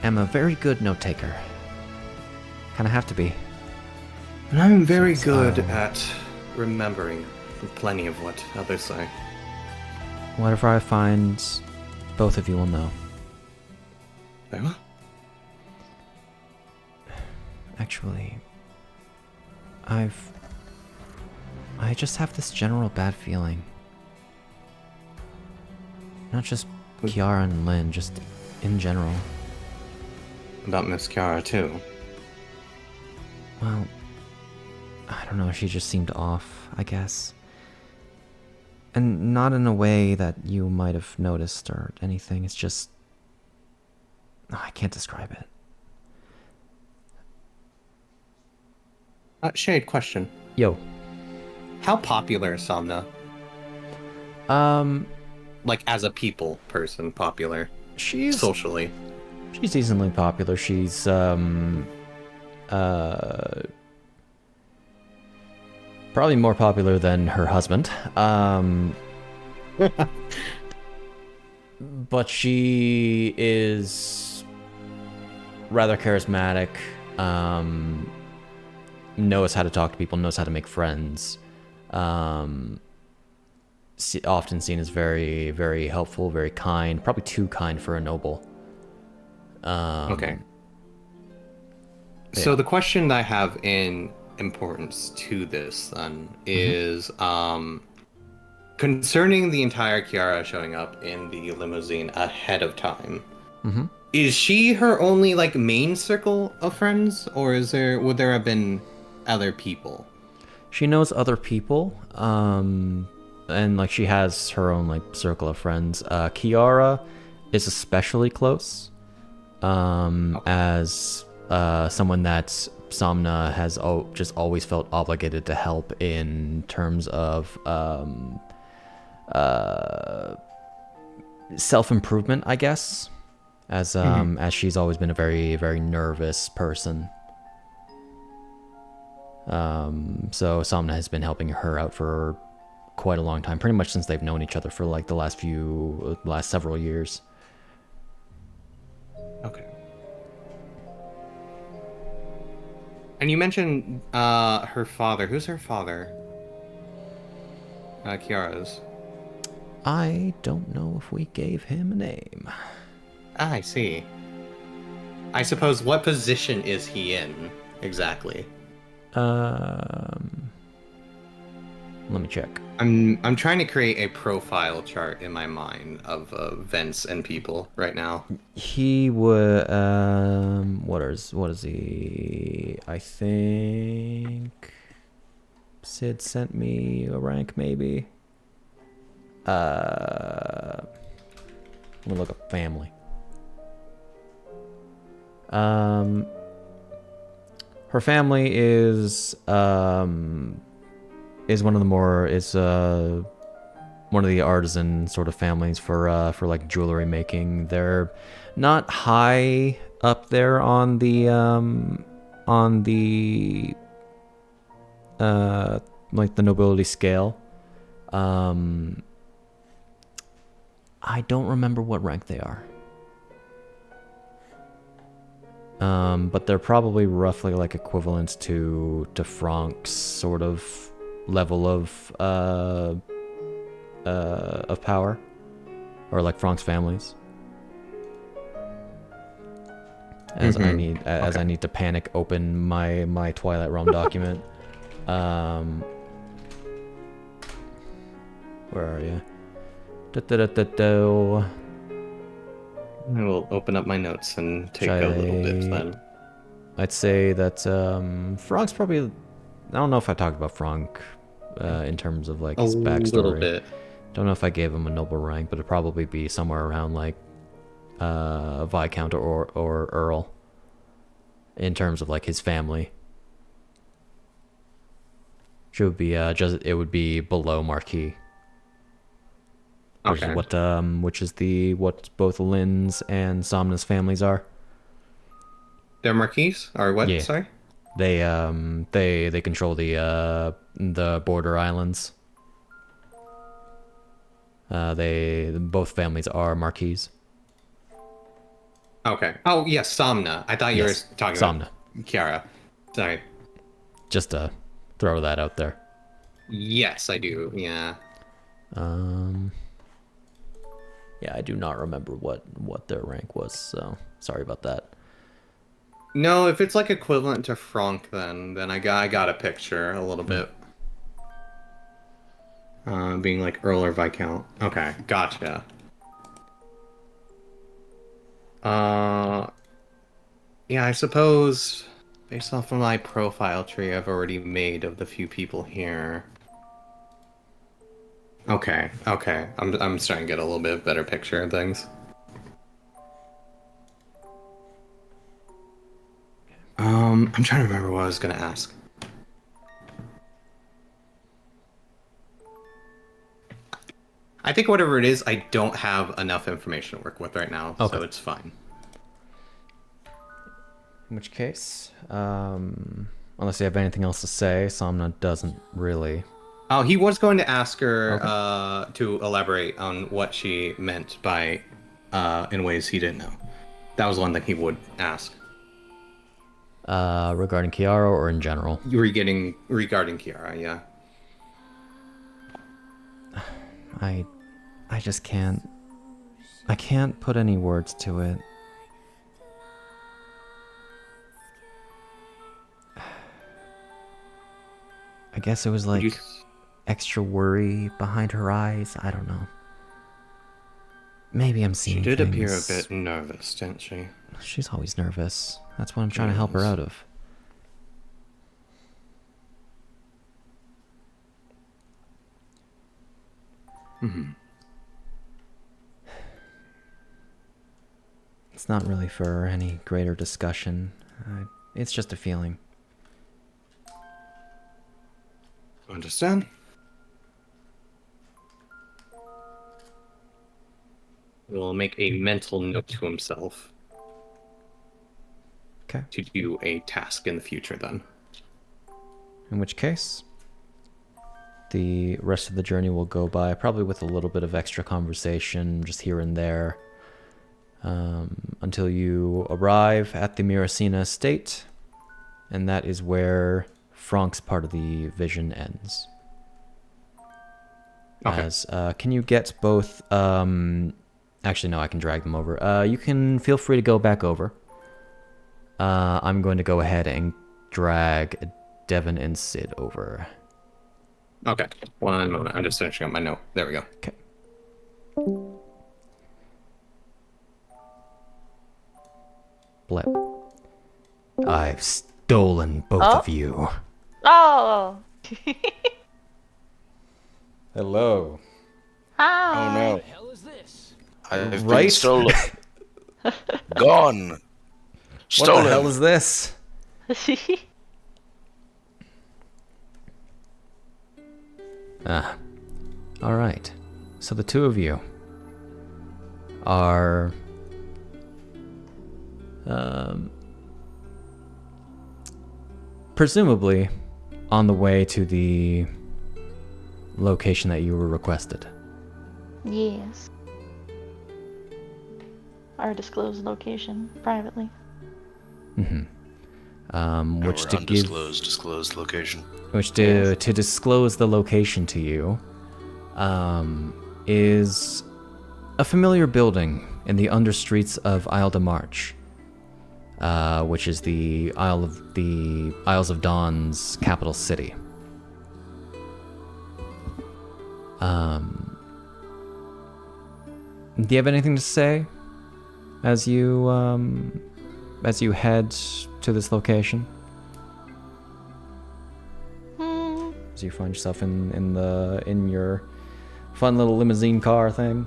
am a very good note taker. Kinda have to be. And I'm very Since, good at remembering plenty of what others say. Whatever I find, both of you will know. Very well. Actually, I just have this general bad feeling. Not just Chiara and Lynn, just in general. About Miss Chiara, too. Well, I don't know, she just seemed off, I guess. And not in a way that you might have noticed or anything, it's just... I can't describe it. Shade, question. Yo. How popular is Somna? Like, as a people person, popular. She's Socially. She's decently popular. She's probably more popular than her husband. But she is rather charismatic. Knows how to talk to people. Knows how to make friends. Often seen as very, very helpful, very kind. Probably too kind for a noble. Okay. So the question that I have in importance to this then is concerning the entire Chiara showing up in the limousine ahead of time. Is she her only like main circle of friends, or would there have been other people? She knows other people, and like she has her own like circle of friends. Chiara is especially close, as someone that Somna has just always felt obligated to help in terms of self-improvement, I guess, as she's always been a very, very nervous person. So Somna has been helping her out for quite a long time, pretty much since they've known each other for like the last several years. Okay. And you mentioned her father. Who's her father? Chiara's. I don't know if we gave him a name. I see. I suppose, what position is he in exactly? Let me check. I'm trying to create a profile chart in my mind of events and people right now. He would what is he? I think Sid sent me a rank maybe. Let me look up family. Her family is one of the artisan sort of families for like jewelry making. They're not high up there on the like the nobility scale. I don't remember what rank they are. But they're probably roughly like equivalent to Franc's sort of level of power. or like Franc's families. As I need to panic open my Twilight Realm document. Where are you? I will open up my notes and take a little bit then. I'd say that Franc's probably. I don't know if I talked about Franc in terms of like his backstory. A little bit. Don't know if I gave him a noble rank, but it'd probably be somewhere around like Viscount or Earl in terms of like his family. It would be it would be below Marquis. Which Okay. is what both Lynn's and Somna's families are. They're Marquis? Or what? Yeah. Sorry? They control the border islands. Both families are Marquis. Okay. Oh, yes, Somna. I thought you were talking Somna. about Chiara. Sorry. Just to throw that out there. Yes, I do. Yeah. Yeah, I do not remember what their rank was, so sorry about that. No, if it's like equivalent to Franc, then I got a picture a little bit. Being like Earl or Viscount. Okay, gotcha. Yeah, I suppose based off of my profile tree I've already made of the few people here. Okay. I'm starting to get a little bit better picture of things. I'm trying to remember what I was gonna ask. I think whatever it is, I don't have enough information to work with right now, so it's fine. In which case, unless you have anything else to say, Somna doesn't really. Oh, he was going to ask her to elaborate on what she meant by in ways he didn't know. That was one thing he would ask. Regarding Chiara or in general? Regarding Chiara, yeah. I just can't. I can't put any words to it. I guess it was like extra worry behind her eyes. I don't know. Maybe I'm seeing She did things. appear a bit nervous, didn't she? She's always nervous. That's what I'm trying to help her out of. Mm-hmm. It's not really for any greater discussion. It's just a feeling. Understand? Will make a mental note to himself. Okay. To do a task in the future, then. In which case, the rest of the journey will go by probably with a little bit of extra conversation just here and there, until you arrive at the Miracina estate, and that is where Franc's part of the vision ends. Okay. Can you get both? Actually, no, I can drag them over. You can feel free to go back over. I'm going to go ahead and drag Devon and Sid over. Okay. One moment. I'm just finishing up my note. There we go. Okay. Blip. I've stolen both of you. Oh. Hello. Hi. Oh no. I've been Right? stolen. Gone. What Stolen. the hell is this? Alright. So the two of you are presumably on the way to the location that you were requested. Yes. Our disclosed location privately. Which Or to give disclosed location. which to disclose the location to you is a familiar building in the understreets of Isle de March, which is the Isles of Dawn's capital city. Do you have anything to say as you head to this location? As you find yourself in your fun little limousine car thing,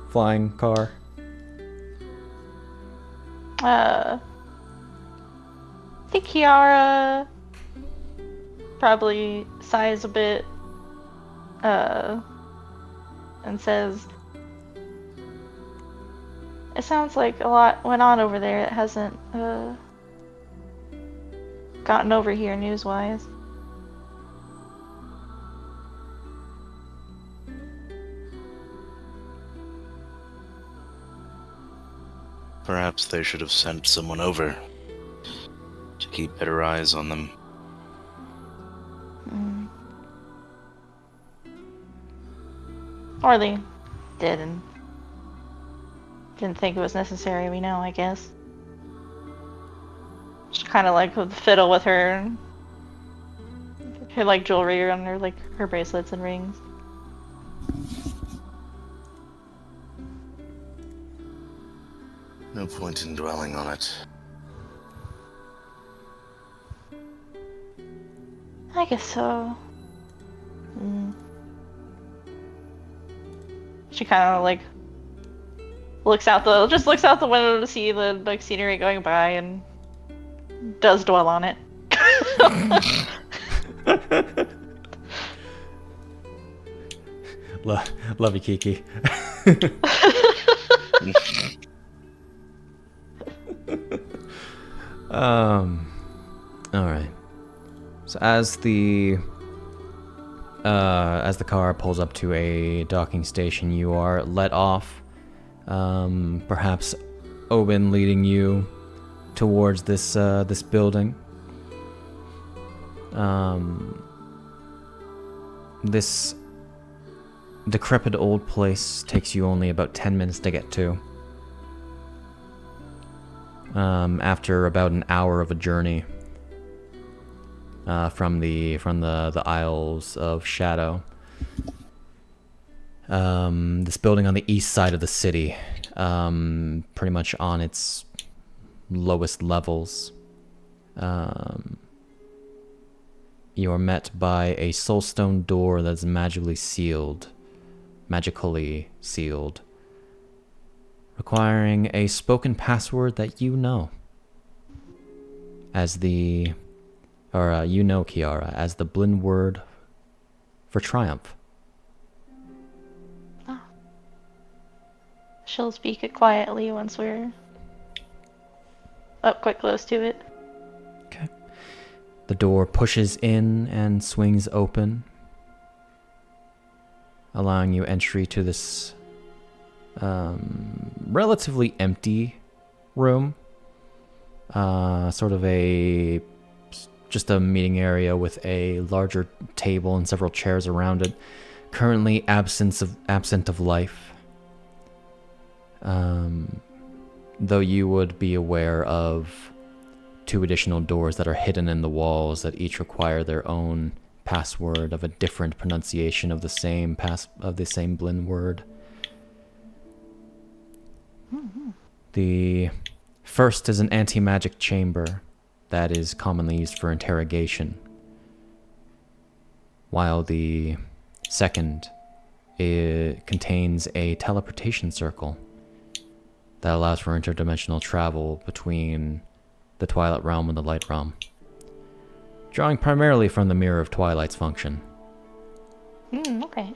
flying car. I think Chiara probably sighs a bit, and says, "It sounds like a lot went on over there that hasn't gotten over here news-wise." Perhaps they should have sent someone over to keep better eyes on them. Or they did and didn't think it was necessary, we know, I guess. Just kind of like fiddle with her like jewelry on her, like her bracelets and rings. No point in dwelling on it. I guess so. She kind of like looks out the window to see the like scenery going by and does dwell on it. Love you, Kiki. All right. So as the car pulls up to a docking station, you are let off. Perhaps Obin leading you towards this building. This decrepit old place takes you only about 10 minutes to get to. After about an hour of a journey from the Isles of Shadow. This building on the east side of the city, pretty much on its lowest levels. You are met by a soulstone door that's magically sealed, requiring a spoken password that you know. Chiara, as the Blinn word for triumph. She'll speak it quietly once we're up quite close to it. Okay. The door pushes in and swings open, allowing you entry to this relatively empty room. Sort of just a meeting area with a larger table and several chairs around it. Currently absent of life. Though you would be aware of 2 additional doors that are hidden in the walls that each require their own password of a different pronunciation of the same Blinn word. The first is an anti-magic chamber that is commonly used for interrogation, while the second contains a teleportation circle that allows for interdimensional travel between the Twilight Realm and the Light Realm, drawing primarily from the Mirror of Twilight's function. Okay.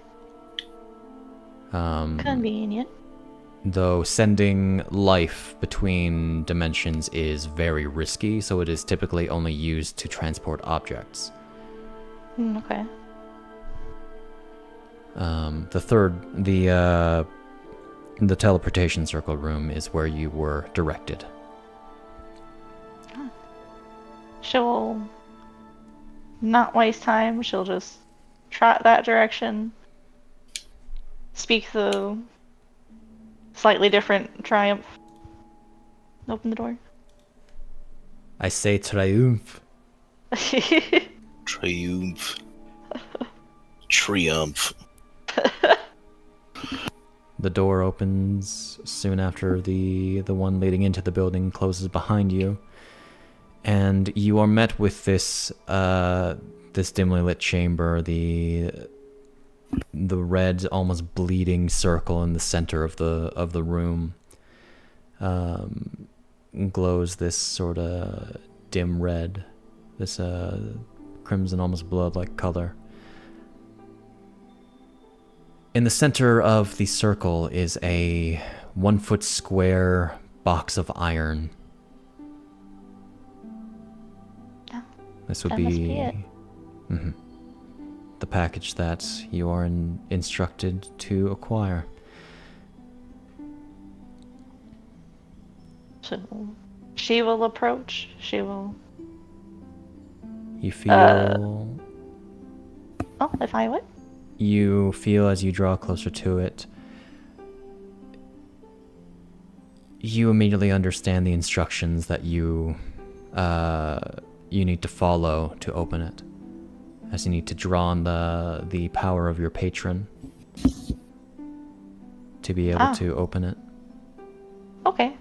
Convenient. Though sending life between dimensions is very risky, so it is typically only used to transport objects. Okay. The third, the teleportation circle room is where you were directed. She'll not waste time. She'll just trot that direction. Speak the slightly different triumph. Open the door. I say triumph. Triumph. Triumph. The door opens soon after the one leading into the building closes behind you, and you are met with this this dimly lit chamber. The red, almost bleeding circle in the center of the room glows this sort of dim red, this crimson, almost blood-like color. In the center of the circle is a 1 foot square box of iron. Oh, this would that be, must be it. The package that you are instructed to acquire. So she will approach. She will. You feel. Oh, if I would. You feel as you draw closer to it, you immediately understand the instructions that you need to follow to open it, as you need to draw on the power of your patron to be able to open it. Okay.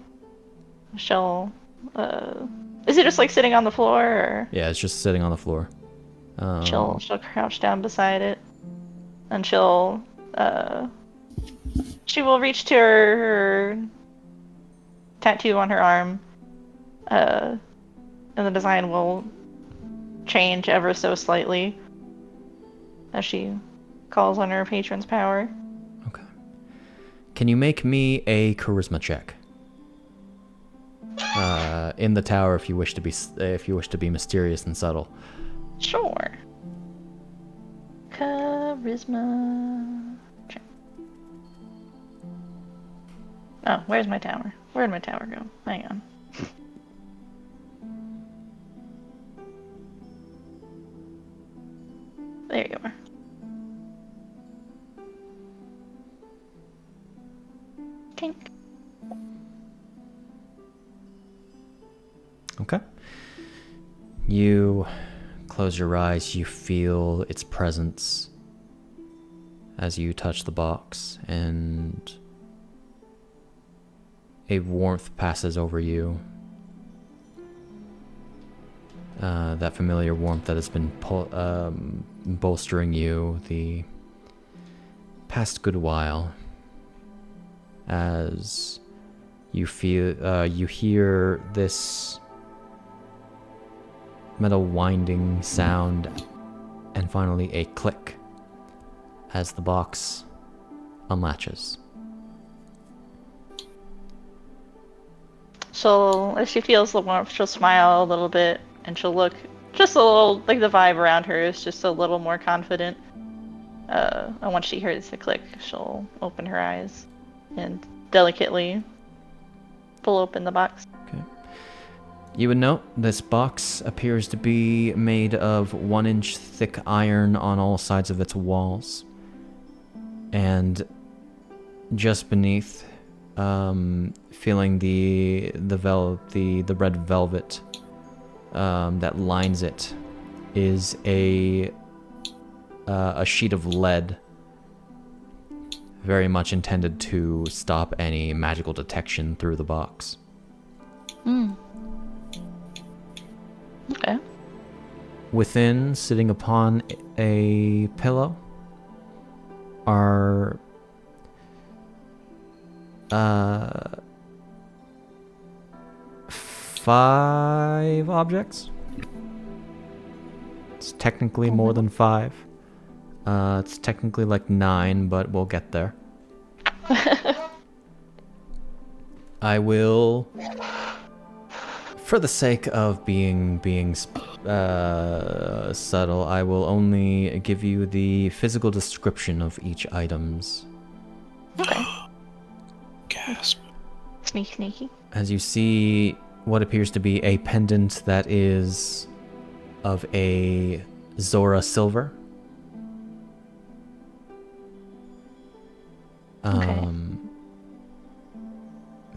She'll. Is it just like sitting on the floor, or? Yeah, it's just sitting on the floor. She'll crouch down beside it. And she will reach to her tattoo on her arm, and the design will change ever so slightly as she calls on her patron's power. Okay. Can you make me a charisma check? In the tower, if you wish to be mysterious and subtle. Sure. Charisma check. Oh, where's my tower? Where'd my tower go? Hang on. There you are. Tink. Okay. You close your eyes, you feel its presence as you touch the box, and a warmth passes over you. That familiar warmth that has been bolstering you the past good while, as you hear this metal winding sound, and finally a click as the box unlatches. As she feels the warmth, she'll smile a little bit, and she'll look just a little, like the vibe around her is just a little more confident. And once she hears the click, she'll open her eyes and delicately pull open the box. Okay. You would note this box appears to be made of 1-inch thick iron on all sides of its walls. And just beneath, feeling the red velvet that lines it, is a sheet of lead, very much intended to stop any magical detection through the box. Okay. Within, sitting upon a pillow, are 5 objects. It's technically more than 5. It's technically like 9, but we'll get there. I will, for the sake of being subtle, I will only give you the physical description of each items. Okay. Gasp. Sneaky. As you see what appears to be a pendant that is of a Zora silver. Okay.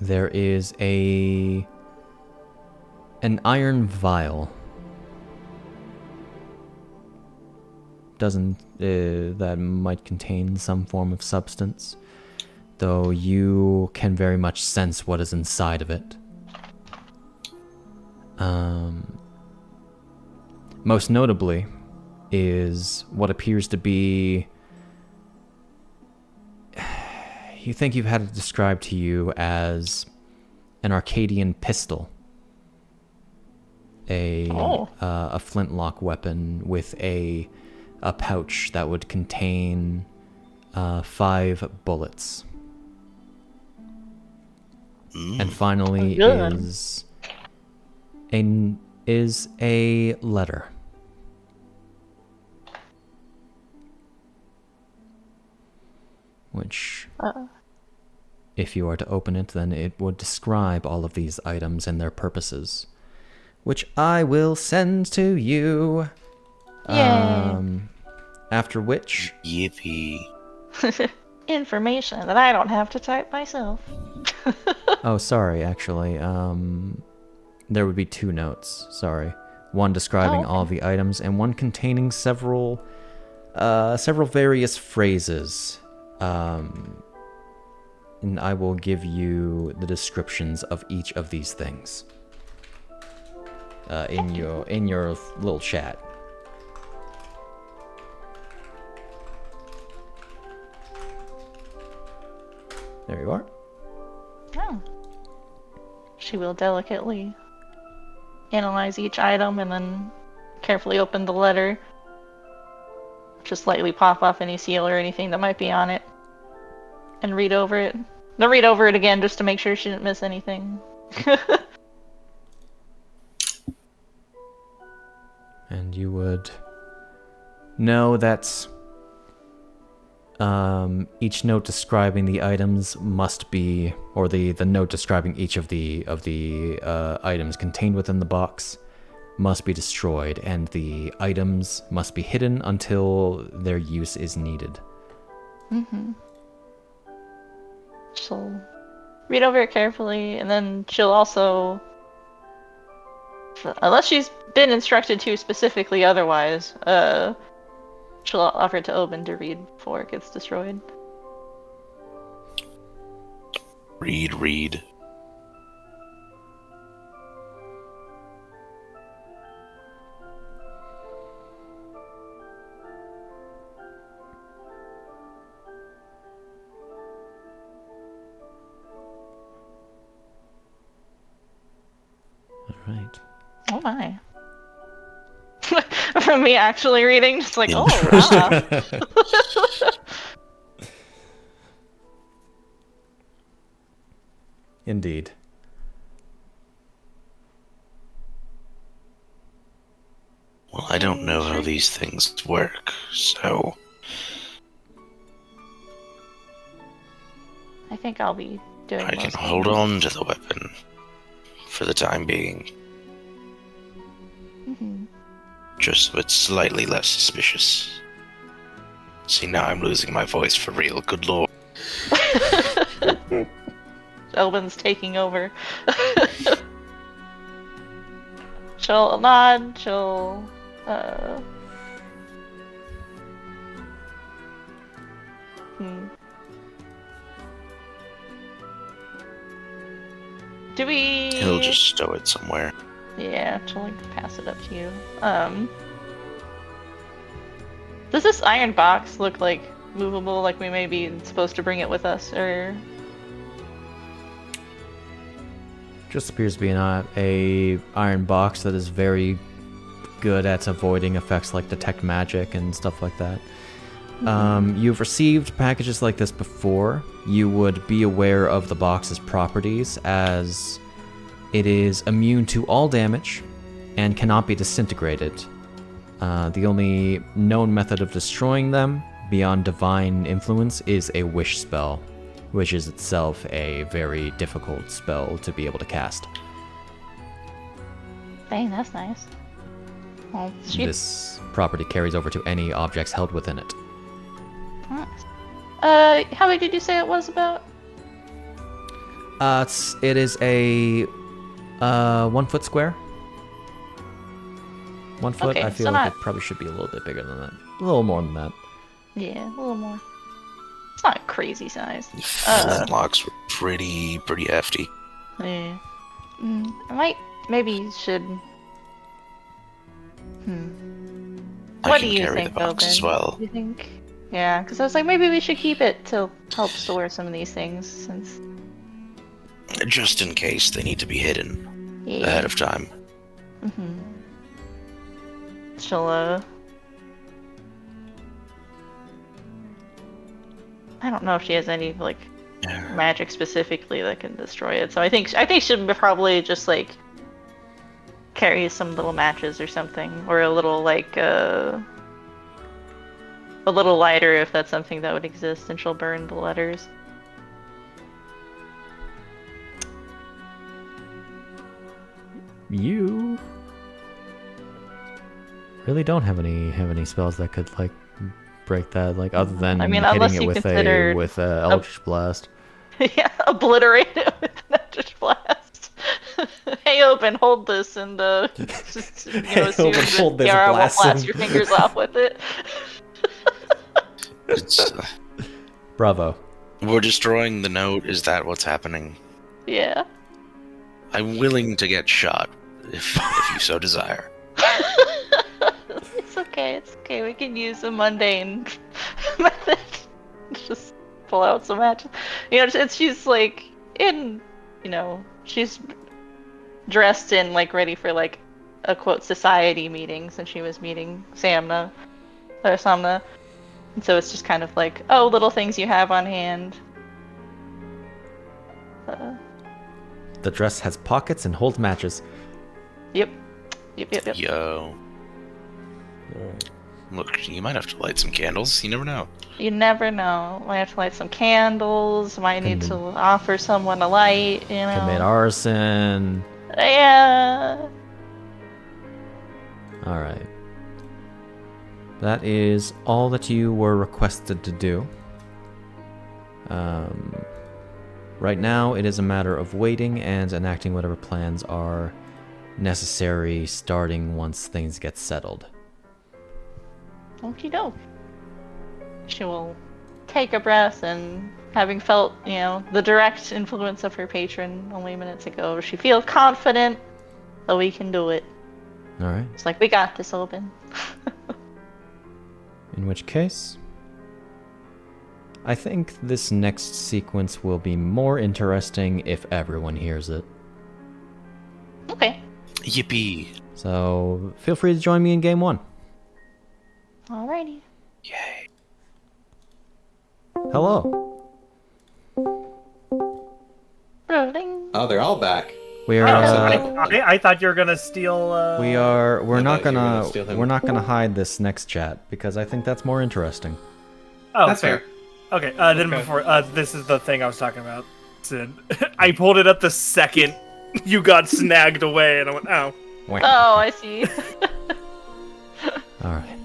there is an iron vial. That might contain some form of substance, though you can very much sense what is inside of it. Most notably is what appears to be... You think you've had it described to you as an Arcadian pistol. A flintlock weapon with a pouch that would contain 5 bullets. And finally is a letter. Which, if you are to open it, then it would describe all of these items and their purposes, which I will send to you. Yay. After which... Yippee. Information that I don't have to type myself. Oh, sorry, actually. There would be 2 notes, sorry. One describing all the items, and one containing several various phrases. And I will give you the descriptions of each of these things. In your little chat. There you are. Oh. She will delicately analyze each item and then carefully open the letter. Just slightly pop off any seal or anything that might be on it. And read over it. Then read over it again just to make sure she didn't miss anything. And you would know that each note describing the items must be, or the note describing each of the items contained within the box must be destroyed, and the items must be hidden until their use is needed. Mm-hmm. She'll read over it carefully, and then she'll also, unless she's been instructed to specifically otherwise, she'll offer it to Obin to read before it gets destroyed. Read. All right. Oh my. From me actually reading, just like, oh, wow. Indeed. Well, I don't know how these things work, so... I think I'll be doing I can most hold things. on to the weapon for the time being. Mm-hmm. Just so it's slightly less suspicious. See, now I'm losing my voice for real, good lord. Obin's taking over. She'll nod, she'll Do we... He'll just stow it somewhere. Yeah, she'll like pass it up to you. Does this iron box look like movable, like we may be supposed to bring it with us, or... Just appears to be a iron box that is very good at avoiding effects like detect magic and stuff like that. You've received packages like this before. You would be aware of the box's properties, as it is immune to all damage and cannot be disintegrated. The only known method of destroying them, beyond divine influence, is a wish spell, which is itself a very difficult spell to be able to cast. Dang, that's nice. Well, This property carries over to any objects held within it. Nice. How big did you say it was about? It is a 1 foot square. 1 foot. Okay, I feel so like not- it probably should be a little bit bigger than that. A little more than that. Yeah, a little more. It's not crazy size. Flintlocks were pretty hefty. Yeah. Maybe should. I What can do you carry think, the box as Obin? well. You think? Yeah, because I was like, maybe we should keep it to help store some of these things, since. Just in case they need to be hidden ahead of time. She'll, I don't know if she has any, like, magic specifically that can destroy it, so I think she'll probably just, like, carry some little matches or something, or a little, like, a little lighter if that's something that would exist, and she'll burn the letters. You really don't have any spells that could like break that, like other than unless hitting it you with consider a Eldritch Blast. Yeah, obliterate it with an Eldritch Blast. Hey, Obin, hold this, and just, assume Obin, hold that this, Chiara will blast blast him. your fingers off with it. It's, Bravo. we're destroying the note. Is that what's happening? Yeah. I'm willing to get shot if you so desire. It's okay. We can use a mundane method. Just pull out some matches. She's like she's dressed in like ready for like a quote society meeting since she was meeting Samna. And so it's just kind of like, oh, little things you have on hand. The dress has pockets and holds matches. Yep. Yo. Look, you might have to light some candles. You never know. You never know. Might have to light some candles. Might need to offer someone a light. Commit arson. Yeah. All right. That is all that you were requested to do. Right now, it is a matter of waiting and enacting whatever plans are necessary, starting once things get settled. Okie doke. She will take a breath, and having felt, the direct influence of her patron only minutes ago, she feels confident that we can do it. All right. It's like, we got this, Obin. In which case, I think this next sequence will be more interesting if everyone hears it. Okay. Yippee! So feel free to join me in game 1. Alrighty. Yay! Hello. Rolling. Oh, they're all back. We are. I thought you were gonna steal. We are. We're I not thought you were gonna. gonna steal him. We're not gonna hide this next chat because I think that's more interesting. Oh, That's fair. Okay. Then before this is the thing I was talking about. Sid. I pulled it up the second you got snagged away, and I went, oh. Oh, I see. All right.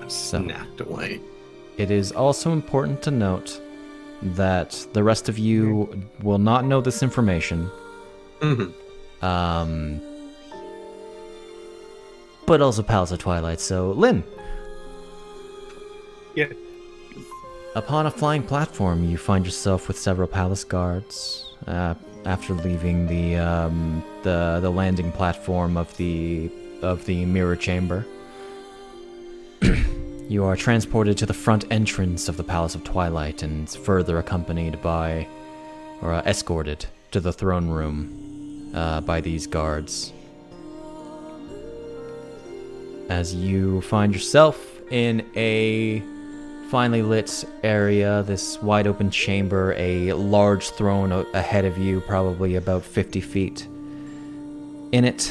Snapped away. It is also important to note that the rest of you will not know this information. But also Palace of Twilight. So, Lynn. Yeah. Upon a flying platform, you find yourself with several palace guards. After leaving the landing platform of the mirror chamber, you are transported to the front entrance of the Palace of Twilight and further accompanied by, or escorted to the throne room by these guards. As you find yourself in a finely lit area, this wide open chamber, a large throne ahead of you, probably about 50 feet. In it,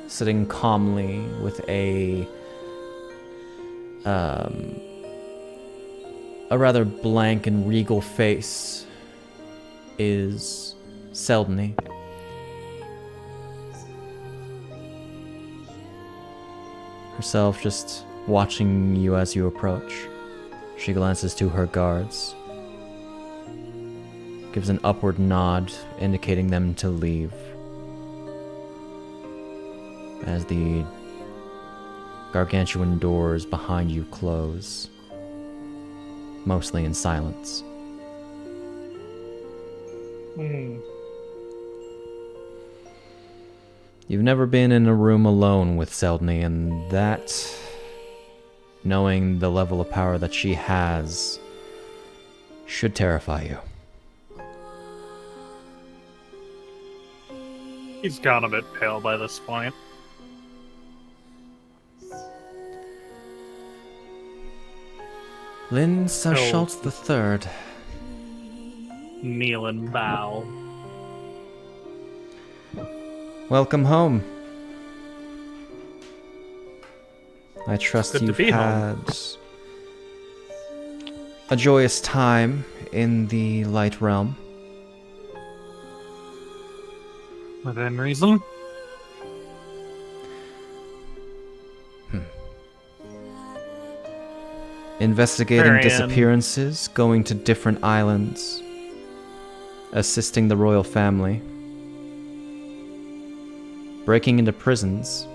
sitting calmly with a rather blank and regal face, is Seldony. Herself just watching you as you approach. She glances to her guards. gives an upward nod, indicating them to leave. As the gargantuan doors behind you close, mostly in silence. You've never been in a room alone with Seldny, and that, knowing the level of power that she has, should terrify you. He's gone a bit pale by this point. Lynn Souchalte the Third. Kneel and bow. Welcome home. I trust Good to you've be had a joyous time in the Light Realm. Within reason. Investigating Marianne. disappearances, going to different islands, assisting the royal family, breaking into prisons.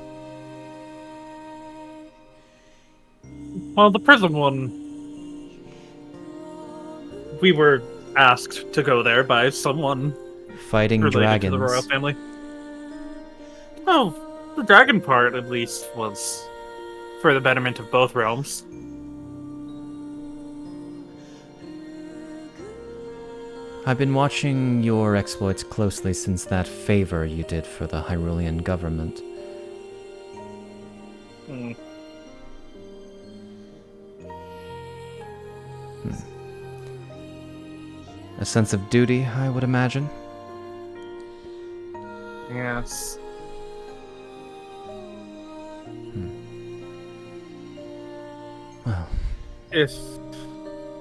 Well, the prison one, we were asked to go there by someone Fighting related dragons. to the royal family. Oh, the dragon part, at least, was for the betterment of both realms. I've been watching your exploits closely since that favor you did for the Hyrulean government. A sense of duty, I would imagine. Yes. Well, If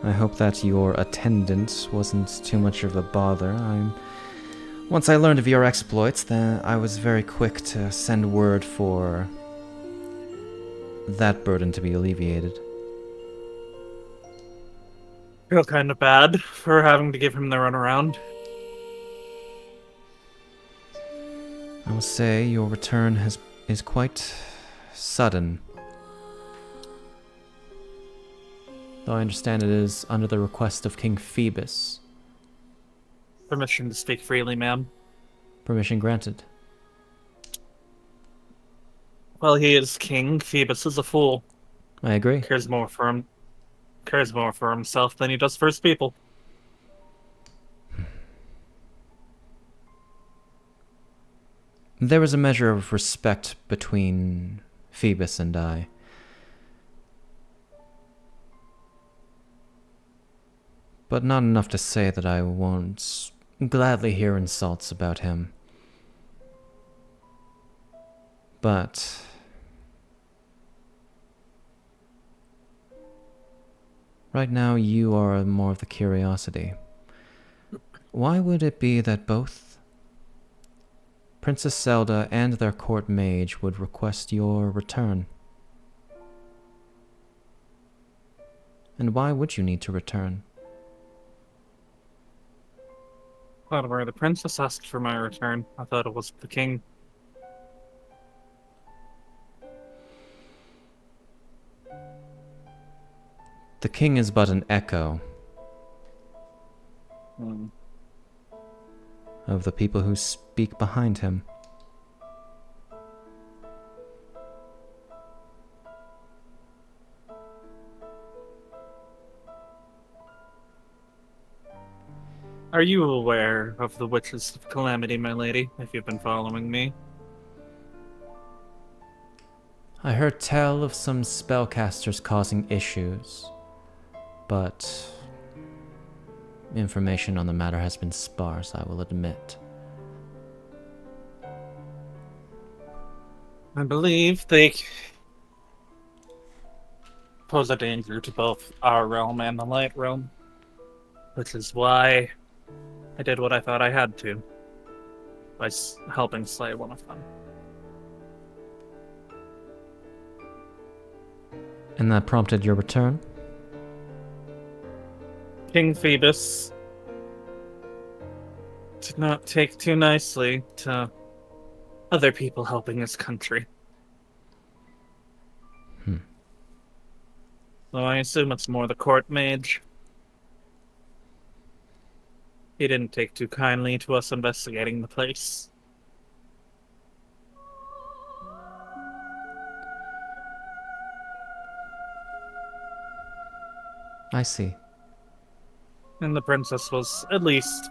I hope that your attendance wasn't too much of a bother. Once I learned of your exploits, then I was very quick to send word for that burden to be alleviated. I feel kind of bad for having to give him the runaround. I will say your return is quite sudden. Though I understand it is under the request of King Phoebus. Permission to speak freely, ma'am. Permission granted. Well, he is king. Phoebus is a fool. I agree. Cares more for himself than he does for his people. There was a measure of respect between Phoebus and I. But not enough to say that I won't gladly hear insults about him. But right now you are more of the curiosity. Why would it be that both Princess Zelda and their court mage would request your return? And why would you need to return? Whatever, the princess asked for my return. I thought it was the king. The king is but an echo of the people who speak behind him. Are you aware of the Witches of Calamity, my lady, if you've been following me? I heard tell of some spellcasters causing issues, but information on the matter has been sparse, I will admit. I believe they pose a danger to both our realm and the Light Realm, which is why I did what I thought I had to, by helping slay one of them. And that prompted your return? King Phoebus did not take too nicely to other people helping this country. So I assume it's more the court mage. He didn't take too kindly to us investigating the place. I see. And the princess was at least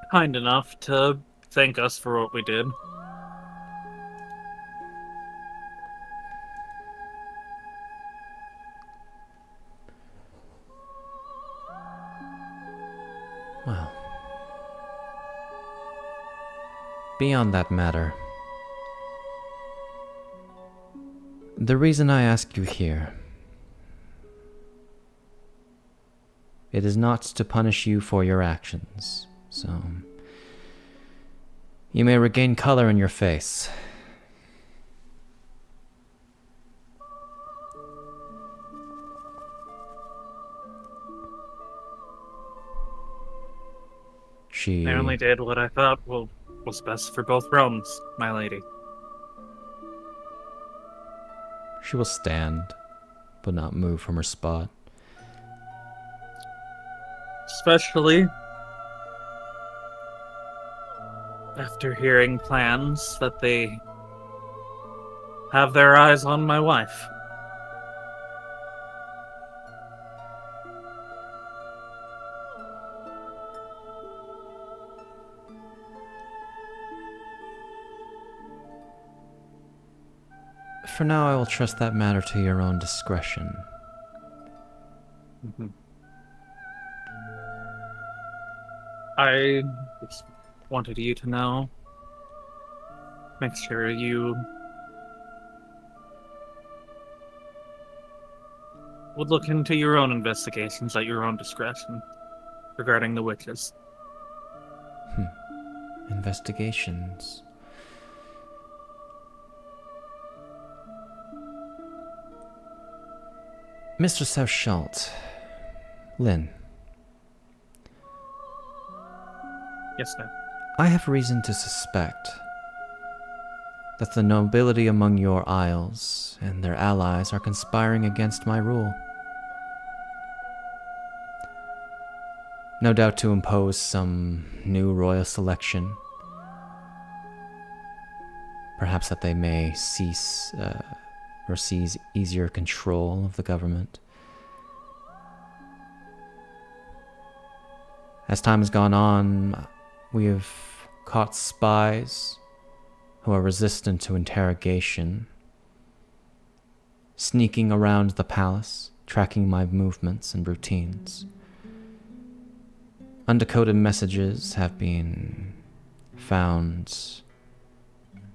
kind enough to thank us for what we did. Well, beyond that matter, the reason I ask you here, it is not to punish you for your actions, so you may regain color in your face. I only did what I thought was best for both realms, my lady. She will stand, but not move from her spot. Especially after hearing plans that they have their eyes on my wife. For now, I will trust that matter to your own discretion. I just wanted you to know. Make sure you would look into your own investigations at your own discretion regarding the witches. Investigations. Mr. Souchalte, Lynn. Yes, ma'am. I have reason to suspect that the nobility among your isles and their allies are conspiring against my rule. No doubt to impose some new royal selection. Perhaps that they may cease or seize easier control of the government. As time has gone on, we have caught spies who are resistant to interrogation, sneaking around the palace, tracking my movements and routines. Undecoded messages have been found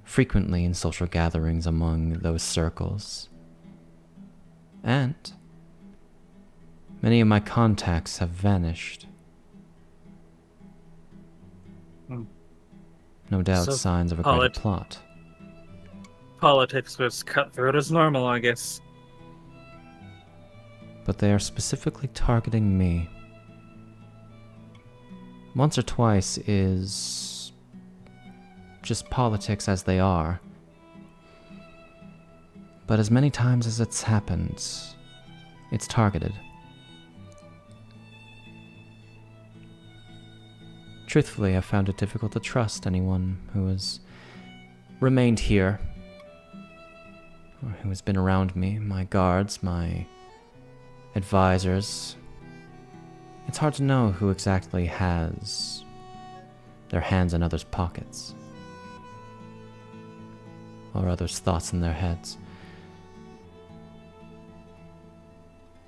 frequently in social gatherings among those circles. And many of my contacts have vanished. No doubt So, signs of a greater plot. Politics was cutthroat as normal, I guess. But they are specifically targeting me. Once or twice is just politics as they are. But as many times as it's happened, it's targeted. Truthfully, I've found it difficult to trust anyone who has remained here, or who has been around me, my guards, my advisors. It's hard to know who exactly has their hands in others' pockets, or others' thoughts in their heads.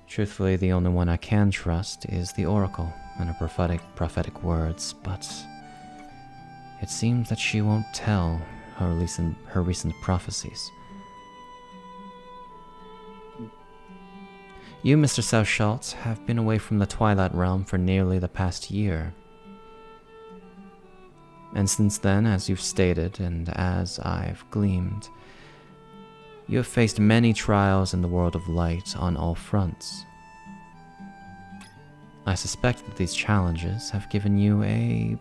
Truthfully, the only one I can trust is the Oracle and her prophetic words, but it seems that she won't tell her recent prophecies. You, Mr. Souchalte, have been away from the Twilight Realm for nearly the past year. And since then, as you've stated, and as I've gleamed, you have faced many trials in the world of light on all fronts. I suspect that these challenges have given you a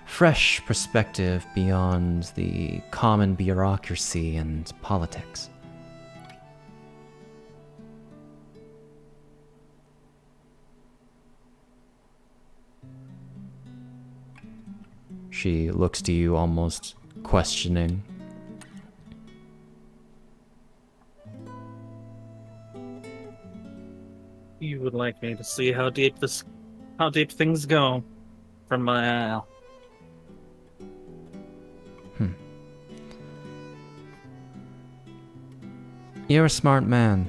fresh perspective beyond the common bureaucracy and politics. She looks to you almost questioning. You would like me to see how deep things go from my aisle. You're a smart man.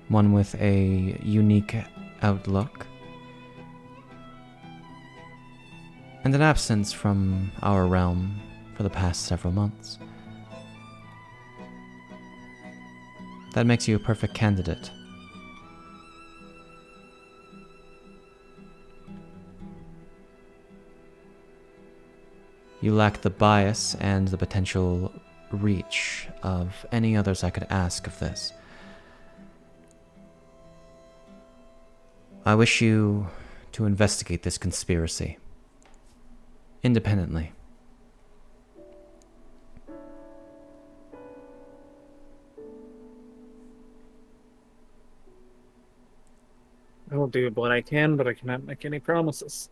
One with a unique outlook. And an absence from our realm for the past several months. That makes you a perfect candidate. You lack the bias and the potential reach of any others I could ask of this. I wish you to investigate this conspiracy independently. I will do what I can, but I cannot make any promises.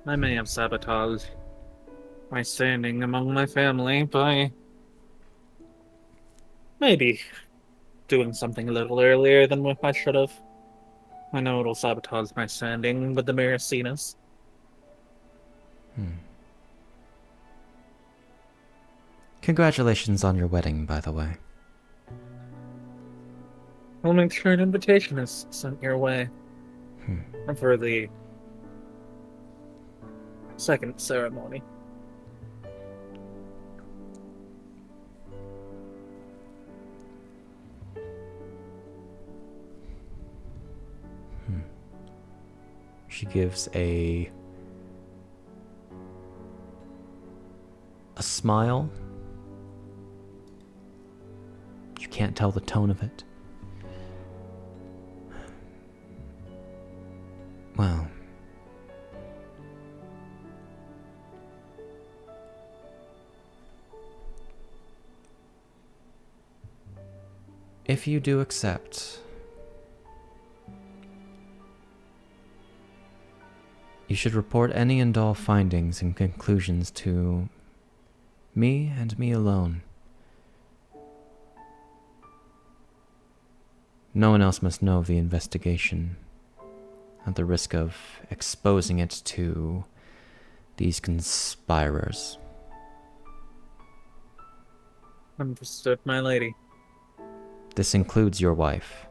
I may have sabotaged my standing among my family by maybe doing something a little earlier than what I should have. I know it'll sabotage my standing with the Maracinas. Congratulations on your wedding, by the way. I'll make sure an invitation is sent your way for the second ceremony. She gives a smile. You can't tell the tone of it. Well, if you do accept, you should report any and all findings and conclusions to me and me alone. No one else must know of the investigation, at the risk of exposing it to these conspirers. Understood, my lady. This includes your wife.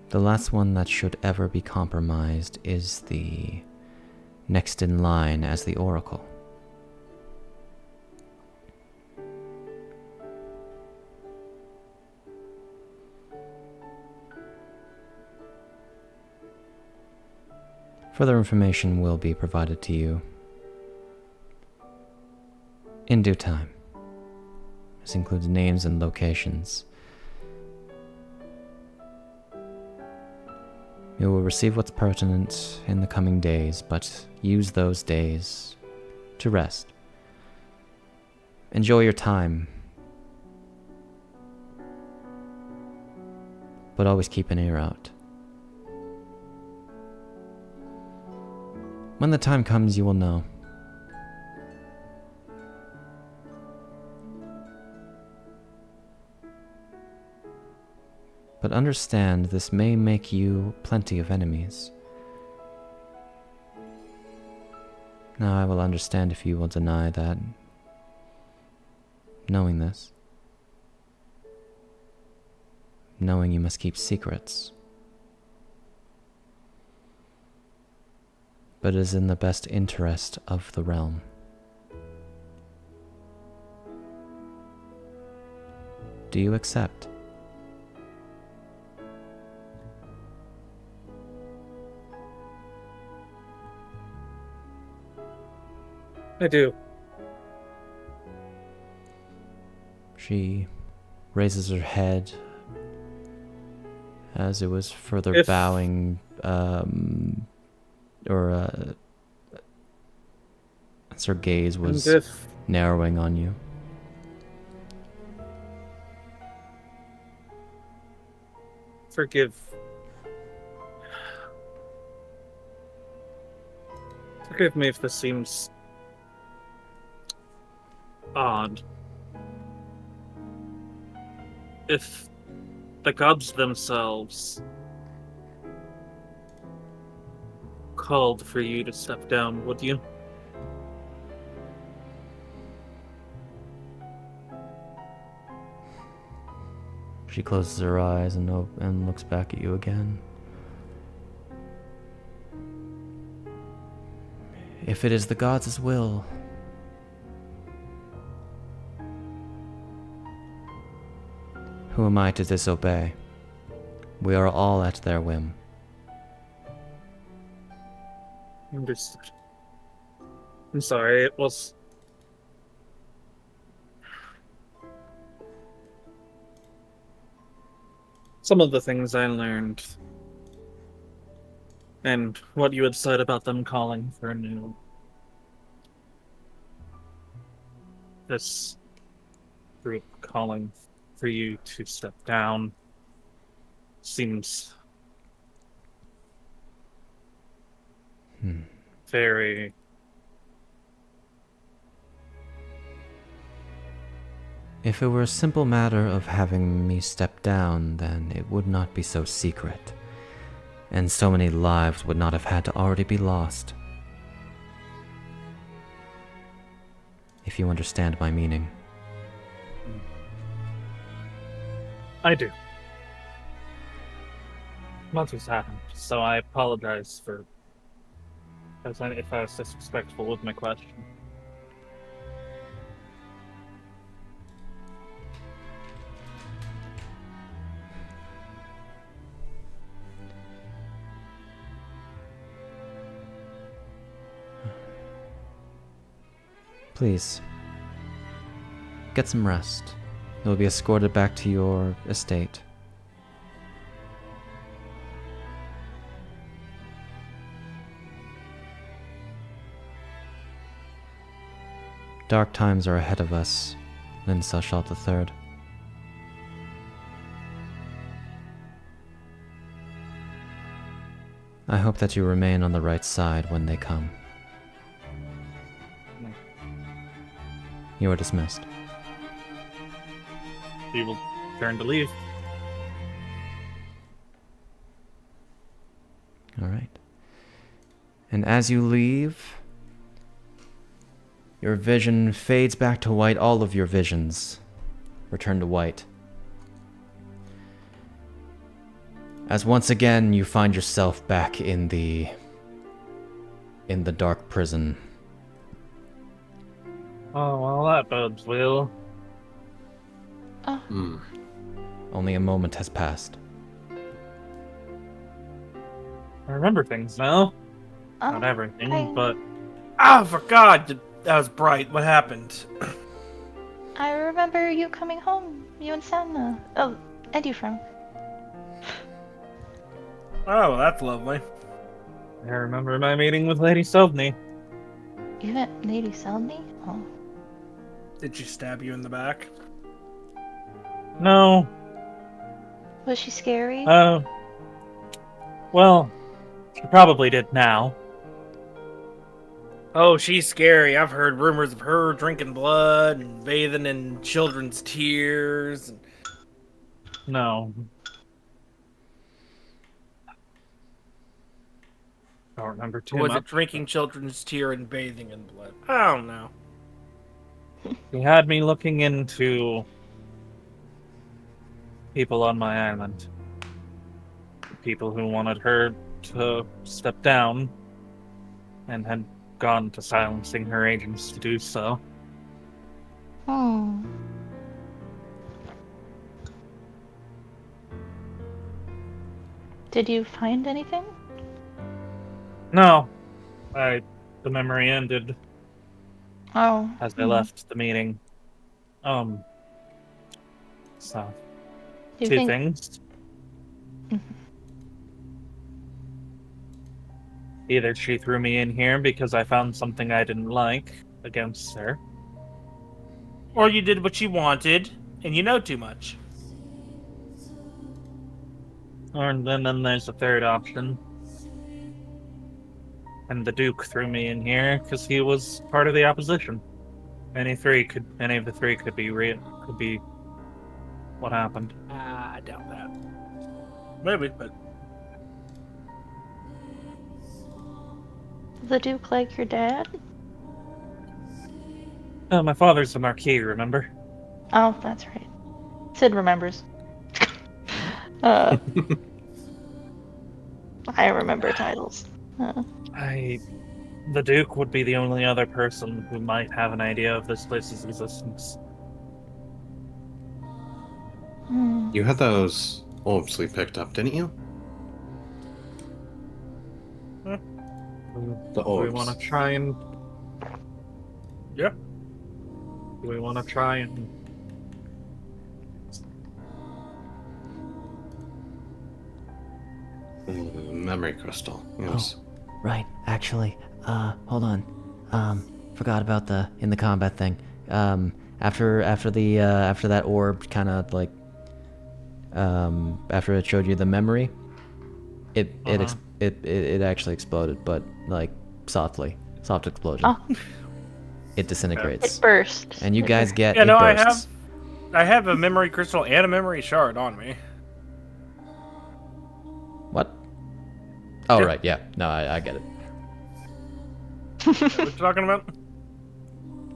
The last one that should ever be compromised is the next in line as the Oracle. Further information will be provided to you in due time. This includes names and locations. You will receive what's pertinent in the coming days, but use those days to rest. Enjoy your time, but always keep an ear out. When the time comes, you will know. But understand, this may make you plenty of enemies. Now I will understand if you will deny that, knowing this. Knowing you must keep secrets. but is in the best interest of the realm. Do you accept? I do. She raises her head as it was further If- bowing, as her gaze was And if narrowing on you. forgive me if this seems odd. If the gods themselves called for you to step down, would you? She closes her eyes and looks back at you again. If it is the gods' will, who am I to disobey? We are all at their whim. Understood. I'm sorry, it was... Some of the things I learned, and what you had said about them calling for a new... This group calling for you to step down seems very... If it were a simple matter of having me step down, then it would not be so secret, and so many lives would not have had to already be lost. If you understand my meaning. I do. Much has happened, so I apologize for if I was disrespectful with my question. Please, get some rest. You'll be escorted back to your estate. Dark times are ahead of us, Lynn Souchalte III. I hope that you remain on the right side when they come. You are dismissed. He will turn to leave. All right. And as you leave, your vision fades back to white. All of your visions return to white. As once again you find yourself back in the dark prison. Oh, well, that bodes well. Only a moment has passed. I remember things now. Not Oh, everything, but... Oh, for God! That was bright. What happened? I remember you coming home. You and Sanna. Oh, and you, Franc. Oh, well, that's lovely. I remember my meeting with Lady Sobney. You met Lady Selmy? Oh. Did she stab you in the back? No. Was she scary? Well, she probably did now. Oh, she's scary. I've heard rumors of her drinking blood and bathing in children's tears. No. Don't remember too Or was much. it drinking children's tear and bathing in blood? I don't know. She had me looking into people on my island. People who wanted her to step down. and had gone to silencing her agents to do so. Hmm. Did you find anything? No, the memory ended Oh. as I left the meeting. So, Do you two think... things. Mhm. Either she threw me in here because I found something I didn't like against her. Or you did what you wanted, and you know too much. Or then there's a third option. And the Duke threw me in here because he was part of the opposition. Any of the three could be what happened. I doubt that. Maybe, but The Duke like your dad? My father's the Marquis, remember? Oh, that's right. Sid remembers. I remember titles. The Duke would be the only other person who might have an idea of this place's existence. Hmm. You had those orbs we picked up, didn't you? The Do we orbs. want to try and... yeah. Do we want to try and... Memory crystal. Yes. Right, actually, hold on. Forgot about in the combat thing. After that orb kind of like, after it showed you the memory, it actually exploded, but like soft explosion. Oh. It disintegrates. It burst. And you guys get Yeah, it no, bursts. I have a memory crystal and a memory shard on me. What? Oh Yeah. right, yeah. No, I get it. What you talking about?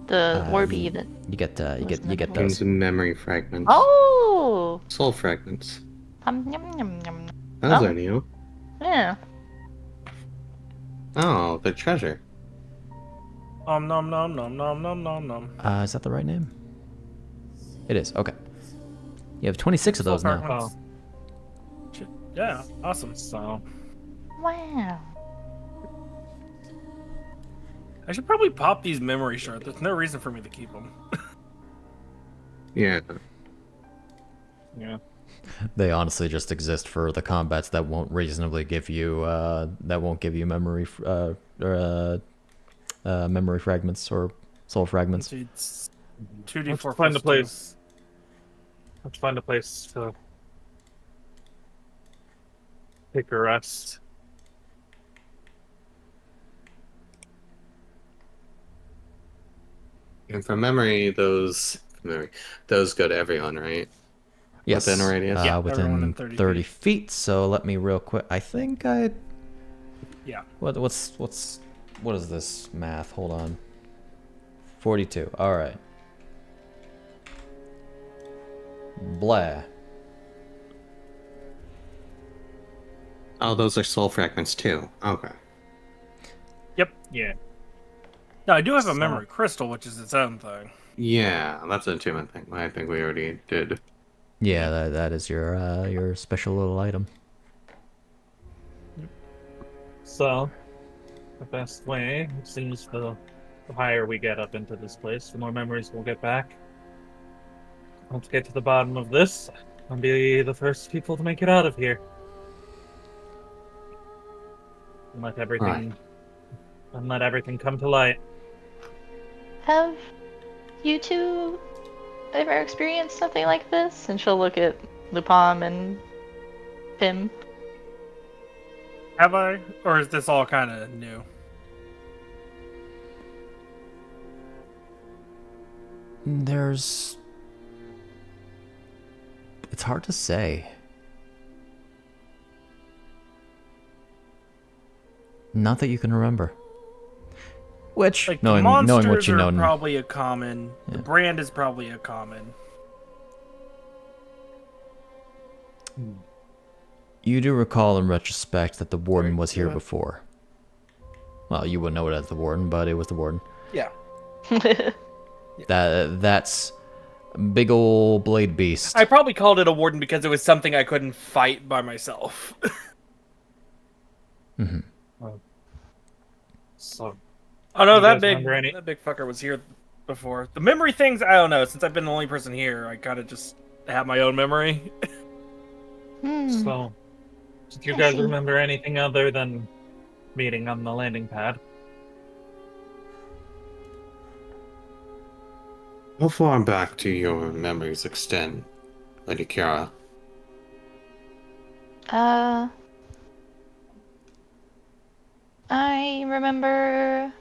The Warby that... You get Wasn't those. Those memory fragments. Oh! Soul fragments. Yum, yum, yum. Those Oh. are new. Yeah. Oh, the treasure. Nom nom nom nom nom nom nom. Is that the right name? It is. Okay. You have 26 of those Soul now. fragments. Shit. Yeah, awesome. So... Wow. I should probably pop these memory shards. There's no reason for me to keep them. Yeah. Yeah. They honestly just exist for the combats that won't reasonably give you memory memory fragments or soul fragments. It's 2d4 Let's plus find a 2. place. Let's find a place to take a rest. And from memory, those go to everyone, right? Yes. Within a radius? Yeah, everyone within in 30, 30 feet. So let me real quick. I think I. Yeah. What is this math? Hold on. 42. All right. Blah. Oh, those are soul fragments too. Okay. Yep. Yeah. No, I do have a memory crystal, which is its own thing. Yeah, that's an attunement thing. I think we already did. Yeah, that is your special little item. So, the best way, it seems the higher we get up into this place, the more memories we'll get back. Let's get to the bottom of this and be the first people to make it out of here. And let everything come to light. Have you two ever experienced something like this? And she'll look at Luu-pomme and Pimm. Have I? Or is this all kind of new? It's hard to say. Not that you can remember. Which, Like, knowing the monsters what you know, are probably a common. Yeah. The brand is probably a common. you do recall in retrospect that the warden was here yeah. before. Well, you wouldn't know it as the warden, but it was the warden. Yeah. That's big ol' blade beast. I probably called it a warden because it was something I couldn't fight by myself. So, Oh no, You that guys big remember any- that big fucker was here before. The memory things, I don't know. Since I've been the only person here, I kind of just have my own memory. so, do you guys remember anything other than meeting on the landing pad? How far back do your memories extend, Lady Chiara? I remember.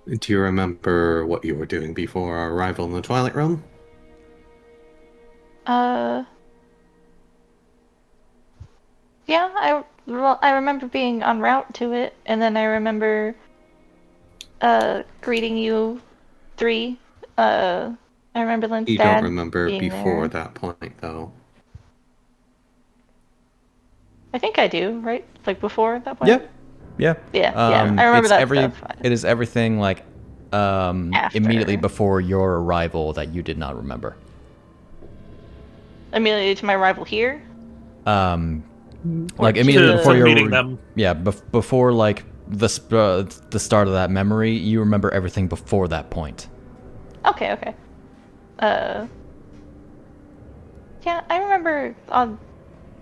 Do you remember what you were doing before our arrival in the Twilight Realm? Yeah, I remember being en route to it, and then I remember greeting you three. I remember Lynn's You dad don't remember being before there. that point, though. I think I do, right? Like before that point? Yeah. Yeah, yeah. I remember it's that stuff. It is everything like After. immediately before your arrival that you did not remember. Immediately to my arrival here? Like immediately to before your meeting them. Yeah, before like the start of that memory, you remember everything before that point. Okay, okay. Yeah, I remember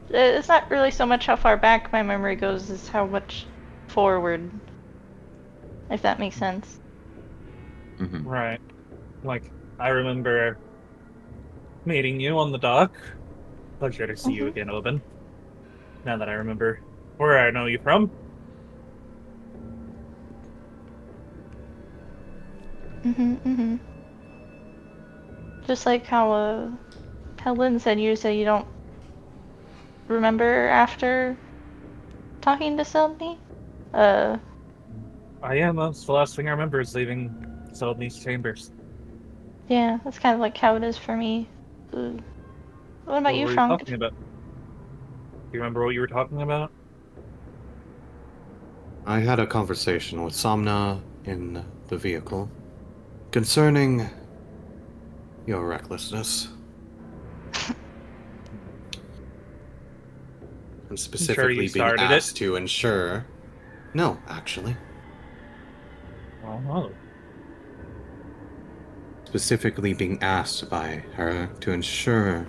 it's not really so much how far back my memory goes as how much forward, if that makes sense. Right. Like, I remember meeting you on the dock. Pleasure to see you again, Obin. Now that I remember where I know you from. Just like how Lynn said you say you don't remember after talking to Selby? I am. That's the last thing I remember is leaving Selby's chambers. Yeah, that's kind of like how it is for me. What about you, What were Franc? talking about? Do you remember what you were talking about? I had a conversation with Somna in the vehicle concerning your recklessness. And specifically being started asked to ensure... No, actually. Oh. Specifically being asked by her to ensure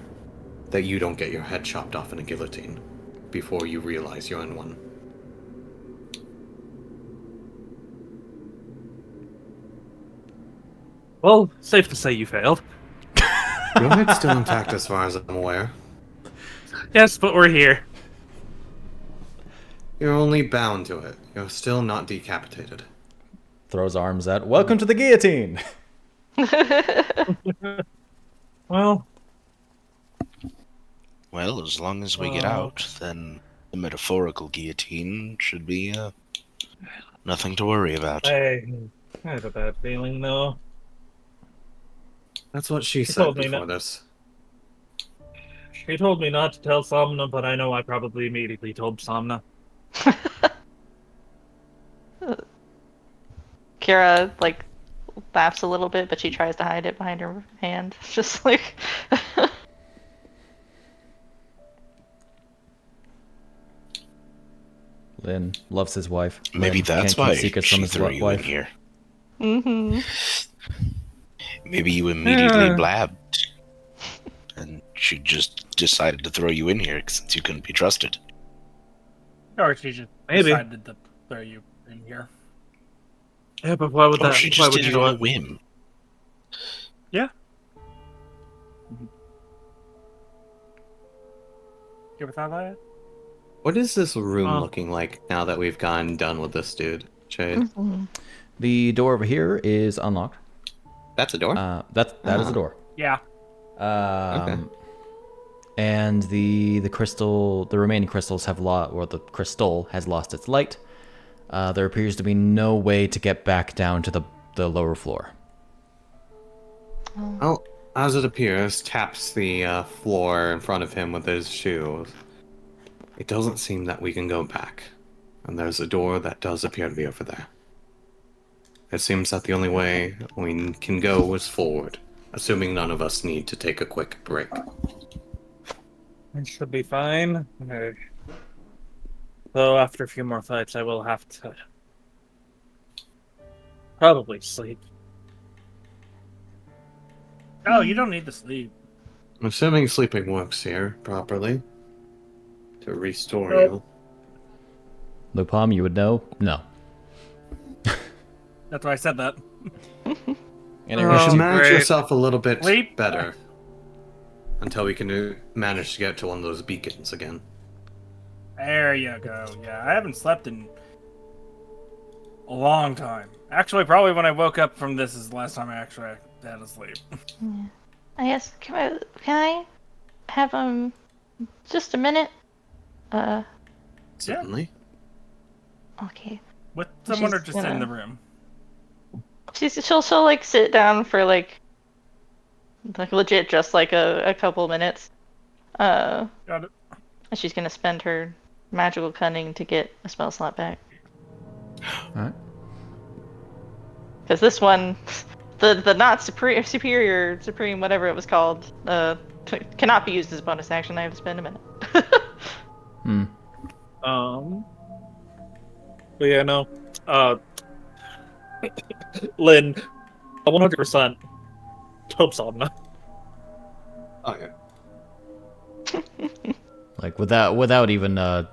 that you don't get your head chopped off in a guillotine before you realize you're in one. Well, safe to say you failed. Your head's still intact as far as I'm aware. Yes, but we're here. You're only bound to it. You're still not decapitated. Throws arms out. Welcome to the guillotine. Well, Well, as long as we get out, then the metaphorical guillotine should be nothing to worry about. I have a bad feeling, though. That's what she She said told me before not- this. She told me not to tell Somna, but I know I probably immediately told Somna. Kira, like, laughs a little bit, but she tries to hide it behind her hand. Just like... Lynn loves his wife. Maybe Lynn that's can't keep why secrets from she his threw you in wife. here. Mm-hmm. Maybe you immediately blabbed, and she just decided to throw you in here since you couldn't be trusted. Or she just Maybe. decided to throw you in here. Yeah, but why would Or that? she Why just would did you it do on a it? whim. You ever thought about it? What is this room Oh. looking like now that we've gone done with this dude, Jade? The door over here is unlocked. That's a door? That is a door. Yeah. And the crystal, the remaining crystals have the crystal has lost its light. There appears to be no way to get back down to the lower floor. Well, as it appears, taps the floor in front of him with his shoe. It doesn't seem that we can go back. And there's a door that does appear to be over there. It seems that the only way we can go is forward, assuming none of us need to take a quick break. It should be fine. Though after a few more fights, I will have to probably sleep. Oh, you don't need to sleep. Assuming sleeping works here properly to restore Nope. you. Luu-pomme, you would know? No. That's why I said that. Anyway, You should manage great. yourself a little bit Sleep. better until we can manage to get to one of those beacons again. There you go. Yeah, I haven't slept in a long time. Actually, probably when I woke up from this is the last time I actually had to sleep. I guess can I have just a minute? Certainly. Okay. With someone or She's just in gonna- the room? She'll like sit down for like legit just like a couple minutes. Got it. And she's gonna spend her magical cunning to get a spell slot back. Alright. Because this one, the not superior supreme whatever it was called, cannot be used as a bonus action. I have to spend a minute. But yeah, no. Lynn, 100% Taupe Somna. Oh yeah. Like without even a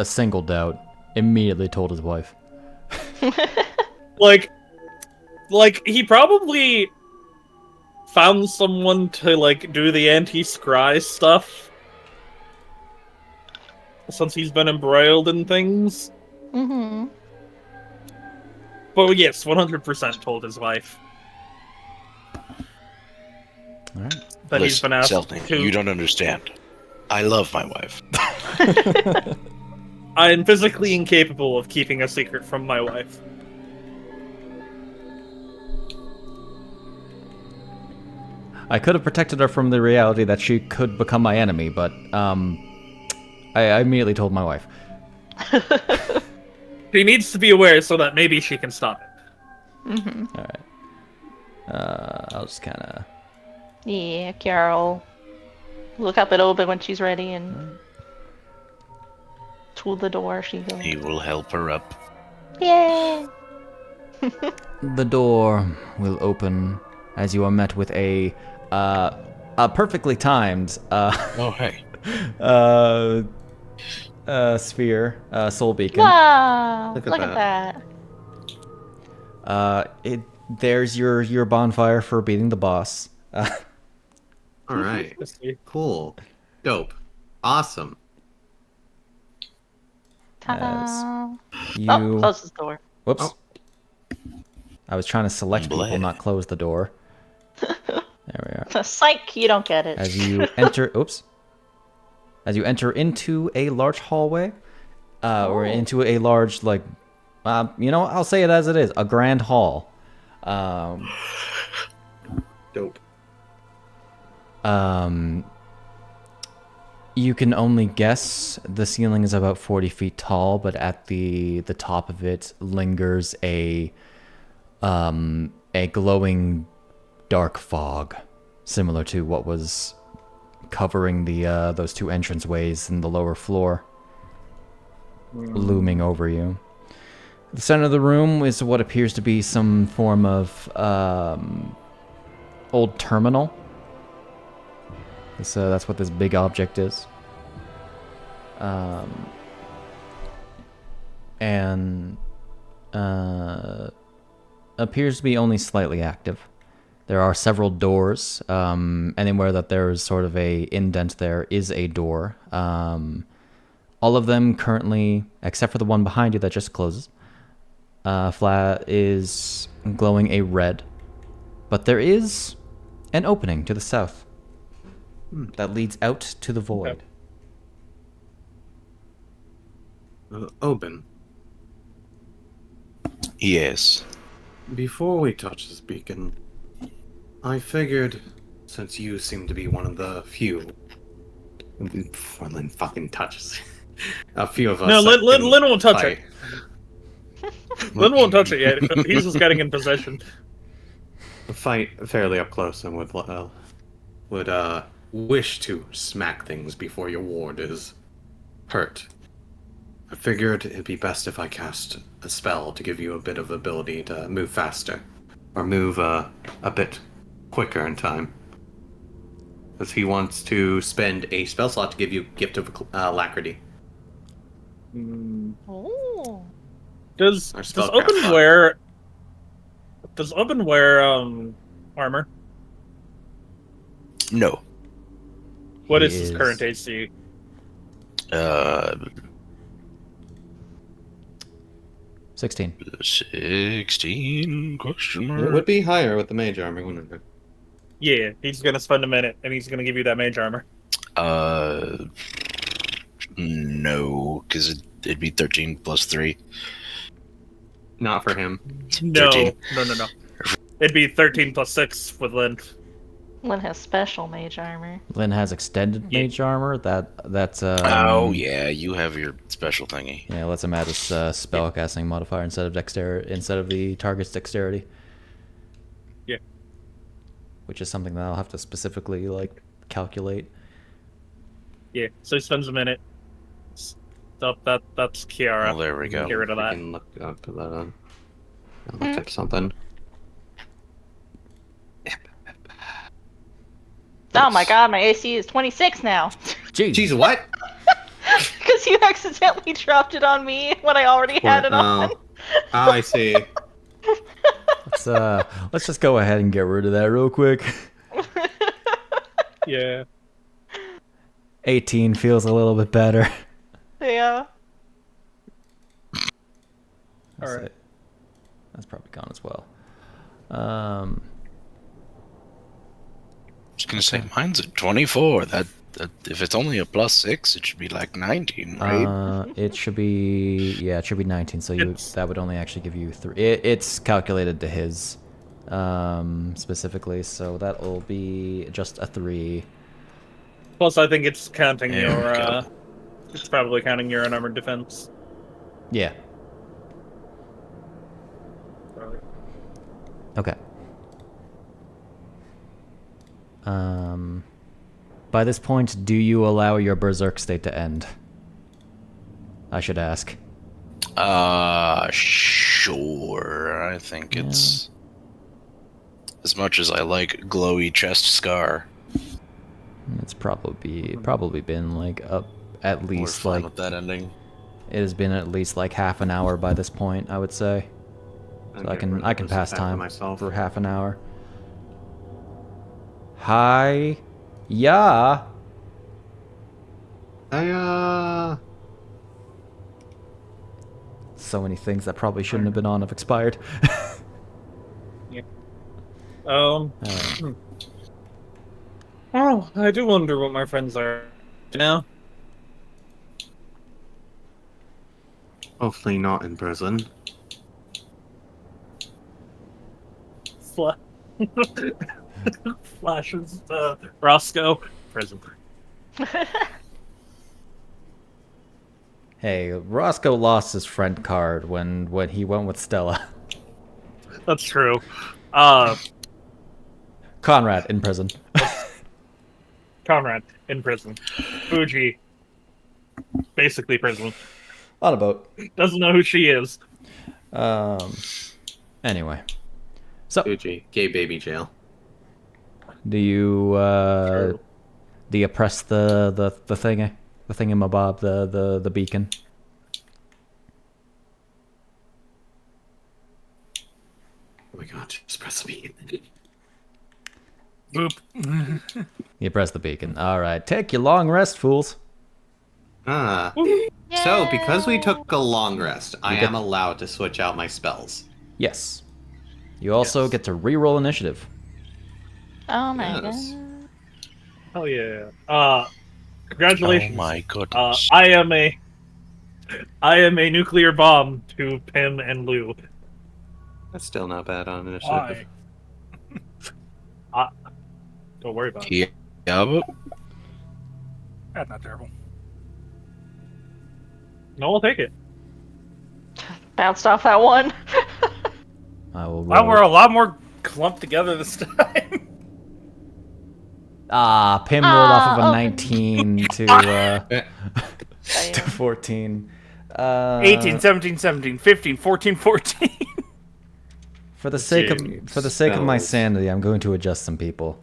single doubt, immediately told his wife. Like he probably found someone to like do the anti-scry stuff since he's been embroiled in things. Mm-hmm. But yes, 100% told his wife Alright. that he's been asked Selden, to. you don't understand. I love my wife. I am physically incapable of keeping a secret from my wife. I could have protected her from the reality that she could become my enemy, but I immediately told my wife. She needs to be aware so that maybe she can stop it. Mm-hmm. Alright. I'll just kinda... Yeah, Carol. Look up at Obin when she's ready and to the door she goes. He will help her up. Yay! The door will open as you are met with a perfectly timed Oh, hey. sphere, soul beacon. Wow! Look Look at at that. There's your bonfire for beating the boss. All right. Let's see. Cool. Dope. Awesome. Ta-da! You Oh, close the door. whoops. Oh. I was trying to select people, Bleh. not close the door. There we are. Psych, you don't get it. As you enter, as you enter into a large hallway, or into a large, like, I'll say it as it is, a grand hall. Dope. You can only guess the ceiling is about 40 feet tall, but at the top of it lingers a glowing dark fog, similar to what was covering those two entranceways in the lower floor, looming over you. The center of the room is what appears to be some form of old terminal. So that's what this big object is. And appears to be only slightly active. There are several doors. Anywhere that there is sort of a indent there is a door. All of them currently, except for the one behind you that just closes, flat is glowing a red. But there is an opening to the south that leads out to the void. Obin, Yes. before we touch this beacon, I figured, since you seem to be one of the few, before Lynn fucking touches, a few of us. No, that Lynn can won't touch fight. Lynn won't touch it yet. He's just getting in position. A fight fairly up close and would wish to smack things before your ward is hurt. I figured it'd be best if I cast a spell to give you a bit of ability to move faster, or move a bit quicker in time. Because he wants to spend a spell slot to give you Gift of Alacrity. Oh. Does Or Obin spellcraft wear armor? No. What He is his is- current AC? 16. 16 question mark. It would be higher with the mage armor, wouldn't it? Yeah, he's gonna spend a minute and he's gonna give you that mage armor. No, because it'd be 13 plus 3. Not for him. No, 13. no. It'd be 13 plus 6 with Lynn. Lynn has special mage armor. Lynn has extended Yeah. mage armor. That's Oh, yeah, you have your special thingy. Yeah, lets him add his spellcasting modifier instead of the target's dexterity. Yeah. Which is something that I'll have to specifically calculate. Yeah, so he spends a minute. Stop. That's Chiara. Well, there we go. Get rid of I that. can look up that on. I'll look at something. Oh my god, my AC is 26 now. Jeez. Jeez, what? Because you accidentally dropped it on me when I already had it on. Oh, I see. Let's just go ahead and get rid of that real quick. Yeah. 18 feels a little bit better. Yeah. That's Alright. it. That's probably gone as well. I was gonna say mine's at 24. That if it's only a plus 6, it should be like 19, right? It should be 19. So that would only actually give you 3. It's calculated to his specifically, so that will be just a 3. Plus, I think it's counting There we your. go. It's probably counting your unarmored defense. Yeah. Okay. By this point, do you allow your berserk state to end? I should ask. Sure. I think it's as much as I like glowy chest scar. It's probably been up at We're least fine with that ending. it has been at least half an hour by this point, I would say. So I can pass time myself. for half an hour. Hi. Yeah. So many things that probably shouldn't have been on have expired. Oh, I do wonder what my friends are now. Hopefully not in prison. Flashes Roscoe prison. Hey, Roscoe lost his friend card when he went with Stella. That's true. Conrad in prison. Conrad in prison. Fuji, basically prison. On a boat. Doesn't know who she is. Anyway. So, Fuji, gay baby jail. do you press the thingamabob, the beacon? Oh my god, just press the beacon. Boop. You press the beacon. All right, take your long rest, fools. So, because we took a long rest, I get- am allowed to switch out my spells. Yes. You also get to re-roll initiative. Oh my Yes. god. Hell yeah. Congratulations. Oh my goodness. I am a nuclear bomb to Pimm and Lou. That's still not bad on initiative. Don't worry about it. Yeah, but That's not terrible. No, I'll take it. Bounced off that one. I will Wow, roll. we're a lot more clumped together this time. Pimm rolled off of a Obin. 19 to Damn. 14. 18, 17, 17, 15, 14, 14. For the sake of my Spells. sanity, I'm going to adjust some people.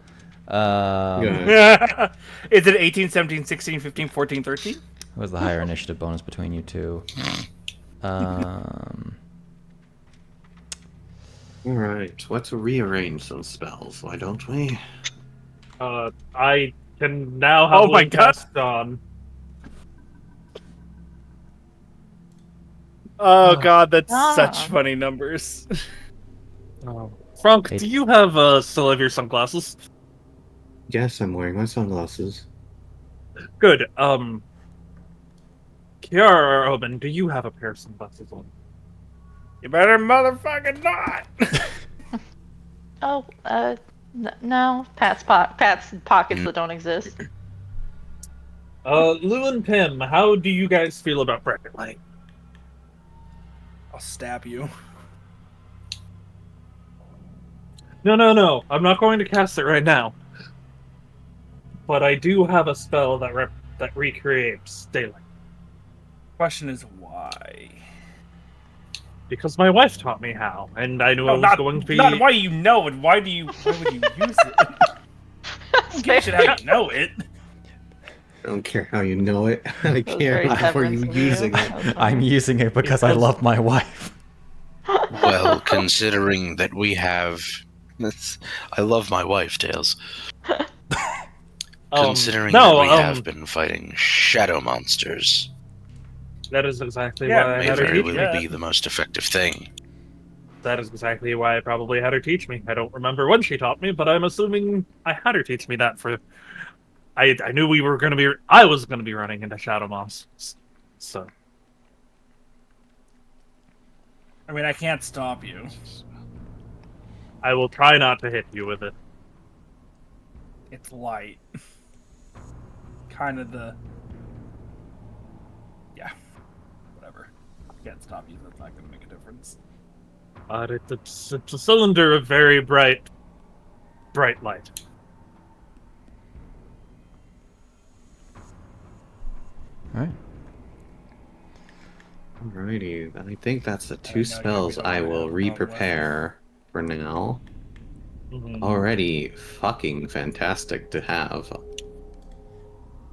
Good. Is it 18, 17, 16, 15, 14, 13? What was the higher initiative bonus between you two? Alright, let's rearrange some spells, why don't we? I can now have Oh my Lynn God. cast on. Oh god, that's Ah. such funny numbers. Franc, Hey. do you have still have your sunglasses? Yes, I'm wearing my sunglasses. Good. Chiara or Obin, do you have a pair of sunglasses on? You better motherfucking not. Oh, no. Pat's pockets that don't exist. Lou and Pimm, how do you guys feel about bracket light? I'll stab you. No. I'm not going to cast it right now. But I do have a spell that recreates daylight. Question is why? Because my wife taught me how, and I knew I was going to be. Not why you know it. Why would you use it? I don't give a shit how you know it. I don't care how you know it. I That was care very how are severance you of you. using That it. was funny. I'm using it because I love my wife. Well, considering that we have... I love my wife, Tails. Considering that we have been fighting shadow monsters, That is exactly Yeah, why I may had her very teach well me. be the most effective thing. That is exactly why I probably had her teach me. I don't remember when she taught me, but I'm assuming I had her teach me that for. I knew we were going to be. I was going to be running into shadow monsters, so. I mean, I can't stop you. I will try not to hit you with it. It's light. Kind of the... Yeah. Whatever. I can't stop you. That's not going to make a difference. But it's a cylinder of very bright light. Alright. Alrighty, I think that's the I two know, spells yeah, we don't I really will have a problem with. re-prepare for now. Mhm. Already fucking fantastic to have.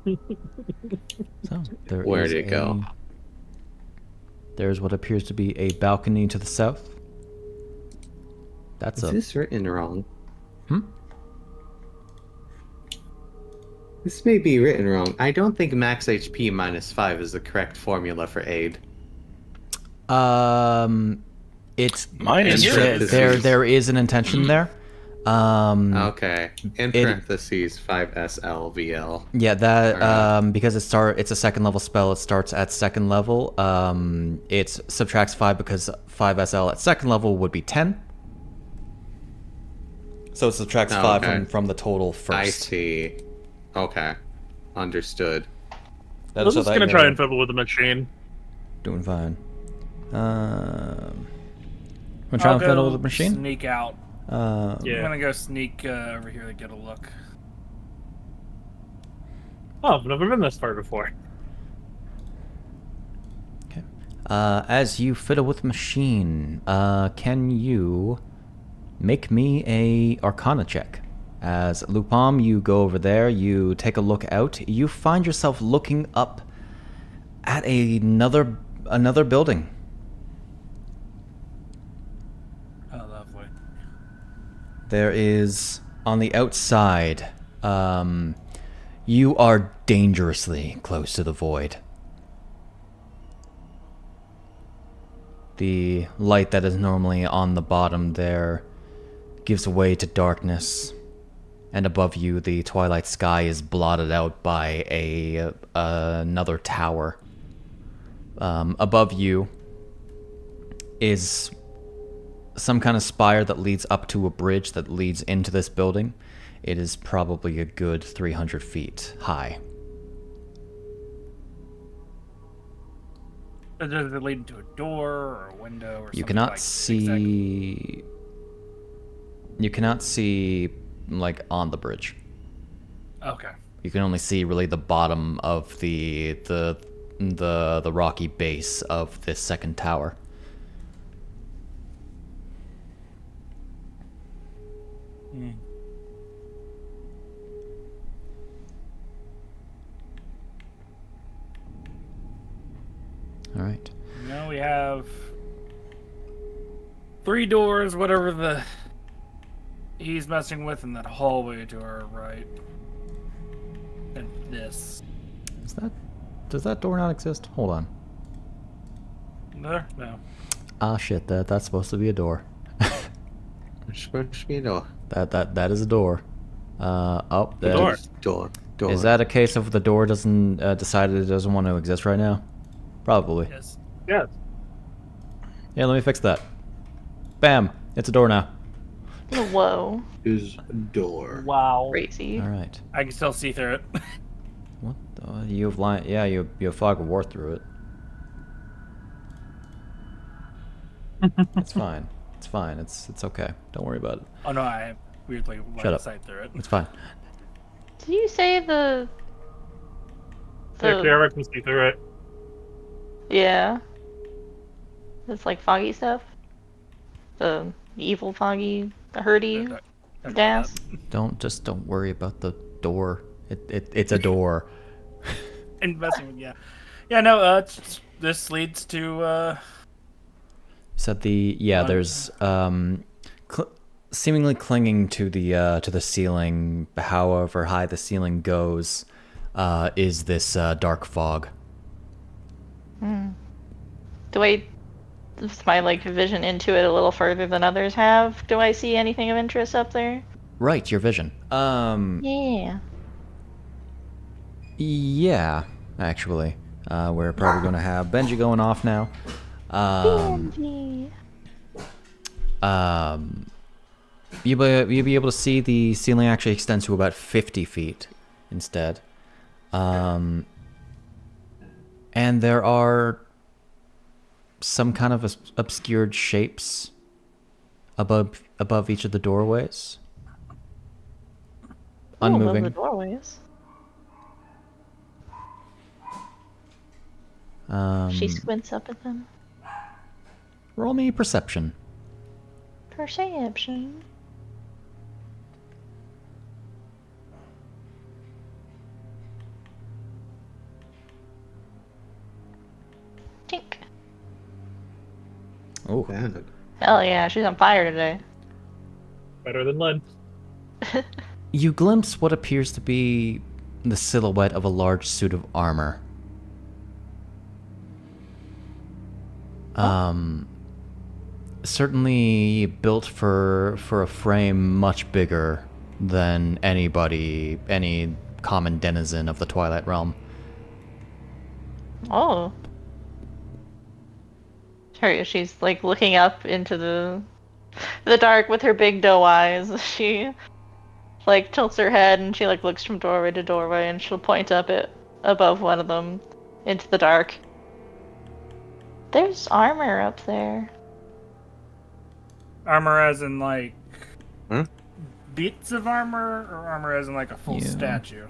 So there Where is did it go? There's what appears to be a balcony to the south. That's Is a this written wrong? Hmm? This may be written wrong. I don't think max HP minus 5 is the correct formula for aid. it's Minus In parentheses. there is an intention there. Okay. In It- parentheses, 5SLVL. Yeah, that Alright. because it's a second level spell. It starts at second level. It subtracts 5 because 5SL at second level would be 10. So it subtracts Oh, 5 okay. from the total first. I see. Okay. Understood. That I'm is so just that gonna you're try and fiddle with the machine. doing fine. I'm I'll trying to go fiddle with the machine. Sneak out. Uh, Yeah. I'm gonna go sneak over here to get a look. Oh, I've never been this far before. Okay. As you fiddle with the machine, can you make me a Arcana check? As Luu-pomme, you go over there, you take a look out, you find yourself looking up at another building. Oh, lovely. There is, on the outside, you are dangerously close to the void. The light that is normally on the bottom there gives way to darkness, and above you the twilight sky is blotted out by another tower. Above you is some kind of spire that leads up to a bridge that leads into this building. It is probably a good 300 feet high. Does it lead into a door or a window or something? You cannot like see. You cannot see like on the bridge. Okay. You can only see really the bottom of the rocky base of this second tower. Hmm. All right. Now we have 3 doors, whatever he's messing with, in that hallway to our right. And this. Does that door not exist? Hold on. There? No. Ah shit, that's supposed to be a door. It's supposed to be a door. That is a door. Door. Is that a case of the door doesn't decided it doesn't want to exist right now? Probably. Yes. Yes. Yeah, let me fix that. Bam! It's a door now. Whoa. Is door. Wow. Crazy. All right. I can still see through it. What? You have line? Yeah, you have fog of war through it. It's fine. It's fine. It's okay. Don't worry about it. Oh no, I have weirdly line Shut of up. sight through it. It's fine. Did you say the Yeah, Chiara can see through it. yeah? It's like foggy stuff. The evil foggy, the herdy gas. Don't worry about the door. It's a door. Investing with no. This leads to Said there's seemingly clinging to the ceiling, however high the ceiling goes, is this dark fog. Do I, is my like vision into it a little further than others have? Do I see anything of interest up there? Right, your vision. Yeah. Yeah, actually, we're probably gonna have Benji going off now. Benji. You'll be able to see the ceiling actually extends to about 50 feet instead. And there are some kind of obscured shapes above each of the doorways. Unmoving. Above the doorways. She squints up at them. Roll me perception. Perception. Tink. Oh. Hell yeah, she's on fire today. Better than Lynn. You glimpse what appears to be the silhouette of a large suit of armor. Certainly built for a frame much bigger than any common denizen of the Twilight Realm. Oh. She's like looking up into the dark with her big doe eyes. She like tilts her head and she like looks from doorway to doorway and she'll point up it above one of them into the dark. There's armor up there. armor as in like bits of armor, or armor as in like a full statue?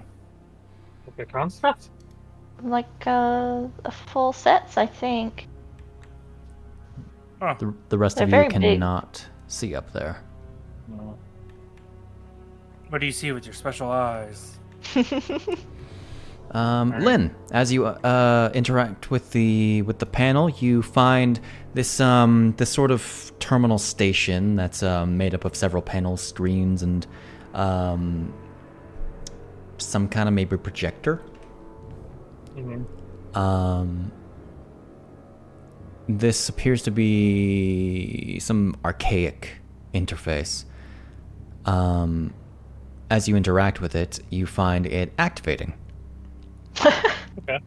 Like a construct? Like a full sets, I think. Huh. The rest They're of you very big. cannot see up there. No. What do you see with your special eyes? Lynn, as you interact with the panel, you find this this sort of terminal station that's made up of several panels, screens, and some kind of maybe projector. Mm-hmm. This appears to be some archaic interface. As you interact with it, you find it activating. Okay.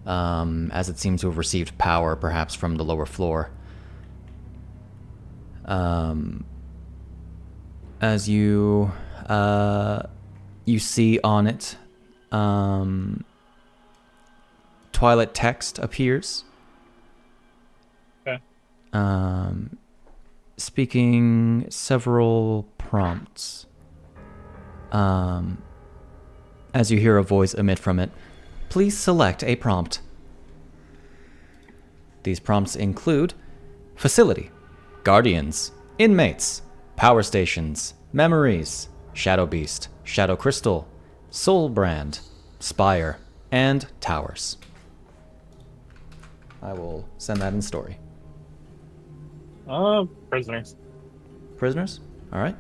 As it seems to have received power, perhaps from the lower floor. As you see on it, Twilight text appears, speaking several prompts. As you hear a voice emit from it, please select a prompt. These prompts include facility, guardians, inmates, power stations, memories, shadow beast, shadow crystal, soul brand, spire, and towers. I will send that in story. Prisoners. Prisoners? All right.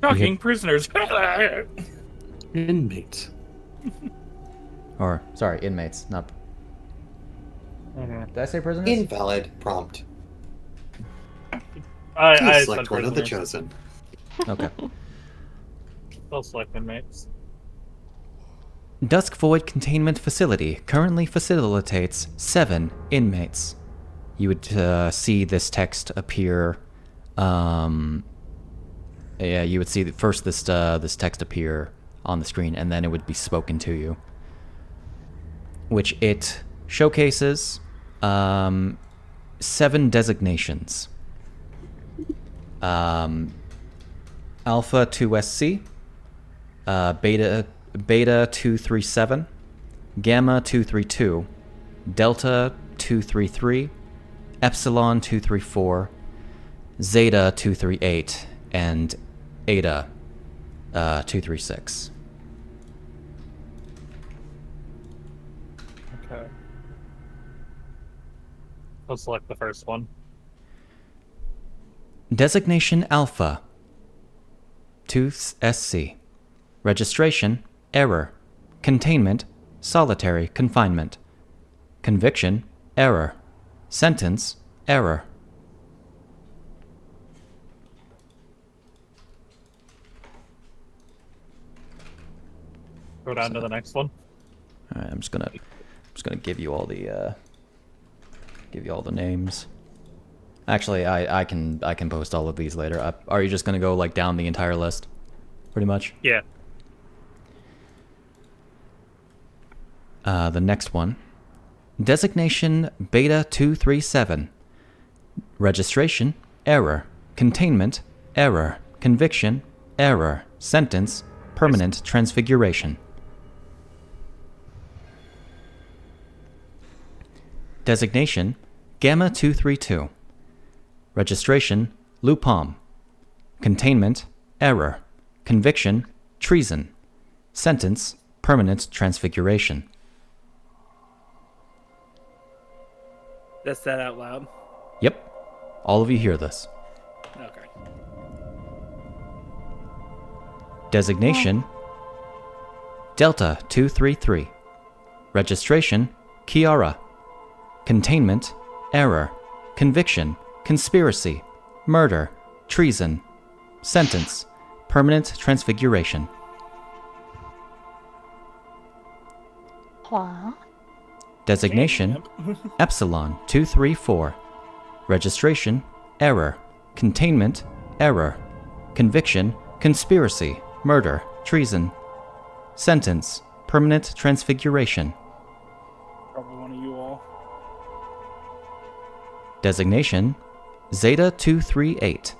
Shocking prisoners. Inmates. Or, sorry, inmates, not... Did I say prisoners? Invalid prompt. I Please said select one of the prisoners. chosen. Okay. I'll select inmates. Dusk Void Containment Facility currently facilitates 7 inmates. You would see this text appear. You would see first this text appear on the screen, and then it would be spoken to you, which it showcases 7 designations. Alpha 2SC, Beta 237, Gamma 232, Delta 233, Epsilon 234, Zeta 238, and Eta 236. Okay. I'll select the first one. Designation Alpha 2SC. Registration error. Containment solitary confinement. Conviction error. Sentence error. Go down to the next one. All right, I'm just gonna give you all the names. Actually, I can post all of these later. Are you just gonna go like down the entire list, pretty much? Yeah. The next one, designation Beta 237. Registration error. Containment error. Conviction error. Sentence permanent transfiguration. Designation Gamma 232. Registration Luu-pomme. Containment error. Conviction treason. Sentence permanent transfiguration. That's that out loud. Yep. All of you hear this. Okay. Designation Delta 233. Registration Chiara. Containment error. Conviction conspiracy. Murder. Treason. Sentence permanent transfiguration. What? Designation Epsilon 234. Registration error. Containment error. Conviction conspiracy. Murder. Treason. Sentence permanent transfiguration. Probably one of you all. Designation Zeta 238.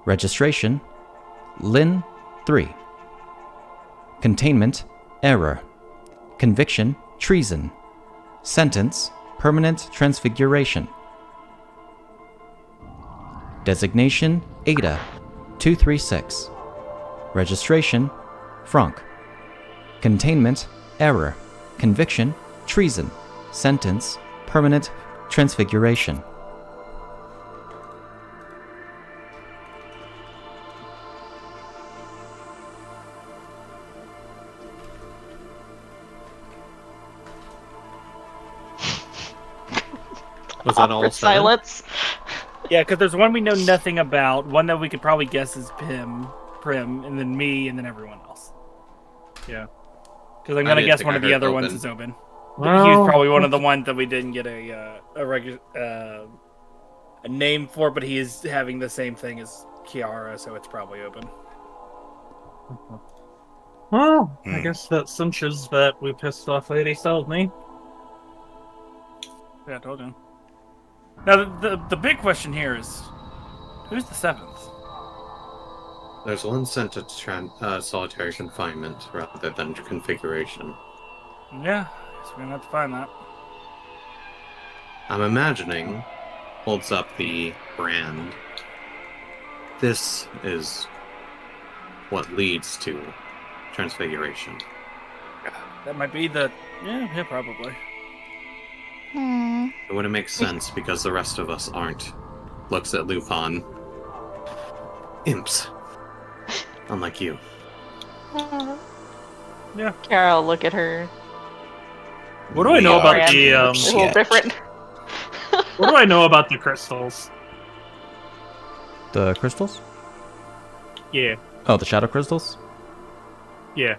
Registration Lynn 3. Containment error. Conviction treason. Sentence permanent transfiguration. Designation Eta 236. Registration Franc. Containment error. Conviction treason. Sentence permanent transfiguration. Was that all Awkward 7? silence. Yeah, because there's one we know nothing about, one that we could probably guess is Prim, and then me, and then everyone else. Yeah. Because I'm I gonna didn't guess think one I of the heard other ones Obin. is Obin. Well- He was probably one of the ones that we didn't get a name for, but he is having the same thing as Chiara, so it's probably Obin. Well, I guess that cinches that we pissed off Lady Selmy. Yeah, I told you. Now, the big question here is, who's the seventh? There's one sent to solitary confinement rather than configuration. Yeah, guess we're gonna have to find that. I'm imagining, holds up the brand. This is what leads to transfiguration. That might be the... Yeah, probably. It wouldn't make sense because the rest of us aren't. Looks at Luu-pomme. Imps. Unlike you. Yeah. Chiara will look at her. What do I know about the A little different. What do I know about the crystals? The crystals? Yeah. Oh, the shadow crystals? Yeah.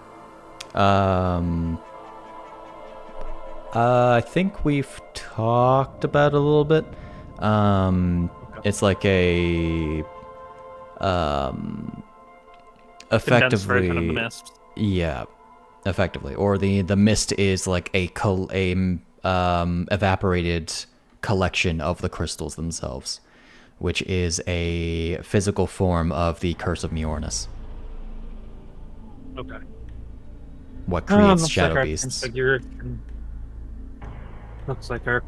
I think we've talked about it a little bit. It's like a Condensed version of the effectively, mist. yeah, effectively, or the mist is like a evaporated collection of the crystals themselves, which is a physical form of the Curse of Mjornis. Okay. What creates Looks shadow like our beasts? Looks like our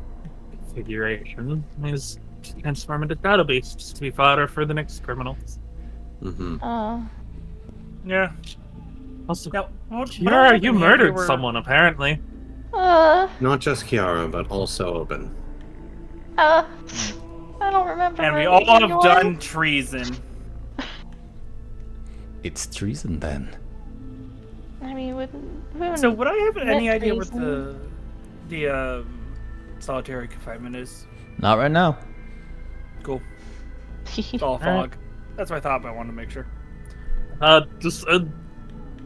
configuration is to transform into shadow beasts to be fodder for the next criminals. Mm-hmm. Yeah. Also, Now, what Chiara, happened you here? murdered They were- someone apparently. Not just Chiara, but also Obin. I don't remember. And we murdering all have anyone. done treason. It's treason then. I mean, we So would I have any Net idea what treason. the solitary confinement is? Not right now. Cool. It's all fog. That's what I thought, but I wanted to make sure. Just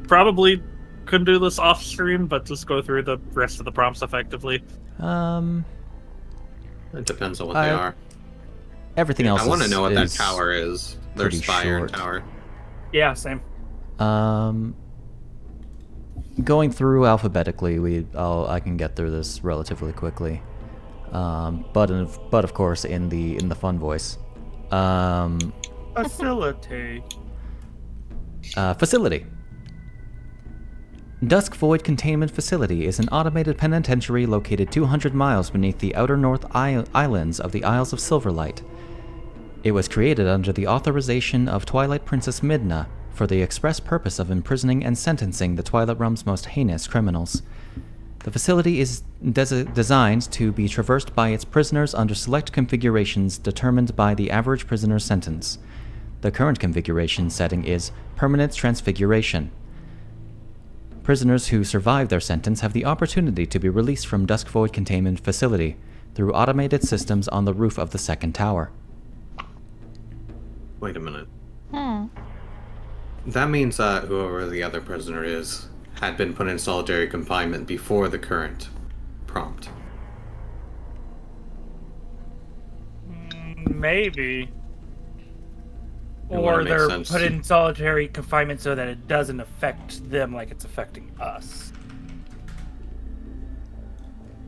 probably couldn't do this off stream, but just go through the rest of the prompts effectively. It depends on what they are. Everything else I want to is- know what that is tower is. Their pretty spire short. tower. Yeah, same. Going through alphabetically, I can get through this relatively quickly. But of course in the fun voice. Facility. Facility. Dusk Void Containment Facility is an automated penitentiary located 200 miles beneath the outer north islands of the Isles of Silverlight. It was created under the authorization of Twilight Princess Midna for the express purpose of imprisoning and sentencing the Twilight Realm's most heinous criminals. The facility is designed to be traversed by its prisoners under select configurations determined by the average prisoner's sentence. The current configuration setting is Permanent Transfiguration. Prisoners who survive their sentence have the opportunity to be released from Dusk Void Containment Facility through automated systems on the roof of the second tower. Wait a minute. That means that whoever the other prisoner is had been put in solitary confinement before the current prompt. Maybe. It Or wouldn't make they're sense. put in solitary confinement so that it doesn't affect them like it's affecting us.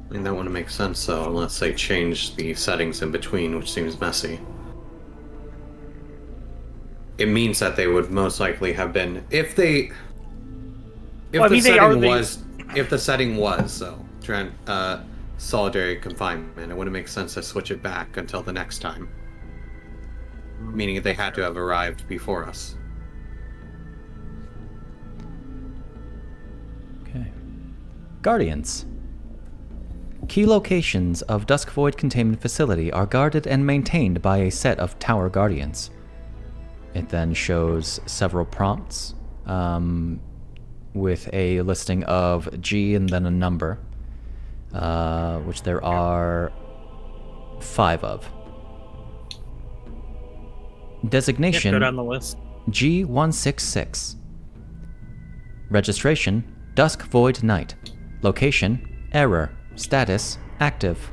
I mean, that wouldn't make sense, though, unless they change the settings in between, which seems messy. It means that they would most likely have been, if the setting was solitary confinement, it wouldn't make sense to switch it back until the next time. Meaning they had to have arrived before us. Okay. Guardians. Key locations of Dusk Void Containment Facility are guarded and maintained by a set of Tower Guardians. It then shows several prompts with a listing of G and then a number, which there are 5 of. Designation Go down the list. G166. Registration Dusk Void Knight. Location Error. Status Active.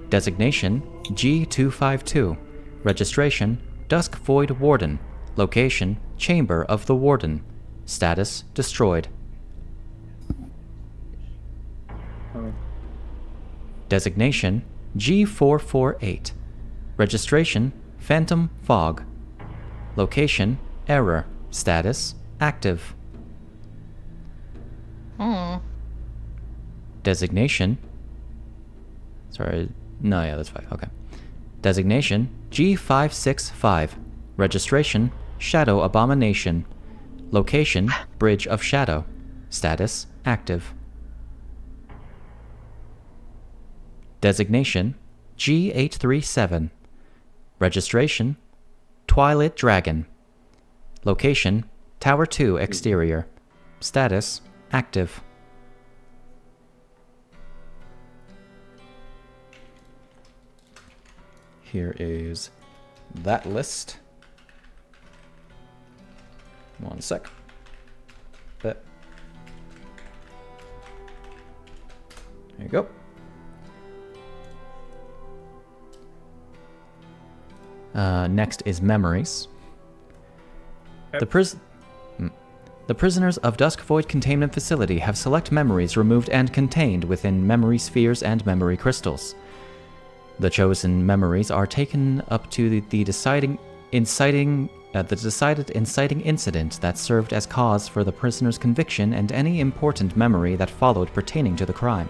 Designation G252. Registration Dusk Void Warden. Location Chamber of the Warden. Status Destroyed. Designation G448. Registration, Phantom Fog. Location, Error. Status, Active. Designation... Sorry, no, yeah, that's 5, okay. Designation, G565. Registration, Shadow Abomination. Location, Bridge of Shadow. Status, Active. Designation, G837. Registration, Twilight Dragon. Location, Tower 2 Exterior. Status, Active. Here is that list. One sec. There you go. Next is memories. Yep. The prisoners of Dusk Void Containment Facility have select memories removed and contained within memory spheres and memory crystals. The chosen memories are taken up to the decided inciting incident that served as cause for the prisoner's conviction and any important memory that followed pertaining to the crime.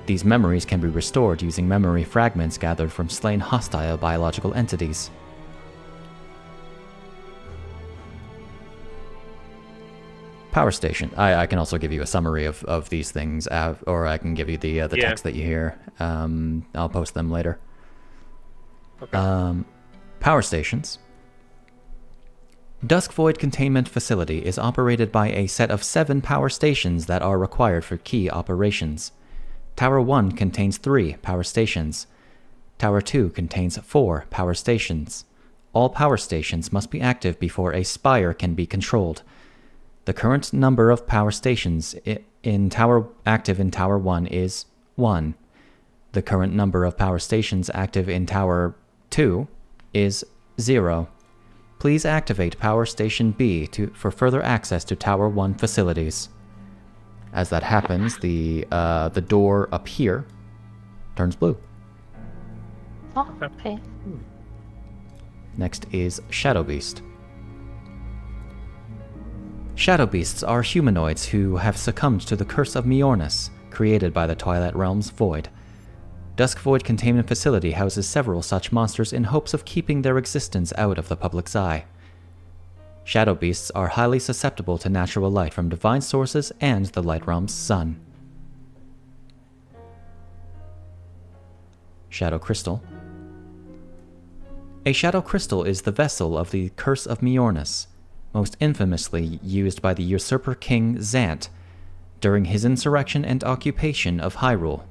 These memories can be restored using memory fragments gathered from slain hostile biological entities. Power station. I can also give you a summary of these things, or I can give you the text that you hear. I'll post them later. Okay. Power stations. Dusk Void Containment Facility is operated by a set of 7 power stations that are required for key operations. Tower 1 contains 3 power stations. Tower 2 contains 4 power stations. All power stations must be active before a spire can be controlled. The current number of power stations active in Tower 1 is 1. The current number of power stations active in Tower 2 is 0. Please activate Power Station B for further access to Tower 1 facilities. As that happens, the door up here turns blue. Oh, okay. Next is Shadow Beast. Shadow Beasts are humanoids who have succumbed to the curse of Mjolnir, created by the Twilight Realm's Void. Dusk Void Containment Facility houses several such monsters in hopes of keeping their existence out of the public's eye. Shadow Beasts are highly susceptible to natural light from divine sources and the Light Realm's sun. Shadow Crystal. A Shadow Crystal is the vessel of the Curse of Mjolnir, most infamously used by the usurper king Zant during his insurrection and occupation of Hyrule.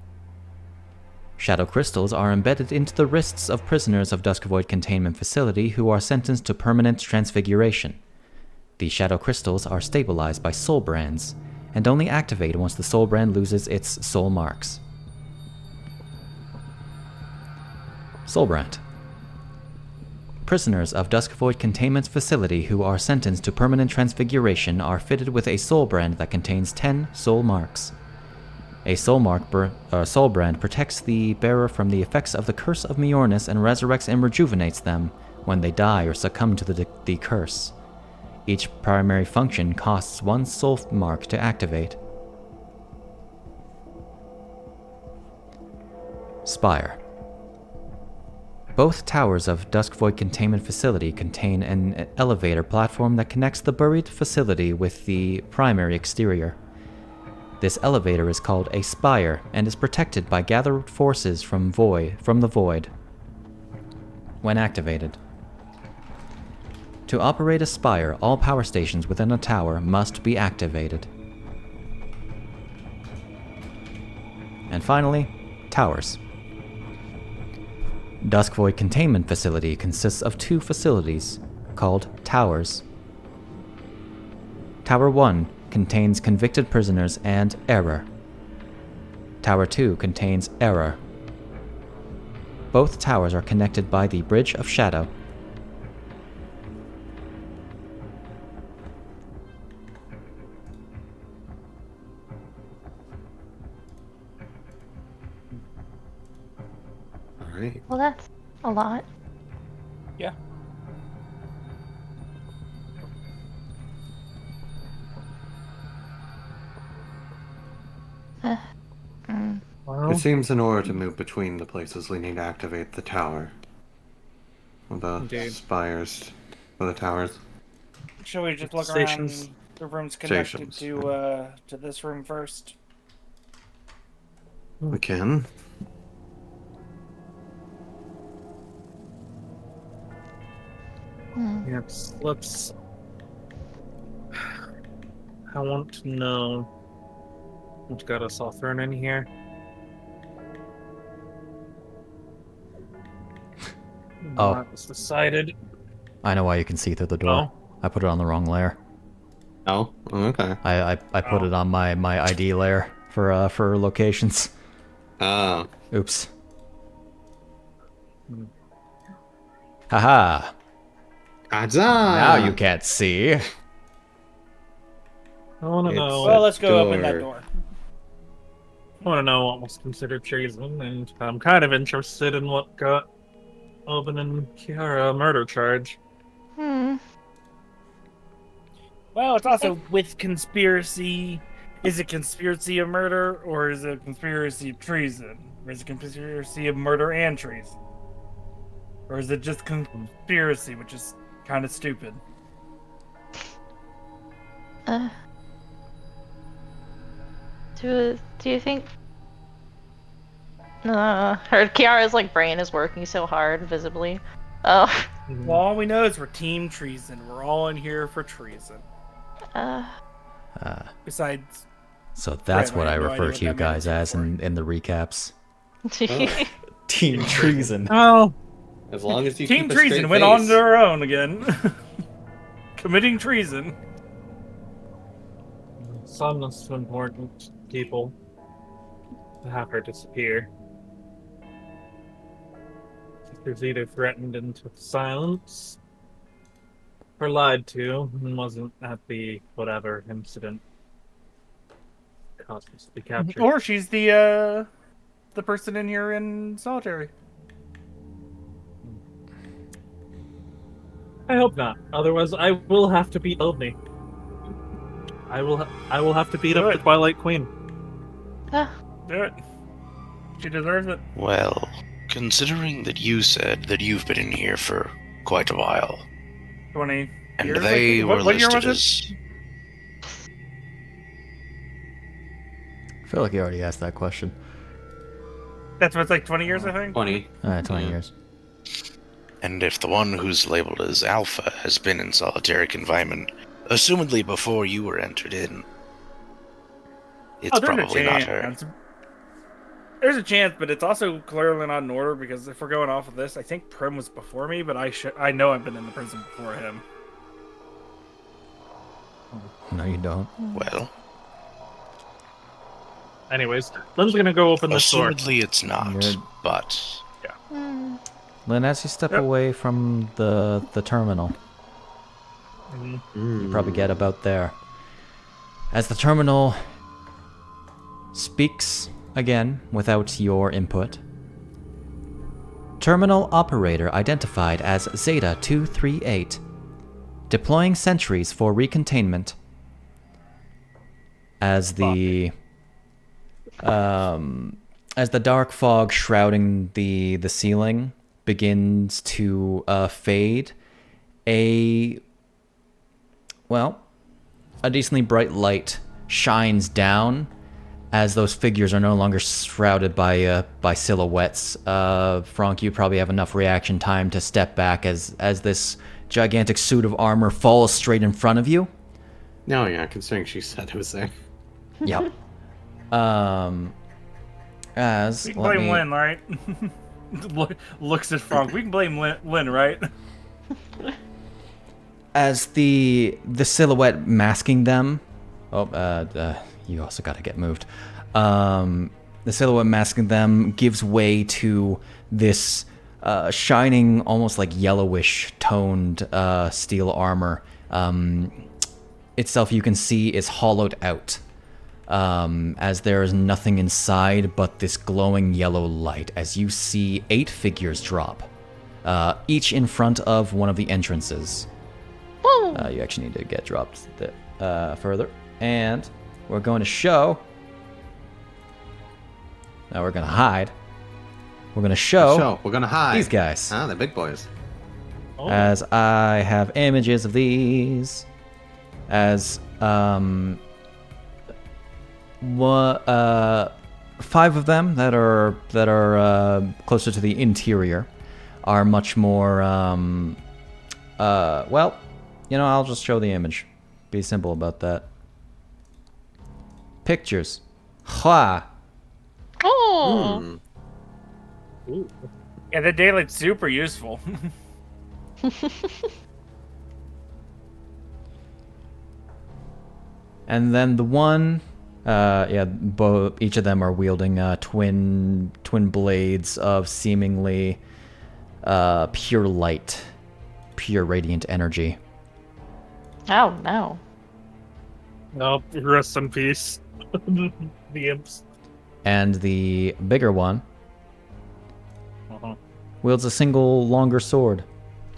Shadow crystals are embedded into the wrists of prisoners of Dusk Void Containment Facility who are sentenced to permanent transfiguration. These shadow crystals are stabilized by soul brands, and only activate once the soul brand loses its soul marks. Soul brand. Prisoners of Dusk Void Containment Facility who are sentenced to permanent transfiguration are fitted with a soul brand that contains 10 soul marks. A soul brand protects the bearer from the effects of the Curse of Mjolnir and resurrects and rejuvenates them when they die or succumb to the curse. Each primary function costs 1 soul mark to activate. Spire. Both towers of Dusk Void Containment Facility contain an elevator platform that connects the buried facility with the primary exterior. This elevator is called a spire and is protected by gathered forces from the void. When activated. To operate a spire, all power stations within a tower must be activated. And finally, towers. Dusk Void Containment Facility consists of 2 facilities, called towers. Tower 1 contains convicted prisoners and Error. Tower 2 contains Error. Both towers are connected by the Bridge of Shadow. right. Well, that's a lot. Yeah. Well, It seems in order to move between the places, we need to activate the tower. The Indeed. spires for the towers. Should we just look Stations. around the rooms connected Stations. to this room first? We can. Yes, let's. I want to know what got us all thrown in here. Oh. That was decided. I know why you can see through the door. I put it on the wrong layer. Oh, okay. I put it on my ID layer for locations. Oh. Oops. Haha. Now you can't see. I want to It's know. Well, let's go open that door. door. I want to know what was considered treason, and I'm kind of interested in what got Obin and Chiara a murder charge. Hmm. Well, it's also with conspiracy. Is it conspiracy of murder, or is it conspiracy of treason? Or is it conspiracy of murder and treason? Or is it just conspiracy, which is kind of stupid? Do you think? Her Chiara's like brain is working so hard visibly. Oh. Well, all we know is we're team treason. We're all in here for treason. Besides, So that's Right, what I I have no refer idea to you what that guys meant as in the recaps. Oh. Team treason. Oh, As long as you team keep a treason straight went on face. their own again, committing treason. some important people to have her disappear. Sister's either threatened into silence or lied to and wasn't at the whatever incident caused us to be captured. Or she's the person in here in solitary. I hope not. Otherwise, I will have to beat Obin. I will have to beat Do up it. the Twilight Queen. Do it. She deserves it. Well, considering that you said that you've been in here for quite a while, 20 and years, I they think. were What year listed was it? as I feel like you already asked that question. That's what it's like 20 years, I think. 20. 20 Yeah. years. And if the one who's labeled as Alpha has been in solitary confinement, assumedly before you were entered in, it's there's probably a not chance. her. There's a chance, but it's also clearly not in order because if we're going off of this, I think Pimm was before me, but I know I've been in the prison before him. No, you don't. Well, Anyways, Lynn's gonna go open the door. assumedly it's not, You're- but Lynn, as you step away from the terminal, you probably get about there. As the terminal speaks again without your input. Terminal operator identified as Zeta 238. Deploying sentries for recontainment. As the dark fog shrouding the ceiling begins to fade, a decently bright light shines down as those figures are no longer shrouded by silhouettes. Franc, you probably have enough reaction time to step back as this gigantic suit of armor falls straight in front of you. No, yeah, considering she said it was there. Yep. As We can let blame me- Lynn, right? Looks at Frank. We can blame Lynn, right? as the silhouette masking them. You also got to get moved. The silhouette masking them gives way to this shining, almost like yellowish toned steel armor. Itself, you can see, is hollowed out. as there is nothing inside but this glowing yellow light as you see 8 figures drop, each in front of one of the entrances. You actually need to get dropped further. And we're going to show... Now we're going to hide. We're going to show... We're going to hide. These guys. Ah, the big boys. Oh. As I have images of these. As, 5 of them that are closer to the interior are much more, well, you know, I'll just show the image. Be simple about that. Pictures. Ha! Oh. Ooh. Yeah, the daylight's super useful. And then the one, each of them are wielding twin blades of seemingly pure light, pure radiant energy. Oh no. Oh, rest in peace. The imps. And the bigger one Uh-huh. wields a single longer sword.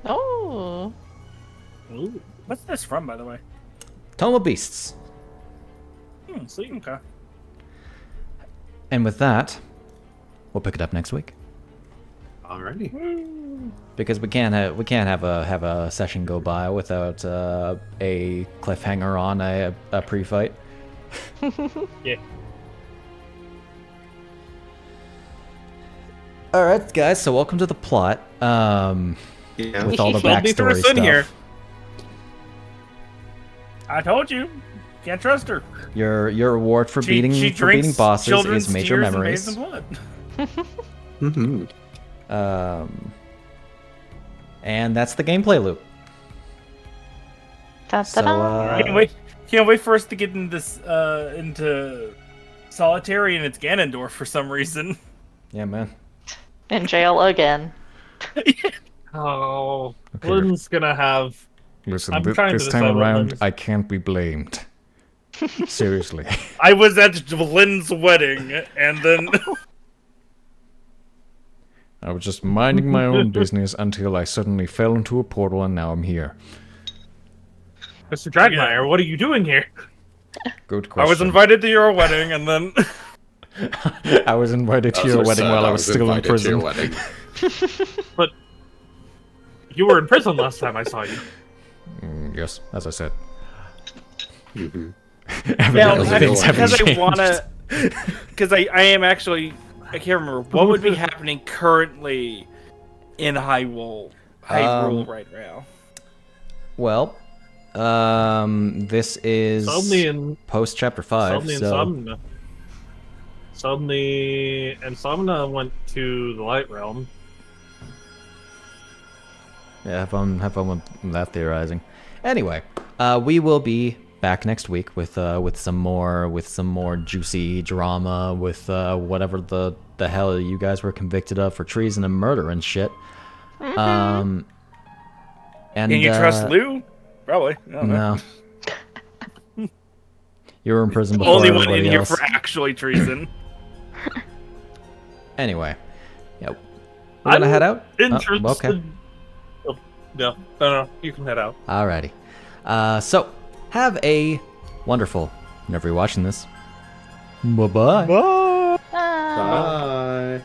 Oh. Ooh. What's this from, by the way? Tome of Beasts. Sweet. Okay. And with that, we'll pick it up next week. Alrighty. Because we can't have a session go by without a cliffhanger on a pre-fight. Yeah. All right, guys. So welcome to the plot. With all the Told me to backstory listen stuff. here. I told you. Can't trust her. Your reward for She beating drinks bosses children's is major tears and memories. bathes in blood. Mm-hmm. And that's the gameplay loop. Da, da, So, da. Can't wait for us to get into this into solitary and it's Ganondorf for some reason. Yeah, man. In jail again. Oh, Okay. Lynn's gonna have. Listen, I'm trying to this time decide what around, Lynn's- I can't be blamed. Seriously. I was at Lynn's wedding and then I was just minding my own business until I suddenly fell into a portal and now I'm here. Mr. Dragmire, what are you doing here? Good question. I was invited to your wedding and then I was invited to your wedding while I was still in prison. But you were in prison last time I saw you. Yes, as I said. Mm-hmm. Evidently, yeah, things haven't because I changed. wanna because I am actually I can't remember what would be happening currently in Hyrule right now. Well, this is Suddenly in post chapter 5. Suddenly Insomnia went to the Light Realm. Yeah, have fun with that theorizing. Anyway, we will be back next week with some more juicy drama with whatever the hell you guys were convicted of for treason and murder and shit. And Can you trust Lou? Probably. I don't know. No. You were in prison before Only one in everybody here else. for actually treason. Anyway, yeah, we're gonna head out. Interested. Oh, okay. Oh, no, you can head out. Alrighty. So have a wonderful. Whenever you're watching this. Bye bye. Bye. Bye.